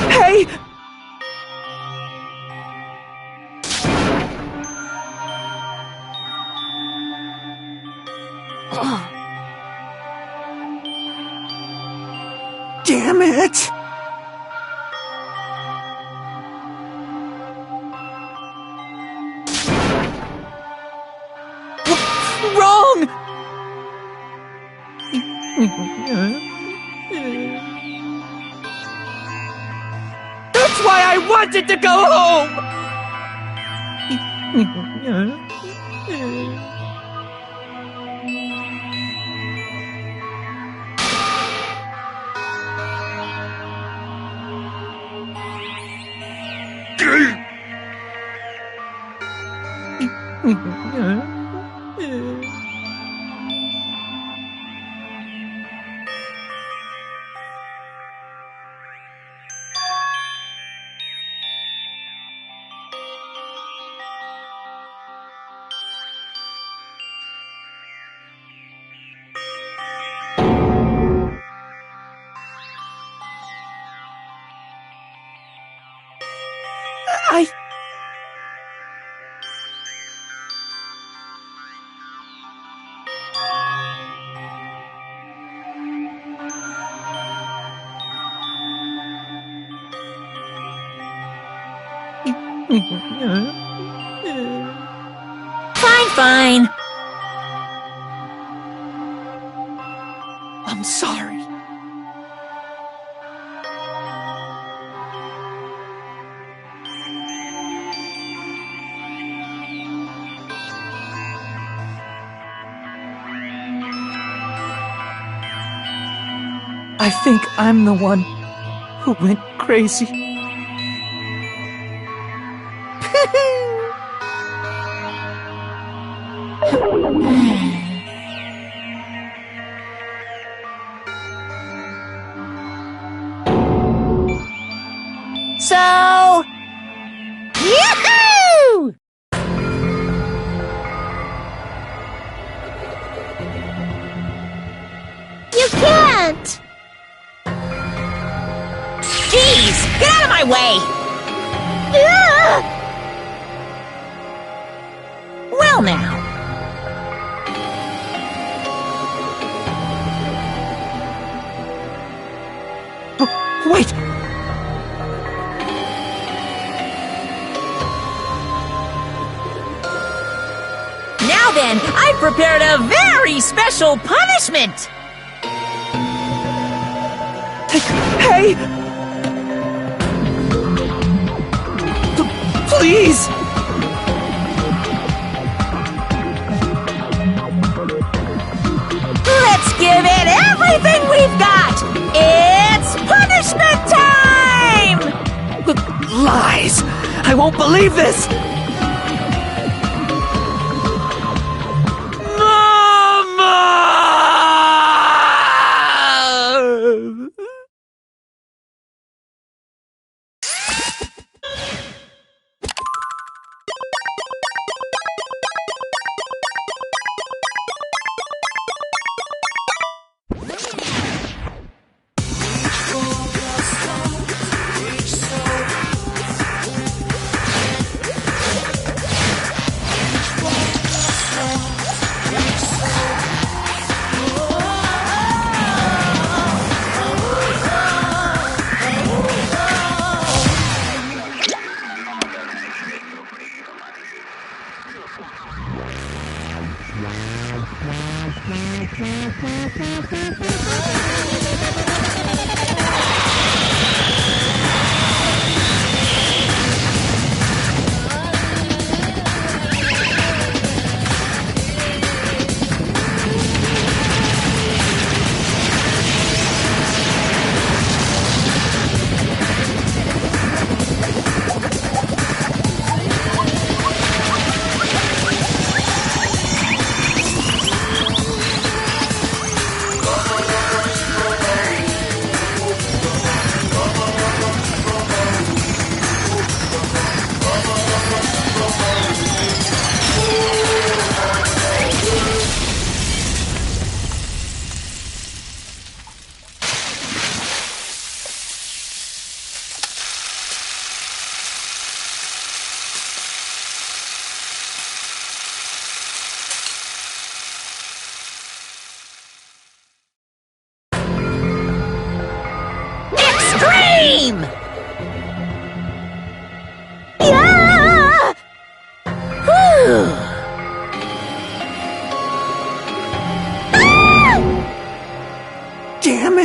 Hey! Damn it! Wrong! That's why I wanted to go home! Fine. I'm sorry. I think I'm the one who went crazy. So... Yahoo! You can't! Jeez, get out of my way! Well now. Wait! Now then, I've prepared a very special punishment! Hey! Please! Let's give it everything we've got! It's punishment time! Lies! I won't believe this!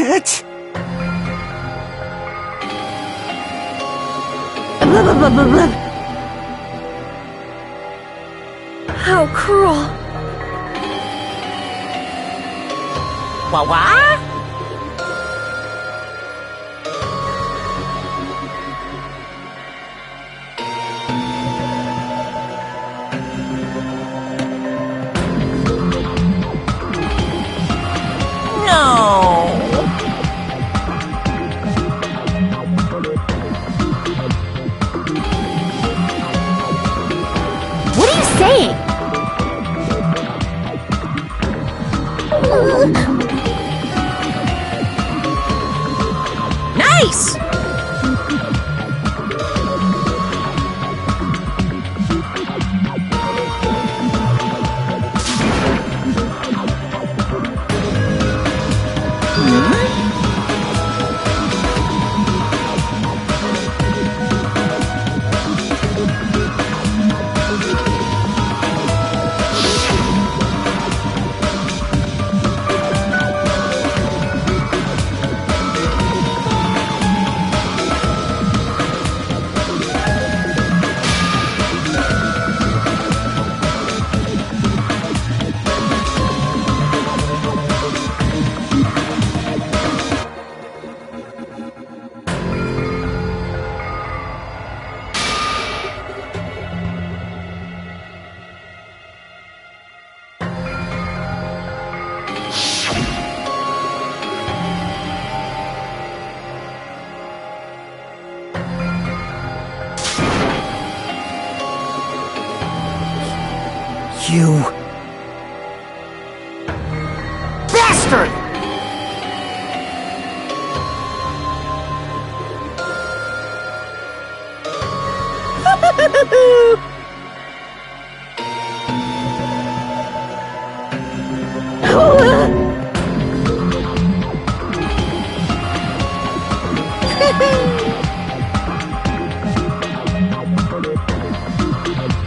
it! How cruel. What? What are you saying? Nice! You... Bastard!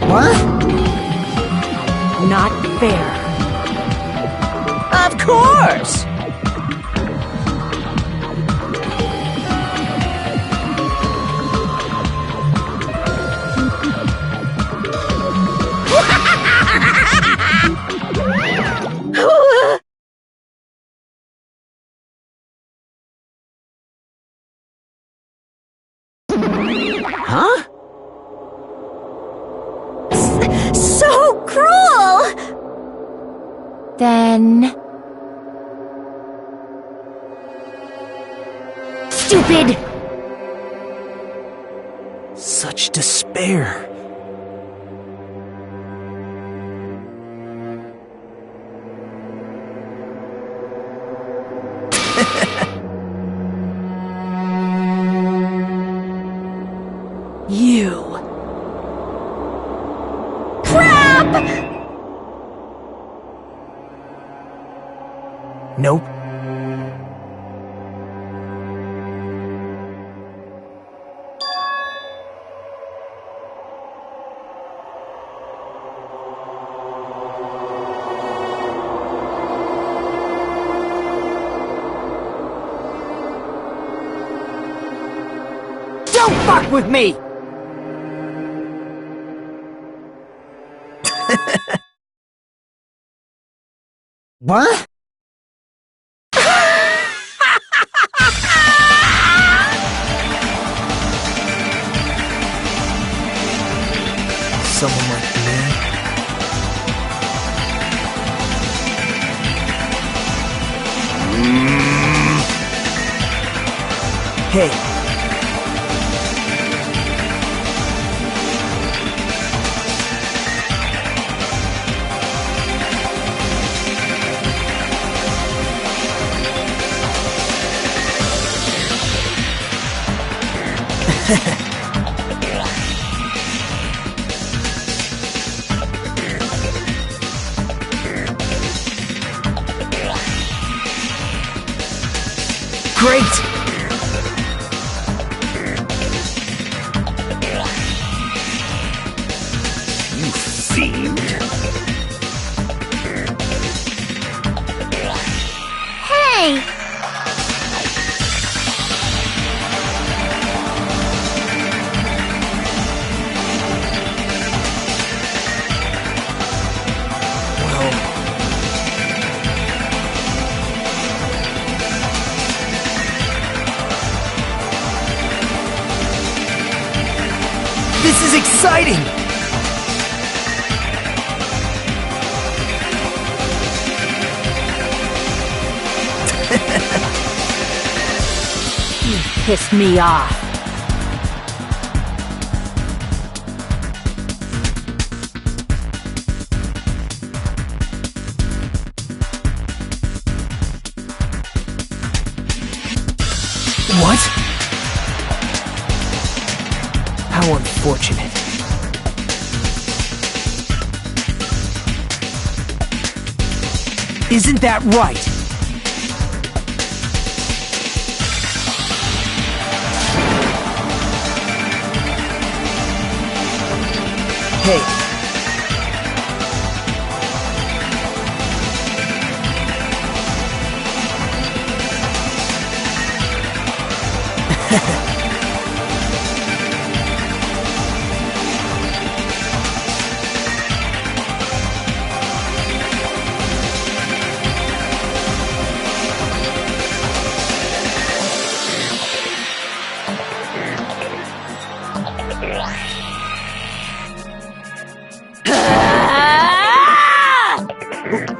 What? Not fair. Of course! Huh? So cruel! Then... Stupid! Such despair. You. Crap! Nope. Don't fuck with me! What? Someone like me? Hey. Great! You fiend. Hey! This is exciting! You pissed me off. What? How unfortunate. Isn't that right? Hey.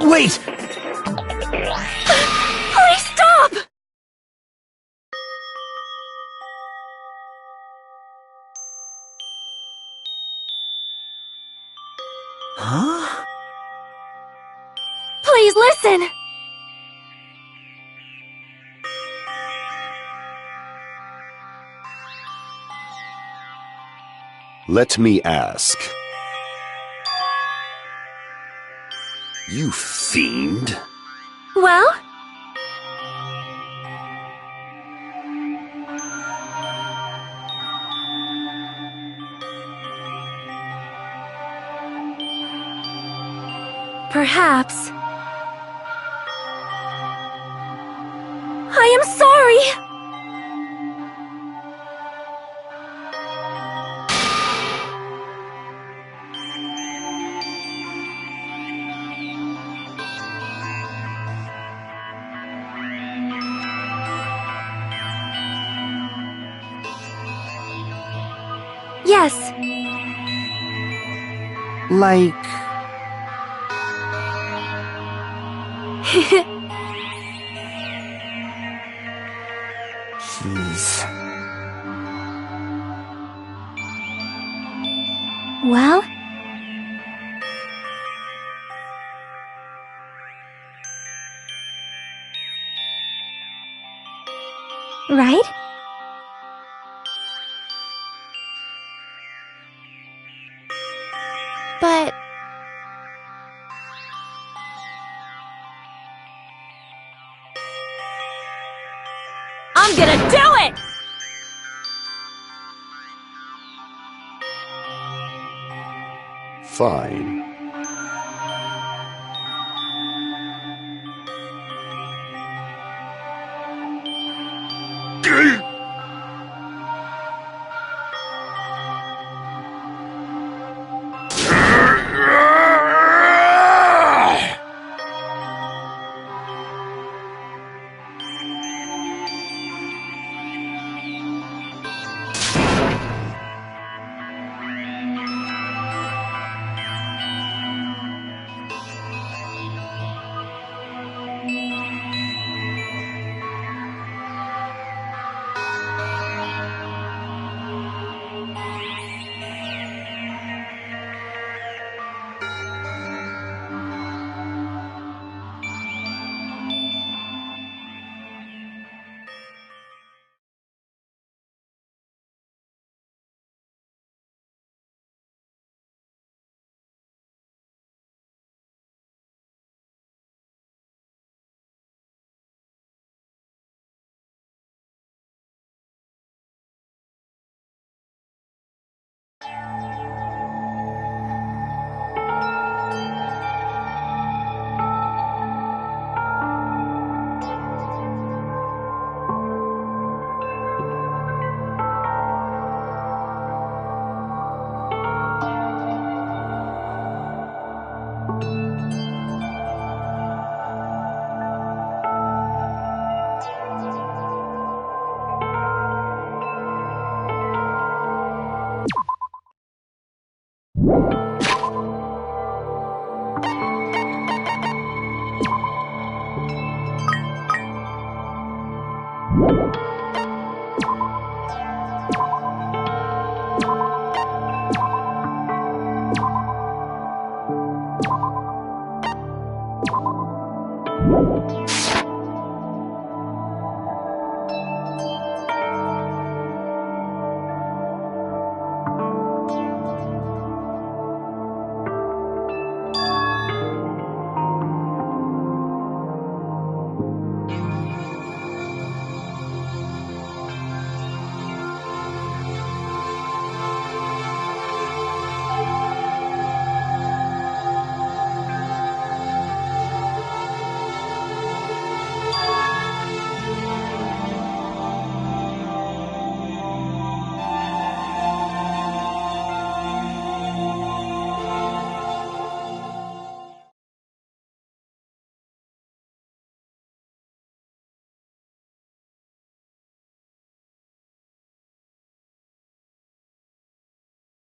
Wait! Please stop! Huh? Please listen! Let me ask. You fiend! Well? Perhaps. I am sorry! Yes. Like... Jeez. Well? Right? But... I'm gonna do it! Fine.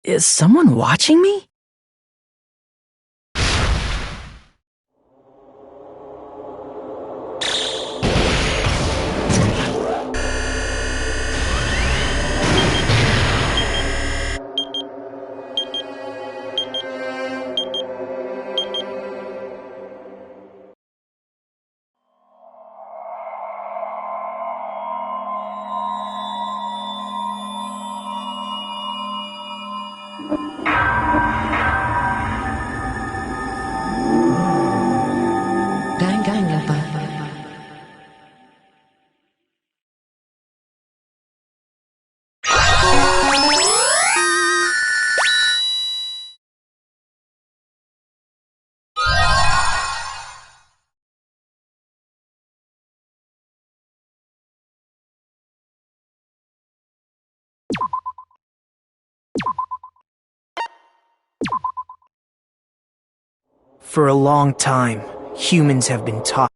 Is someone watching me? Danganronpa. For a long time, humans have been taught